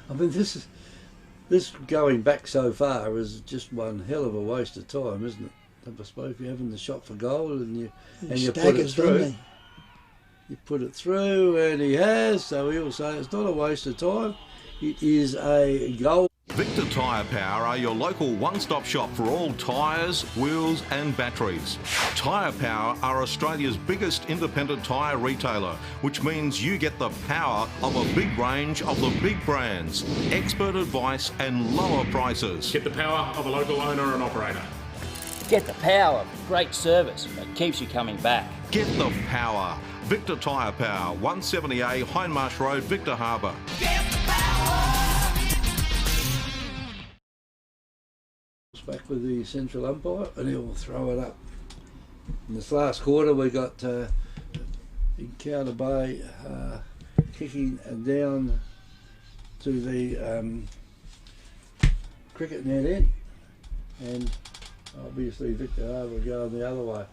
Speaker 2: I mean, this going back so far is just one hell of a waste of time, isn't it? I suppose if you're having the shot for goal and you put it through, you put it through, and he has. So he'll say it's not a waste of time. It is a goal.
Speaker 3: Victor Tyre Power are your local one-stop shop for all tyres, wheels and batteries. Tyre Power are Australia's biggest independent tyre retailer, which means you get the power of a big range of the big brands, expert advice and lower prices.
Speaker 4: Get the power of a local owner and operator.
Speaker 5: Get the power of great service that keeps you coming back.
Speaker 3: Get the power. Victor Tyre Power, 170A Hindmarsh Road, Victor Harbour.
Speaker 2: Back with the central umpire, and he'll throw it up. In this last quarter, we got Encounter Bay kicking down to the cricket net end, and obviously Victor Harbour going the other way.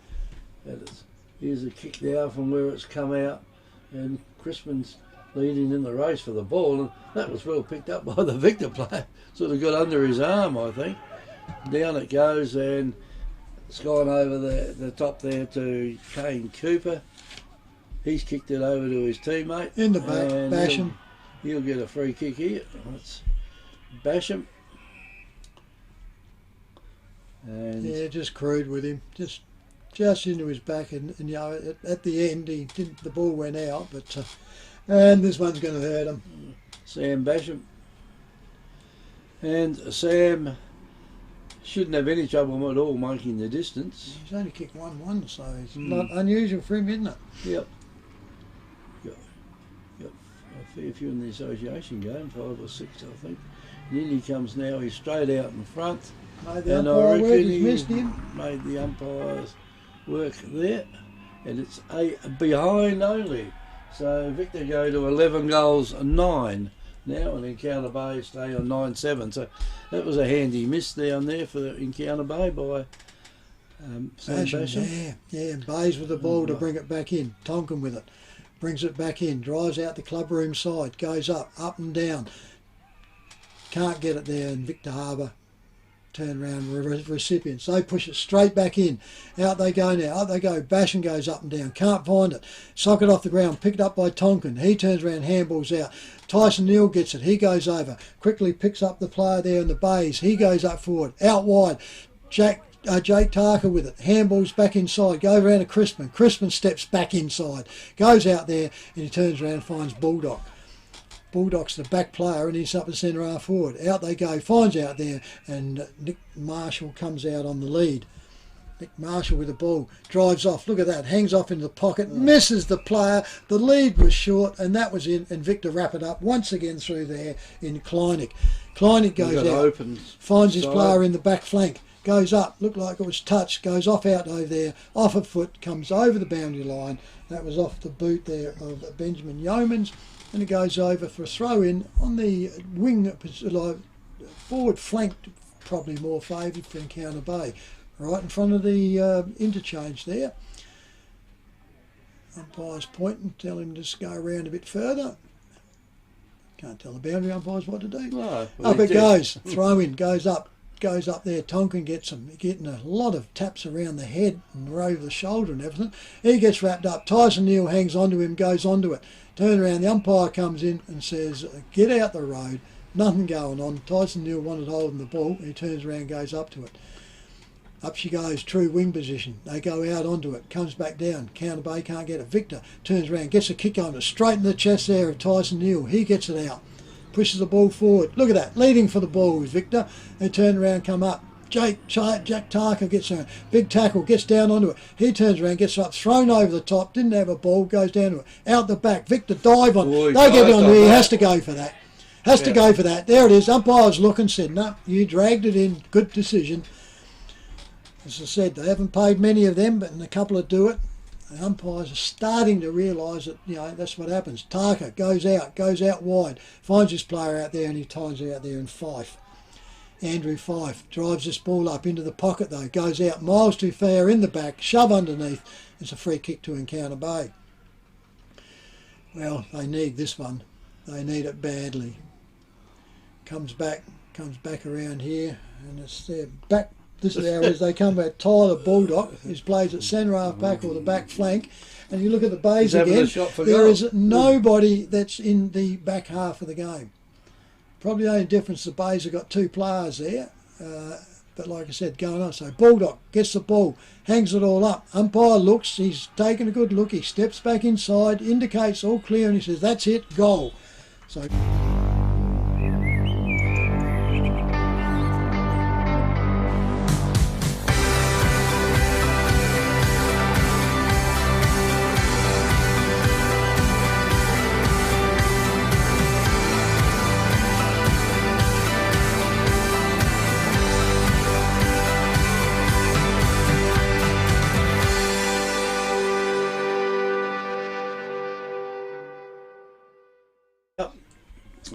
Speaker 2: Here's a kick now from where it's come out, and Crispin's leading in the race for the ball, and that was well picked up by the Victor player. Sort of got under his arm, I think. Down it goes, and it's gone over the top there to Kane Cooper. He's kicked it over to his teammate.
Speaker 1: In the back, Basham.
Speaker 2: He'll get a free kick here. Let's Basham. And
Speaker 1: yeah, just crude with him. Just into his back, and at the end the ball went out, but and this one's going to hurt him.
Speaker 2: Sam Basham. And Sam shouldn't have any trouble at all making the distance.
Speaker 1: He's only kicked 1-1, so it's not unusual for him, isn't it?
Speaker 2: Yep. Got a fair few in the association game, 5 or 6 I think. And in he comes now, he's straight out in front.
Speaker 1: Made the umpire work, he's missed him.
Speaker 2: Made the umpires work there. And it's a behind only. So Victor go to 11 goals and 9. Now, and Encounter Bay stay on 9-7. So that was a handy miss down there for Encounter Bay by Sam Basham.
Speaker 1: Yeah, and Bays with the ball to bring it back in. Tonkin with it. Brings it back in. Drives out the clubroom side. Goes up and down. Can't get it there, and Victor Harbour turn around recipients. They push it straight back in. Out they go now. Out they go. Basham goes up and down. Can't find it. Sock it off the ground. Picked up by Tonkin. He turns around. Handballs out. Tyson Neal gets it. He goes over. Quickly picks up the player there in the bays. He goes up forward. Out wide. Jake Tarker with it. Handballs back inside. Go around to Crispin. Crispin steps back inside. Goes out there and he turns around and finds Bulldog. Bulldog's the back player and he's up the centre half forward. Out they go, finds out there, and Nick Marshall comes out on the lead. Nick Marshall with the ball, drives off, look at that, hangs off into the pocket, misses the player, the lead was short, and that was in, and Victor wrap it up once again through there in Kleinig. Kleinig goes out, finds his player in the back flank, goes up, looked like it was touched, goes off out over there, off a foot, comes over the boundary line. That was off the boot there of Benjamin Yeomans. And it goes over for a throw in on the wing, like forward flank, probably more favoured for Encounter Bay, right in front of the interchange there. Umpires point and tell him to just go around a bit further. Can't tell the boundary umpires what to do.
Speaker 2: No,
Speaker 1: up it goes, throw in, goes up there. Tonkin gets him, getting a lot of taps around the head and over the shoulder and everything. He gets wrapped up. Tyson Neal hangs onto him, goes onto it. Turn around, the umpire comes in and says, get out the road, nothing going on. Tyson Neal wanted holding the ball. He turns around, goes up to it. Up she goes, true wing position. They go out onto it, comes back down. Counter Bay can't get it. Victor turns around, gets a kick on it, straight in the chest there of Tyson Neal. He gets it out, pushes the ball forward. Look at that, leading for the ball is Victor. They turn around, come up. Jack Tarker gets around, big tackle, gets down onto it. He turns around, gets up, thrown over the top, didn't have a ball, goes down to it. Out the back, Victor dive on it. They get on there, he has to go for that. Has to go for that. There it is. Umpire's looking, said, no, you dragged it in, good decision. As I said, they haven't paid many of them, but a couple that do it. The umpires are starting to realise that, you know, that's what happens. Tarker goes out wide, finds his player out there and he ties out there in Fife. Andrew Fife drives this ball up into the pocket though, goes out miles too far in the back, shove underneath. It's a free kick to Encounter Bay. Well, they need this one. They need it badly. Comes back around here and it's their back. This is how it is. They come back. Tyler Bulldog, who plays at centre half back or the back flank. And you look at the bays again, there is nobody that's in the back half of the game. Probably the only difference, the Bays have got two players there, but like I said, going on. So Bulldog gets the ball, hangs it all up. Umpire looks, he's taking a good look, he steps back inside, indicates all clear, and he says, that's it, goal. So.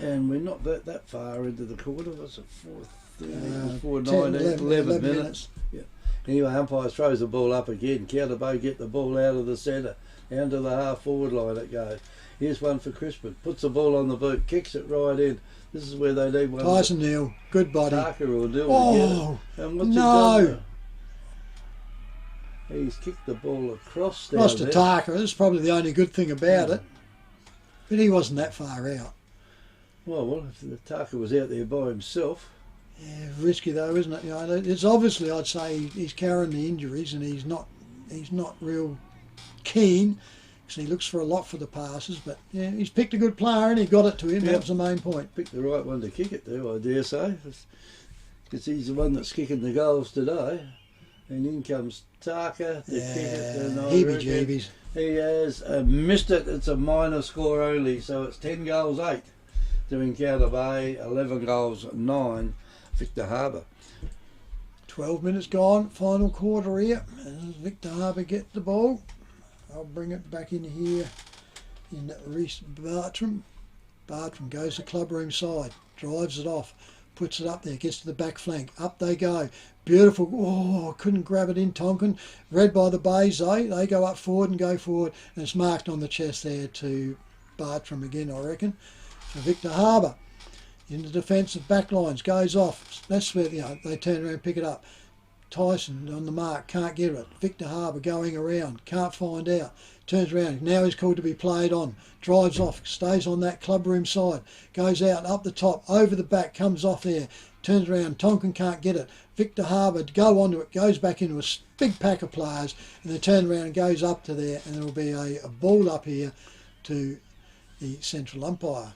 Speaker 2: And we're not that far into the quarter. Was it 4:19, 11 minutes? Yeah. Anyway, umpire throws the ball up again. Counter Bay get the ball out of the centre, down to the half forward line it goes. Here's one for Crispin. Puts the ball on the boot, kicks it right in. This is where they need one.
Speaker 1: Tyson Neal, good body.
Speaker 2: Tarker will do
Speaker 1: it.
Speaker 2: And what's
Speaker 1: no.
Speaker 2: He's kicked the ball across
Speaker 1: to Tarker. That's probably the only good thing about it. But he wasn't that far out.
Speaker 2: Well, if the Tarker was out there by himself.
Speaker 1: Yeah, risky though, isn't it? You know, it's obviously, I'd say, he's carrying the injuries and he's not real keen. So he looks for a lot for the passes, but yeah, he's picked a good player and he got it to him. That was the main point.
Speaker 2: Picked the right one to kick it to, I dare say, because he's the one that's kicking the goals today. And in comes Tarker to kick it. And
Speaker 1: heebie-jeebies.
Speaker 2: He has missed it. It's a minor score only, so it's 10 goals 8 to Encounter Bay, 11 goals 9 Victor Harbour.
Speaker 1: 12 minutes gone, final quarter here. As Victor Harbour get the ball, I'll bring it back in here in Reece Bartram. Bartram goes to clubroom side, drives it off, puts it up there, gets to the back flank. Up they go. Beautiful. Oh, couldn't grab it in Tonkin. Read by the Bays though. They go up forward and go forward. And it's marked on the chest there to Bartram again, I reckon. For Victor Harbour. in the defensive back lines, goes off. That's where they turn around and pick it up. Tyson on the mark, can't get it. Victor Harbour going around, can't find out. Turns around, now he's called to be played on. Drives off, stays on that clubroom side. Goes out, up the top, over the back, comes off there. Turns around, Tonkin can't get it. Victor Harbour go onto it, goes back into a big pack of players, and they turn around and goes up to there, and there will be a ball up here to the central umpire.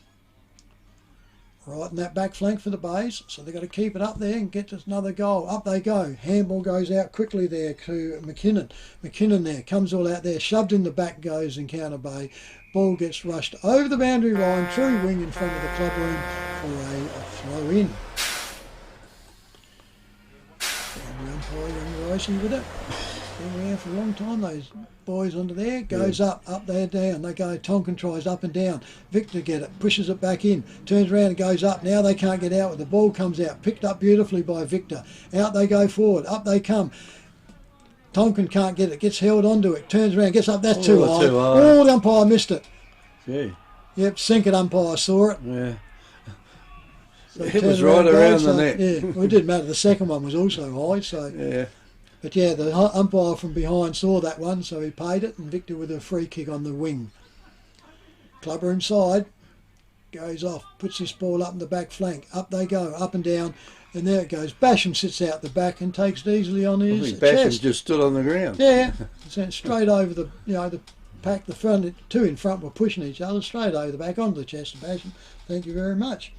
Speaker 1: Right in that back flank for the Bays, so they've got to keep it up there and get to another goal. Up they go. Handball goes out quickly there to McKinnon. McKinnon there, comes all out there, shoved in the back goes Encounter Bay. Ball gets rushed over the boundary line, through wing in front of the club room for a throw in. Boundary umpire, young Ricey with it. Been around for a long time, those boys under there. Goes up there, down. They go, Tonkin tries up and down. Victor get it, pushes it back in, turns around and goes up. Now they can't get out. The ball comes out, picked up beautifully by Victor. Out they go forward, up they come. Tonkin can't get it, gets held onto it, turns around, gets up, that's too high. Oh, the umpire missed it.
Speaker 2: Gee.
Speaker 1: Yep, sink it umpire saw it.
Speaker 2: Yeah.
Speaker 1: So
Speaker 2: it was right around the net.
Speaker 1: Yeah, well, it didn't matter. The second one was also high, so...
Speaker 2: Yeah.
Speaker 1: But yeah, the umpire from behind saw that one, so he paid it, and Victor with a free kick on the wing. Clubroom side, goes off, puts this ball up in the back flank. Up they go, up and down, and there it goes. Basham sits out the back and takes it easily on his
Speaker 2: I think Basham
Speaker 1: chest.
Speaker 2: just stood on the ground.
Speaker 1: Yeah, sent straight over the, the pack, the front, two in front were pushing each other, straight over the back onto the chest of Basham. Thank you very much.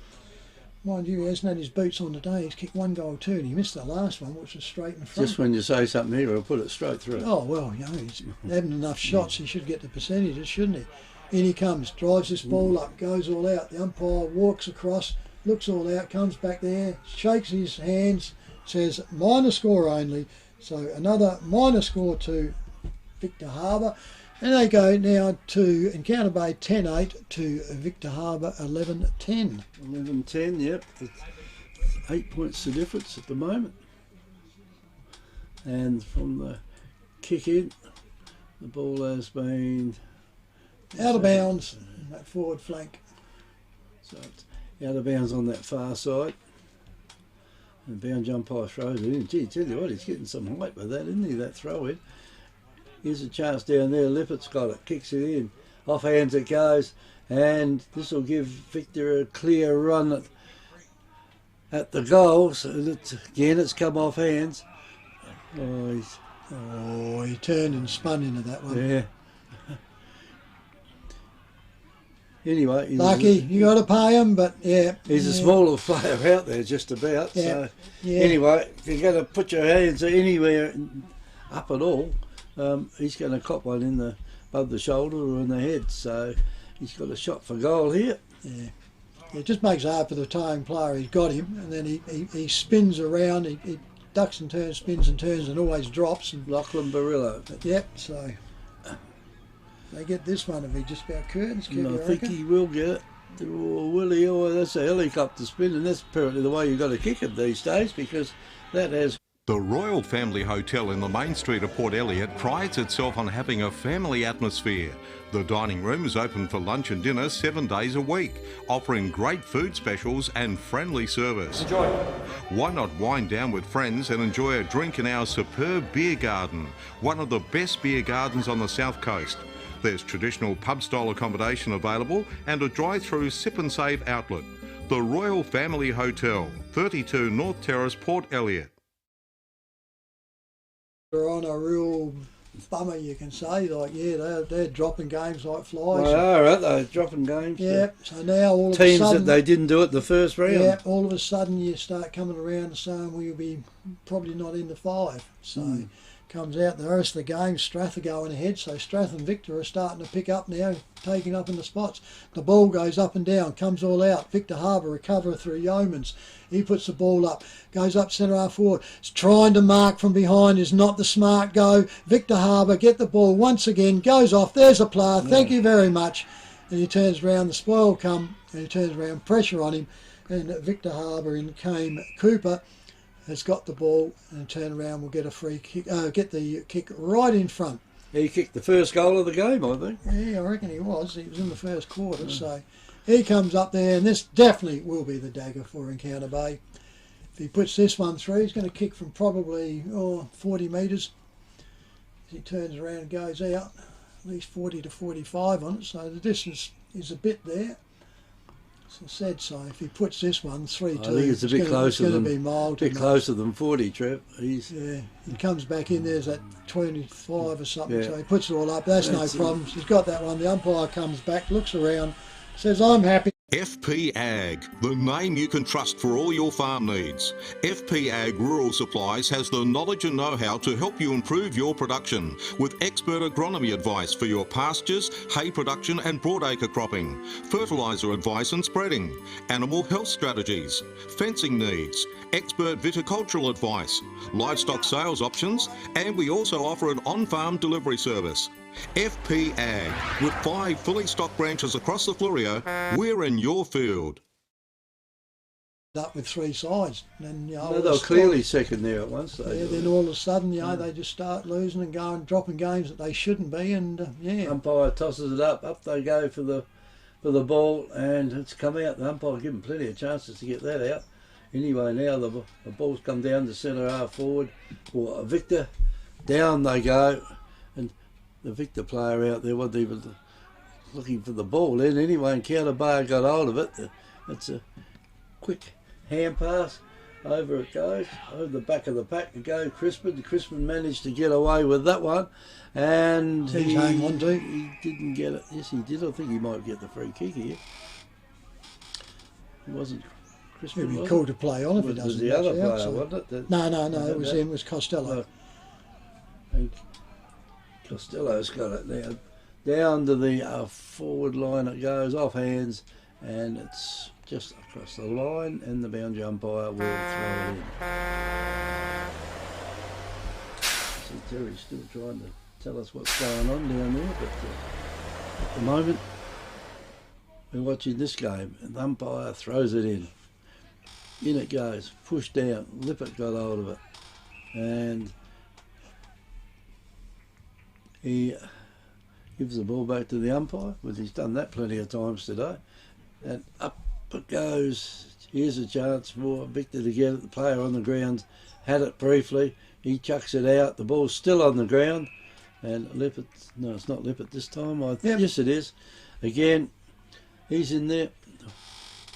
Speaker 1: Mind you, he hasn't had his boots on today. He's kicked one goal too, and he missed the last one, which was straight in front.
Speaker 2: Just when you say something here, I'll put it straight through.
Speaker 1: Oh, well, he's having enough shots. He should get the percentages, shouldn't he? In he comes, drives this ball up, goes all out. The umpire walks across, looks all out, comes back there, shakes his hands, says minor score only. So another minor score to Victor Harbour. And they go now to Encounter Bay 10-8 to Victor Harbour 11-10.
Speaker 2: 11-10, yep. It's 8 points the difference at the moment. And from the kick in, the ball has been...
Speaker 1: Out of bounds, that forward flank.
Speaker 2: So it's out of bounds on that far side. And bound umpire throws it in. Gee, tell you what, he's getting some height with that, isn't he, that throw in? Here's a chance down there. Lippett's got it, kicks it in. Off hands it goes, and this will give Victor a clear run at the goal. So again, it's come off hands. Oh,
Speaker 1: he turned and spun into that one.
Speaker 2: Yeah. Anyway,
Speaker 1: lucky, you got to pay him, but yeah.
Speaker 2: He's a smaller player out there, just about.
Speaker 1: Yeah.
Speaker 2: So
Speaker 1: yeah.
Speaker 2: Anyway, if you're going to put your hands anywhere up at all, he's going to cop one in the above the shoulder or in the head. So he's got a shot for goal here.
Speaker 1: Yeah. It just makes it hard for the towing player. He's got him, and then he spins around. He ducks and turns, spins and turns, and always drops. And
Speaker 2: Lachlan Barillo.
Speaker 1: Yep. So they get this one if he just about curtains.
Speaker 2: I think he will get it. Or will he? Oh, that's a helicopter spin, and that's apparently the way you've got to kick it these days, because that has...
Speaker 3: The Royal Family Hotel in the main street of Port Elliot prides itself on having a family atmosphere. The dining room is open for lunch and dinner 7 days a week, offering great food specials and friendly service.
Speaker 5: Enjoy.
Speaker 3: Why not wind down with friends and enjoy a drink in our superb beer garden, one of the best beer gardens on the South Coast. There's traditional pub-style accommodation available and a drive-through sip and save outlet. The Royal Family Hotel, 32 North Terrace, Port Elliot.
Speaker 1: They're on a real bummer, you can say. Like, yeah, they're dropping games like flies.
Speaker 2: They are, aren't they? Dropping games.
Speaker 1: Yeah, so now all of
Speaker 2: teams
Speaker 1: a sudden...
Speaker 2: that they didn't do it the first round.
Speaker 1: Yeah, all of a sudden you start coming around and saying, well, you'll be probably not in the 5. So comes out the rest of the game, Strath are going ahead, so Strath and Victor are starting to pick up now, taking up in the spots. The ball goes up and down, comes all out. Victor Harbour recover through Yeomans. He puts the ball up, goes up centre half forward. He's trying to mark from behind, is not the smart go. Victor Harbour get the ball once again, goes off. There's a player, thank you very much. And he turns around, the spoil come, and he turns around, pressure on him. And Victor Harbour in came Cooper. Has got the ball and turn around, will get a free kick, get the kick right in front.
Speaker 2: He kicked the first goal of the game, I think.
Speaker 1: Yeah, I reckon he was. He was in the first quarter, so He comes up there, and this definitely will be the dagger for Encounter Bay. If he puts this one through, he's going to kick from probably 40 metres. As he turns around and goes out, at least 40 to 45 on it, so the distance is a bit there. As I said, so if he puts this one 3-2,
Speaker 2: I think it's a bit closer
Speaker 1: it's going
Speaker 2: than
Speaker 1: to be mild.
Speaker 2: bit closer than 40, Trev.
Speaker 1: Yeah, he comes back in, there's that 25 or something,
Speaker 2: Yeah.
Speaker 1: so he puts it all up. That's no
Speaker 2: That's it.
Speaker 1: problems. He's got that one. The umpire comes back, looks around, says, I'm happy.
Speaker 3: FP Ag, the name you can trust for all your farm needs. FP Ag Rural Supplies has the knowledge and know-how to help you improve your production with expert agronomy advice for your pastures, hay production and broadacre cropping, fertiliser advice and spreading, animal health strategies, fencing needs, expert viticultural advice, livestock sales options, and we also offer an on-farm delivery service. FP Ag, with 5 fully stocked branches across the Fleurieu, we're in your field.
Speaker 1: Up with 3 sides. And, you know,
Speaker 2: No, they were clearly second there at one stage.
Speaker 1: Yeah, then all of a sudden, you know, they just start losing and going, dropping games that they shouldn't be, and yeah.
Speaker 2: Umpire tosses it up they go for the ball, and it's come out. The umpire give them plenty of chances to get that out. Anyway, now the ball's come down to centre half forward for Victor. Down they go, and the Victor player out there wasn't even looking for the ball then. Anyway, Encounter Bay got hold of it. It's a quick hand pass. Over it goes, over the back of the pack to go Crispin. Crispin managed to get away with that one, and
Speaker 1: He's hanging on to.
Speaker 2: he didn't get it. Yes, he did. I think he might get the free kick here. It wasn't Crispin.
Speaker 1: He'd be
Speaker 2: was
Speaker 1: cool
Speaker 2: it?
Speaker 1: to play on if he
Speaker 2: Was
Speaker 1: doesn't.
Speaker 2: the other
Speaker 1: catch out,
Speaker 2: player,
Speaker 1: so-
Speaker 2: wasn't it? that-
Speaker 1: No, it was
Speaker 2: that-
Speaker 1: him. It was Costello.
Speaker 2: No. And Costello's got it now. Down to the forward line it goes, off hands, and it's just across the line, and the boundary umpire will throw it in. See, Terry's still trying to tell us what's going on down there, but at the moment we're watching this game, and the umpire throws it in. In it goes, pushed down, Lippert got hold of it, and he gives the ball back to the umpire, but he's done that plenty of times today. And up it goes. Here's a chance for Victor to get it. The player on the ground had it briefly. He chucks it out. The ball's still on the ground. And Lippert, no, it's not Lippert this time.
Speaker 1: Yep.
Speaker 2: Yes, it is. Again, he's in there.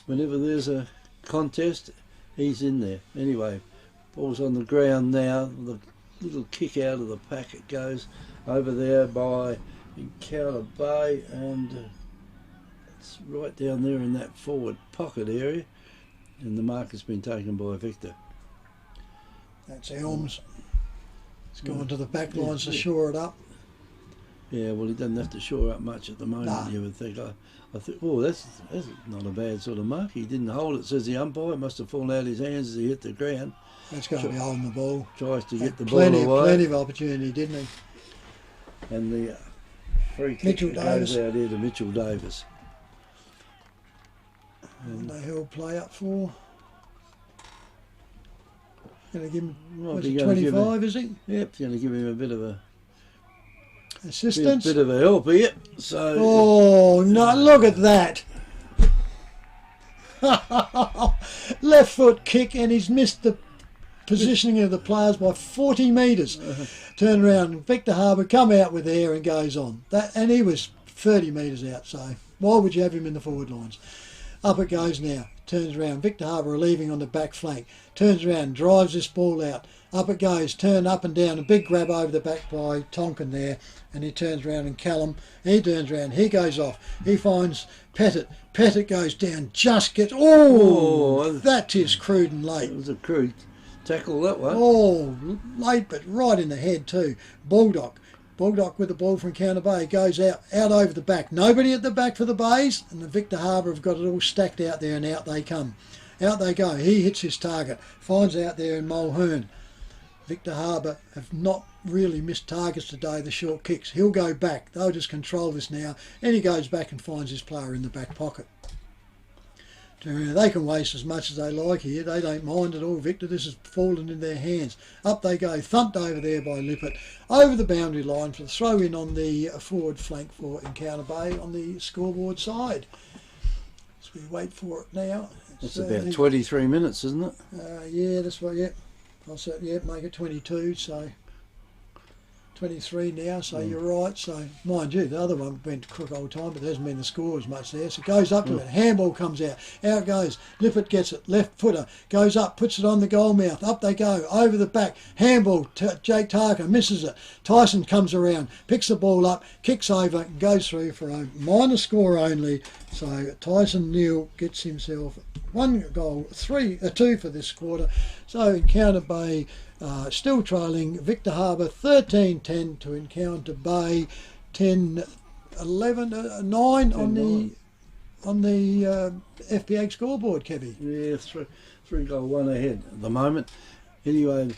Speaker 2: Whenever there's a contest, he's in there. Anyway, ball's on the ground now. The little kick out of the pack. It goes over there by Encounter Bay, and it's right down there in that forward pocket area, and the mark has been taken by Victor.
Speaker 1: That's Elms. It's gone to the back lines to shore it up.
Speaker 2: Yeah, well, he doesn't have to shore up much at the moment,
Speaker 1: Nah.
Speaker 2: you would think. I think, oh, that's not a bad sort of mark. He didn't hold it, says the umpire. It must have fallen out of his hands as he hit the ground.
Speaker 1: That's going to be holding the ball.
Speaker 2: Tries to get the
Speaker 1: Plenty
Speaker 2: ball away.
Speaker 1: plenty of opportunity, didn't he?
Speaker 2: And the free kick
Speaker 1: Mitchell
Speaker 2: goes
Speaker 1: Davis.
Speaker 2: out here to Mitchell Davis.
Speaker 1: And he'll play up for. Going to give him,
Speaker 2: Might
Speaker 1: what's
Speaker 2: be
Speaker 1: it,
Speaker 2: gonna give
Speaker 1: 25, is he?
Speaker 2: Yep, going to give him a bit of a
Speaker 1: Assistance.
Speaker 2: bit of a help here. So
Speaker 1: Oh, no, look at that. Left foot kick, and he's missed the positioning of the players by 40 metres. Turn around, Victor Harbour come out with air and goes on. And he was 30 metres out, so why would you have him in the forward lines? Up it goes now. Turns around. Victor Harbour leaving on the back flank. Turns around, drives this ball out. Up it goes, turn up and down. A big grab over the back by Tonkin there. And he turns around, and Callum, he turns around. He goes off. He finds Pettit. Pettit goes down, just gets... Oh, that is crude and late.
Speaker 2: it was a crude tackle, that one.
Speaker 1: Oh, late, but right in the head too. Baldock with the ball from Encounter Bay goes out over the back. Nobody at the back for the Bays, and the Victor Harbour have got it all stacked out there, and out they come. Out they go. He hits his target. Finds out there in Mulhern. Victor Harbour have not really missed targets today, the short kicks. He'll go back. They'll just control this now. And he goes back and finds his player in the back pocket. They can waste as much as they like here. They don't mind at all, Victor. This has fallen in their hands. Up they go, thumped over there by Lippert. Over the boundary line for the throw in on the forward flank for Encounter Bay on the scoreboard side. as we wait for it now.
Speaker 2: It's about 23 minutes, isn't it?
Speaker 1: Yeah, that's right, yeah. I'll say, yeah, make it 22, so 23 now, so you're right. So, mind you, the other one went to crook old time, but there hasn't been the score as much there. So it goes up to it, handball comes out it goes, Lippert gets it, left footer, goes up, puts it on the goal mouth, up they go, over the back, handball, Jake Tarka misses it, Tyson comes around, picks the ball up, kicks over, and goes through for a minor score only. So Tyson Neal gets himself 1 goal, 2 for this quarter. So Encounter Bay still trailing Victor Harbour 13-10 to Encounter Bay 10-11, 9 on the FPA scoreboard, Kevy.
Speaker 2: Yeah, three goal one ahead at the moment. Anyway,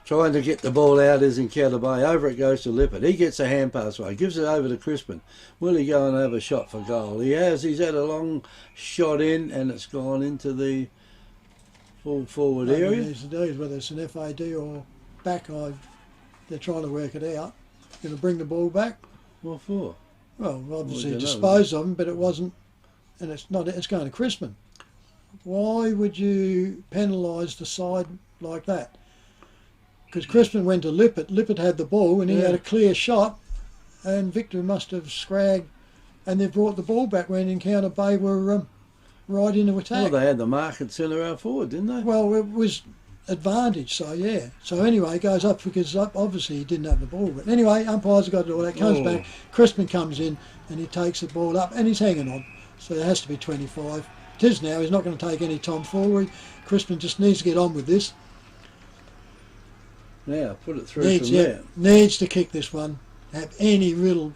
Speaker 2: trying to get the ball out is Encounter Bay. Over it goes to Lippert. He gets a hand pass away, gives it over to Crispin. Will he go and have a shot for goal? He has. He's had a long shot in, and it's gone into the full forward area.
Speaker 1: Needs to do is whether it's an FAD or back. They're trying to work it out. Going to bring the ball back.
Speaker 2: What for?
Speaker 1: Well, obviously
Speaker 2: Well,
Speaker 1: dispose of him, but it wasn't, and it's not. It's going to Crispin. Why would you penalise the side like that? Because Crispin went to Lippert. Lippert had the ball, and he had a clear shot, and Victor must have scragged, and they brought the ball back when Encounter Bay were right into attack.
Speaker 2: Well, they had the mark at centre out forward, didn't they?
Speaker 1: Well, it was advantage, so yeah. So anyway, it goes up because obviously he didn't have the ball. But anyway, umpires have got it all. That comes back. Crispin comes in and he takes the ball up and he's hanging on. So there has to be 25. It is now. He's not going to take any tomfoolery. Crispin just needs to get on with this.
Speaker 2: Now, put it through from there.
Speaker 1: Needs to kick this one. Have any little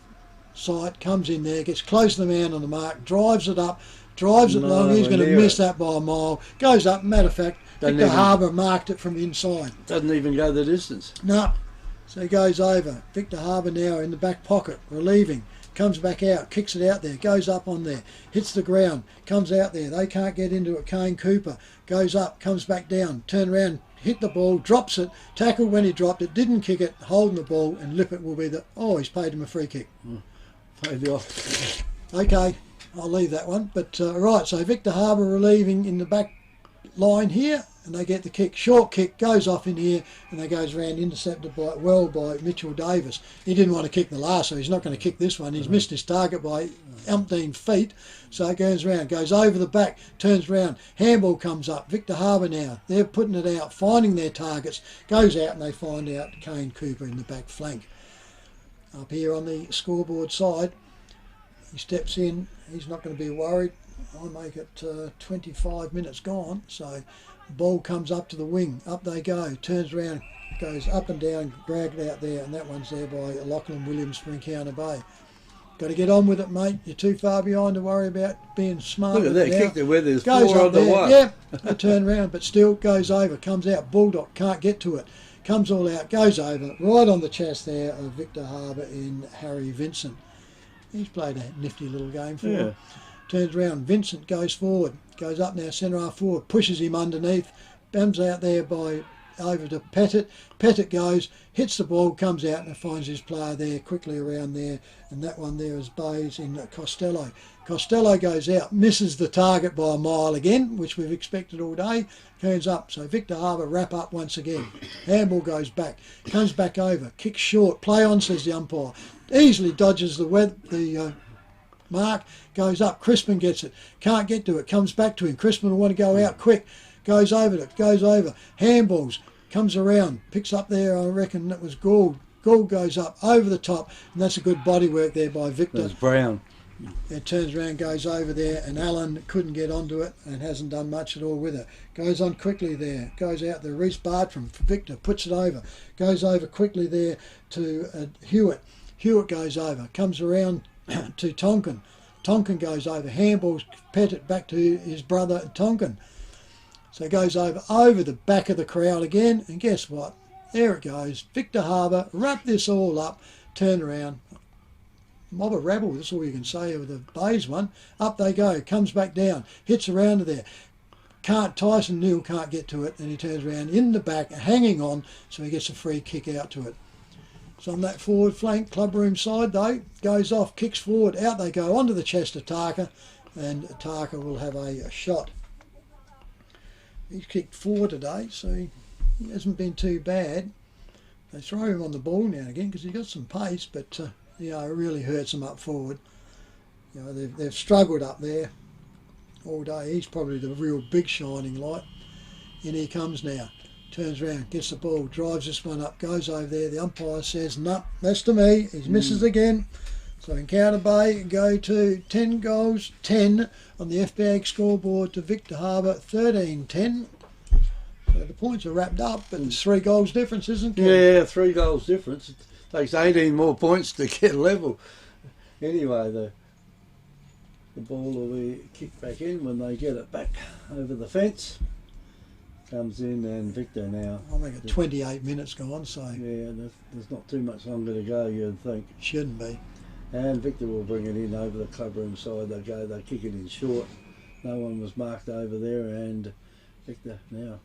Speaker 1: sight. Comes in there, gets close to the man on the mark, drives it up, drives it long. He's going to miss that by a mile. Goes up. Matter of fact, Victor Harbour marked it from inside.
Speaker 2: Doesn't even go the distance.
Speaker 1: No. So he goes over. Victor Harbour now in the back pocket, relieving. Comes back out, kicks it out there, goes up on there, hits the ground, comes out there. They can't get into it. Kane Cooper goes up, comes back down, turn around, hit the ball, drops it, tackle when he dropped it, didn't kick it, holding the ball, and Lippert will be he's paid him a free kick.
Speaker 2: Paid off.
Speaker 1: Okay, I'll leave that one. But right, so Victor Harbour relieving in the back line here, and they get the kick. Short kick goes off in here, and they goes around, intercepted by Mitchell Davis. He didn't want to kick the last, so he's not going to kick this one. He's missed his target by umpteen feet, so it goes around, goes over the back, turns around, handball comes up. Victor Harbour now, they're putting it out, finding their targets, goes out, and they find out Kane Cooper in the back flank. Up here on the scoreboard side, he steps in. He's not going to be worried. I'll make it 25 minutes gone. So ball comes up to the wing. Up they go. Turns around, goes up and down, dragged out there, and that one's there by Lachlan Williams from Encounter Bay. Got to get on with it, mate. You're too far behind to worry about being smart.
Speaker 2: Look at that kick there where there's
Speaker 1: goes
Speaker 2: 4 on the one.
Speaker 1: Yeah, they turn around, but still goes over. Comes out. Bulldog can't get to it. Comes all out, goes over, right on the chest there of Victor Harbour in Harry Vincent. He's played a nifty little game for him. Turns around, Vincent goes forward, goes up now, centre half forward, pushes him underneath, bams out there over to Pettit. Pettit goes, hits the ball, comes out and finds his player there quickly around there, and that one there is Bays in Costello. Costello goes out, misses the target by a mile again, which we've expected all day, turns up. So Victor Harbour wrap up once again. Handball goes back, comes back over, kicks short, play on, says the umpire. Easily dodges the mark, goes up, Crispin gets it, can't get to it, comes back to him. Crispin will want to go out quick, goes over it, goes over, handballs, comes around, picks up there, I reckon that was Gould. Gould goes up over the top, and that's a good body work there by Victor.
Speaker 2: That's Brown.
Speaker 1: It turns around, goes over there, and Allen couldn't get onto it and hasn't done much at all with it. Goes on quickly there, goes out there, Reece Bartram for Victor, puts it over, goes over quickly there to Hewitt. Hewitt goes over, comes around to Tonkin. Tonkin goes over, handballs Pettit back to his brother Tonkin. So it goes over the back of the crowd again, and guess what? There it goes. Victor Harbour, wrap this all up, turn around. Mob of rabble, that's all you can say of the Bays one. Up they go, comes back down, hits around to there. Tyson Neal can't get to it, and he turns around in the back, hanging on, so he gets a free kick out to it. So on that forward flank, club room side though, goes off, kicks forward, out they go, onto the chest of Tarka, and Tarka will have a shot. He's kicked 4 today, so he hasn't been too bad. They throw him on the ball now and again because he's got some pace, but you know, it really hurts him up forward. You know, they've struggled up there all day. He's probably the real big shining light. In he comes now. Turns around, gets the ball, drives this one up, goes over there. The umpire says, "No, that's to me." He misses again. So Encounter Bay go to 10 goals, 10 on the FBA scoreboard to Victor Harbor, 13-10. So the points are wrapped up, but it's 3 goals difference, isn't it?
Speaker 2: Yeah, 3 goals difference. It takes 18 more points to get level. Anyway, the ball will be kicked back in when they get it back over the fence. Comes in, and Victor now.
Speaker 1: I think it's 28 minutes gone, so
Speaker 2: Yeah, there's not too much longer to go, you'd think.
Speaker 1: shouldn't be.
Speaker 2: And Victor will bring it in over the clubroom side. They kick it in short. No one was marked over there, and Victor now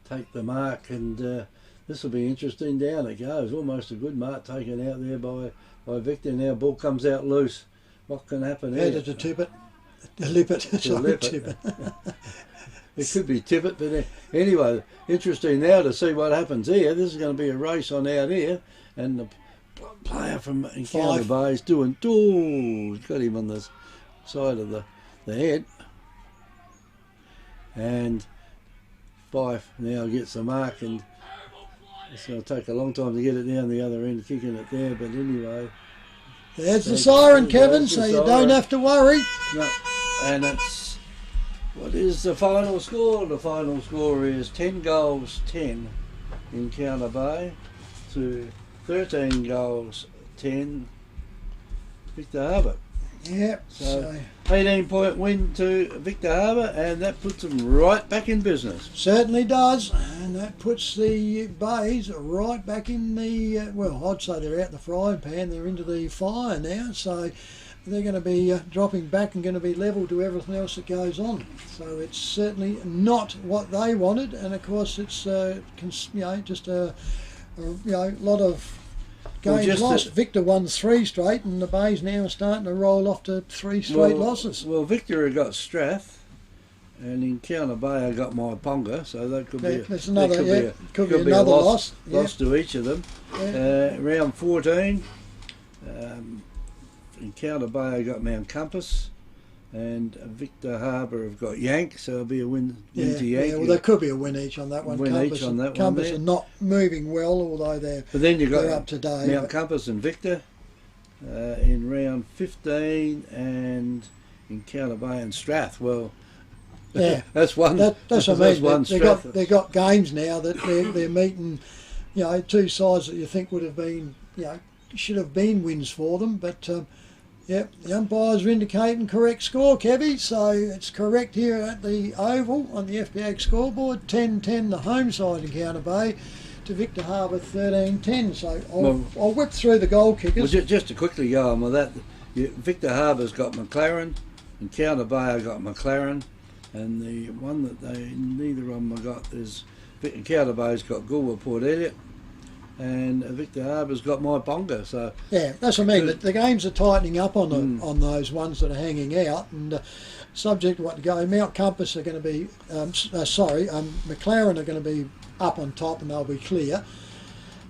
Speaker 2: take the mark, and this will be interesting. Down it goes. Almost a good mark taken out there by Victor. Now ball comes out loose. What can happen here?
Speaker 1: Headed to Tippett. Lippett. Sorry,
Speaker 2: Lippett.
Speaker 1: Tippett.
Speaker 2: It could be Tippett, but anyway, interesting now to see what happens here. This is going to be a race on out here, and the player from Encounter Bay is doing, he's got him on the side of the head, and Fife now gets the mark, and it's going to take a long time to get it down the other end, kicking it there, but anyway.
Speaker 1: There's the siren, Kevin, so you don't have to worry.
Speaker 2: No, and it's, what is the final score? The final score is 10 goals, 10 Encounter Bay to 13 goals, 10 Victor Harbor.
Speaker 1: Yeah,
Speaker 2: So 18-point win to Victor Harbor, and that puts them right back in business.
Speaker 1: certainly does, and that puts the Bays right back in the, well, I'd say they're out the frying pan, they're into the fire now, so they're going to be dropping back and going to be level to everything else that goes on. So it's certainly not what they wanted, and of course it's just a lot of games lost. Victor won 3 straight, and the Bays now are starting to roll off to 3 straight losses.
Speaker 2: Well, Victor have got Strath, and Encounter Bay have got Maiponga, so that could be
Speaker 1: another loss.
Speaker 2: Loss to each of them.
Speaker 1: Yeah.
Speaker 2: Round 14, Encounter Bay have got Mount Compass, and Victor Harbor have got Yank, so it'll be a win to Yank.
Speaker 1: Yeah, well, there could be a win each on that one. Compass are not moving well, although they're up to date.
Speaker 2: Mount Compass and Victor in round 15, and Encounter Bay and Strath. Well,
Speaker 1: yeah,
Speaker 2: that's one.
Speaker 1: That's what I mean. They've got games now that they're meeting. 2 sides that you think would have been, should have been wins for them, but. Yep, the umpires are indicating correct score, Kevy, so it's correct here at the Oval on the FBA scoreboard. 10-10 the home side Encounter Bay to Victor Harbor 13-10. So I'll whip through the goal kickers.
Speaker 2: Well, just to quickly go on with that, Victor Harbor's got McLaren, Encounter Bay have got McLaren, and the one that neither of them have got is Encounter Bay's got Goolwa Port Elliot, and Victor Harbor's got Maiponga. So
Speaker 1: yeah, that's what I mean. The games are tightening up on on those ones that are hanging out, and subject to what to go. Mount Compass are going to be, McLaren are going to be up on top, and they'll be clear.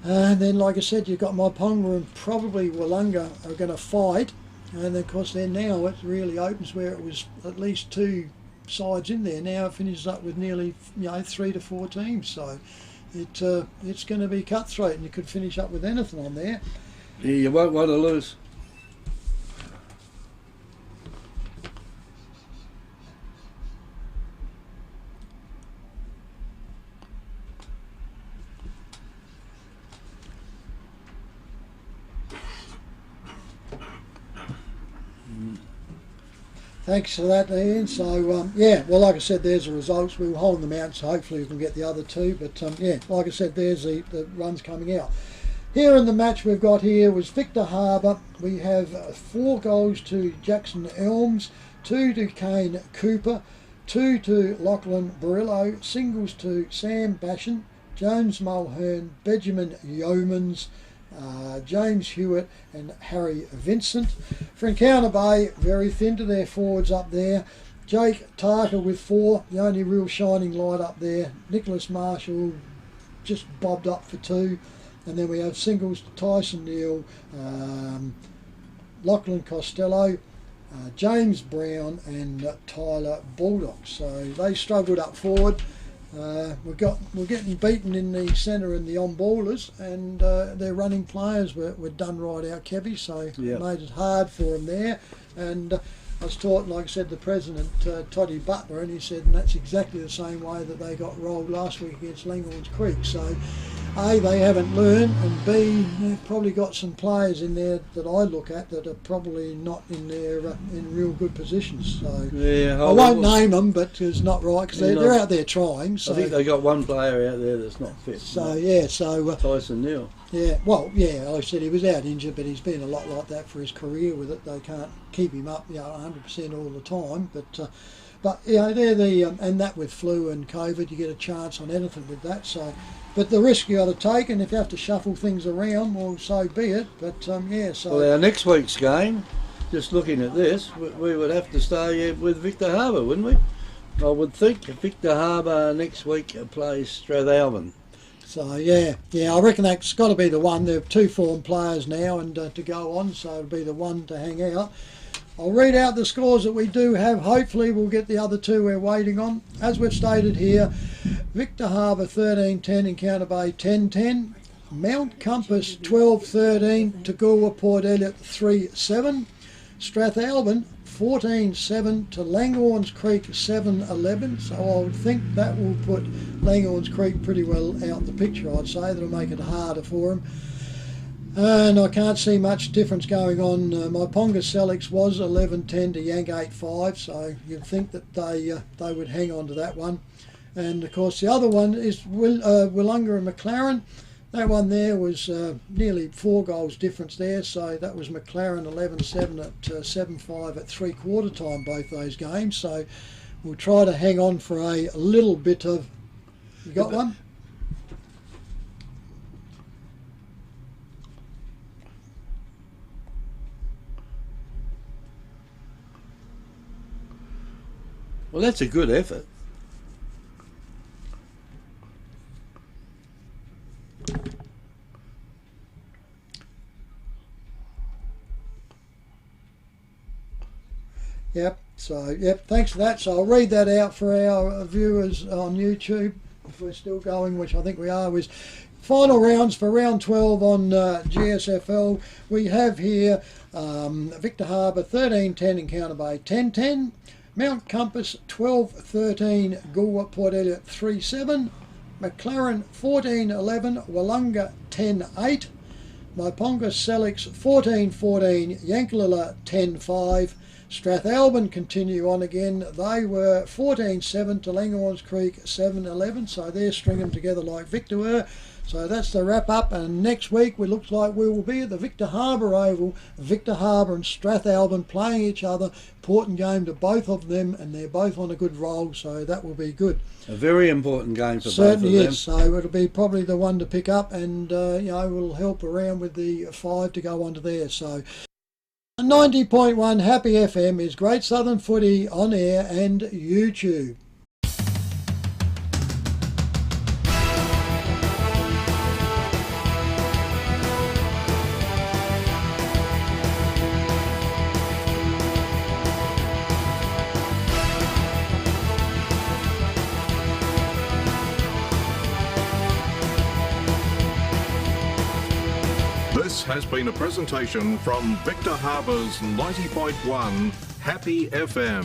Speaker 1: And then, like I said, you've got Maiponga and probably Wollonga are going to fight, and then, of course, then now it really opens where it was at least 2 sides in there. Now it finishes up with nearly 3 to 4 teams. So. It's going to be cutthroat, and you could finish up with anything on there.
Speaker 2: Yeah, you won't want to lose.
Speaker 1: Thanks for that, Ian. So, like I said, there's the results. We'll hold them out, so hopefully we can get the other 2. But, like I said, there's the runs coming out. Here in the match we've got here was Victor Harbor. We have 4 goals to Jackson Elms, 2 to Kane Cooper, 2 to Lachlan Barillo, singles to Sam Bashan, Jones Mulhern, Benjamin Yeomans, James Hewitt and Harry Vincent. For Encounter Bay, very thin to their forwards up there. Jake Tarker with 4, the only real shining light up there. Nicholas Marshall just bobbed up for 2. And then we have singles Tyson Neal, Lachlan Costello, James Brown and Tyler Baldock. So they struggled up forward. We're getting beaten in the centre and the on-ballers, and their running players were done right out, Kevy, so it made it hard for them there. And I was taught, like I said, the president, Toddy Butler, and he said, and that's exactly the same way that they got rolled last week against Langhorns Creek. So A, they haven't learned, and B, they've probably got some players in there that I look at that are probably not in their in real good positions. So I won't name them, but it's not right because they're out there trying. So
Speaker 2: I think they got one player out there that's not fit.
Speaker 1: So
Speaker 2: Tyson Neal.
Speaker 1: Yeah, well, yeah, I said he was out injured, but he's been a lot like that for his career with it. They can't keep him up, 100% all the time. But they're the and that with flu and COVID, you get a chance on anything with that. So, but the risk you got to take, and if you have to shuffle things around, well, so be it. But So
Speaker 2: well, our next week's game, just looking at this, we would have to stay with Victor Harbour, wouldn't we? I would think Victor Harbour next week plays Strathalbyn.
Speaker 1: So I reckon that's got to be the one. There are 2 form players now, and to go on, so it'll be the one to hang out. I'll read out the scores that we do have. Hopefully we'll get the other 2 we're waiting on. As we've stated here, Victor Harbour 13-10, Encounter Bay 10-10, Mount Compass 12-13, Toogoolwa Port Elliot 3-7, Strathalbyn 14-7 to Langhorns Creek 7-11. So I would think that will put Langhorns Creek pretty well out the picture, I'd say. That'll make it harder for them. And I can't see much difference going on. My Ponga Selix was 11-10 to Yank 8-5, so you'd think that they would hang on to that one. And of course the other one is Willunga and McLaren. That one there was nearly 4 goals difference there, so that was McLaren 11-7 at 7-5 at 3/4 time, both those games. So we'll try to hang on for a little bit of... You got one?
Speaker 2: Well, that's a good effort.
Speaker 1: Thanks for that. So I'll read that out for our viewers on YouTube, if we're still going, which I think we are. Was final rounds for round 12 on GSFL. We have here Victor Harbour 13-10, Encounter Bay 10-10, Mount Compass 12-13, Goolwa Port Elliot 3-7, McLaren 14-11, Willunga 10-8, Myponga Selix 14-14, Yankalilla 10-5. Strathalbyn continue on again. They were 14-7 to Langhorns Creek 7-11, so they're stringing them together like Victor were. So that's the wrap up, and next week it looks like we will be at the Victor Harbour Oval. Victor Harbour and Strathalbyn playing each other. Important game to both of them, and they're both on a good roll, so that will be good.
Speaker 2: A very important game for
Speaker 1: Certainly
Speaker 2: both of them.
Speaker 1: Is. So it'll be probably the one to pick up, and will help around with the 5 to go onto there. So 90.1 Happy FM is Great Southern Footy on air and YouTube.
Speaker 3: This has been a presentation from Victor Harbour's 90.1 Happy FM.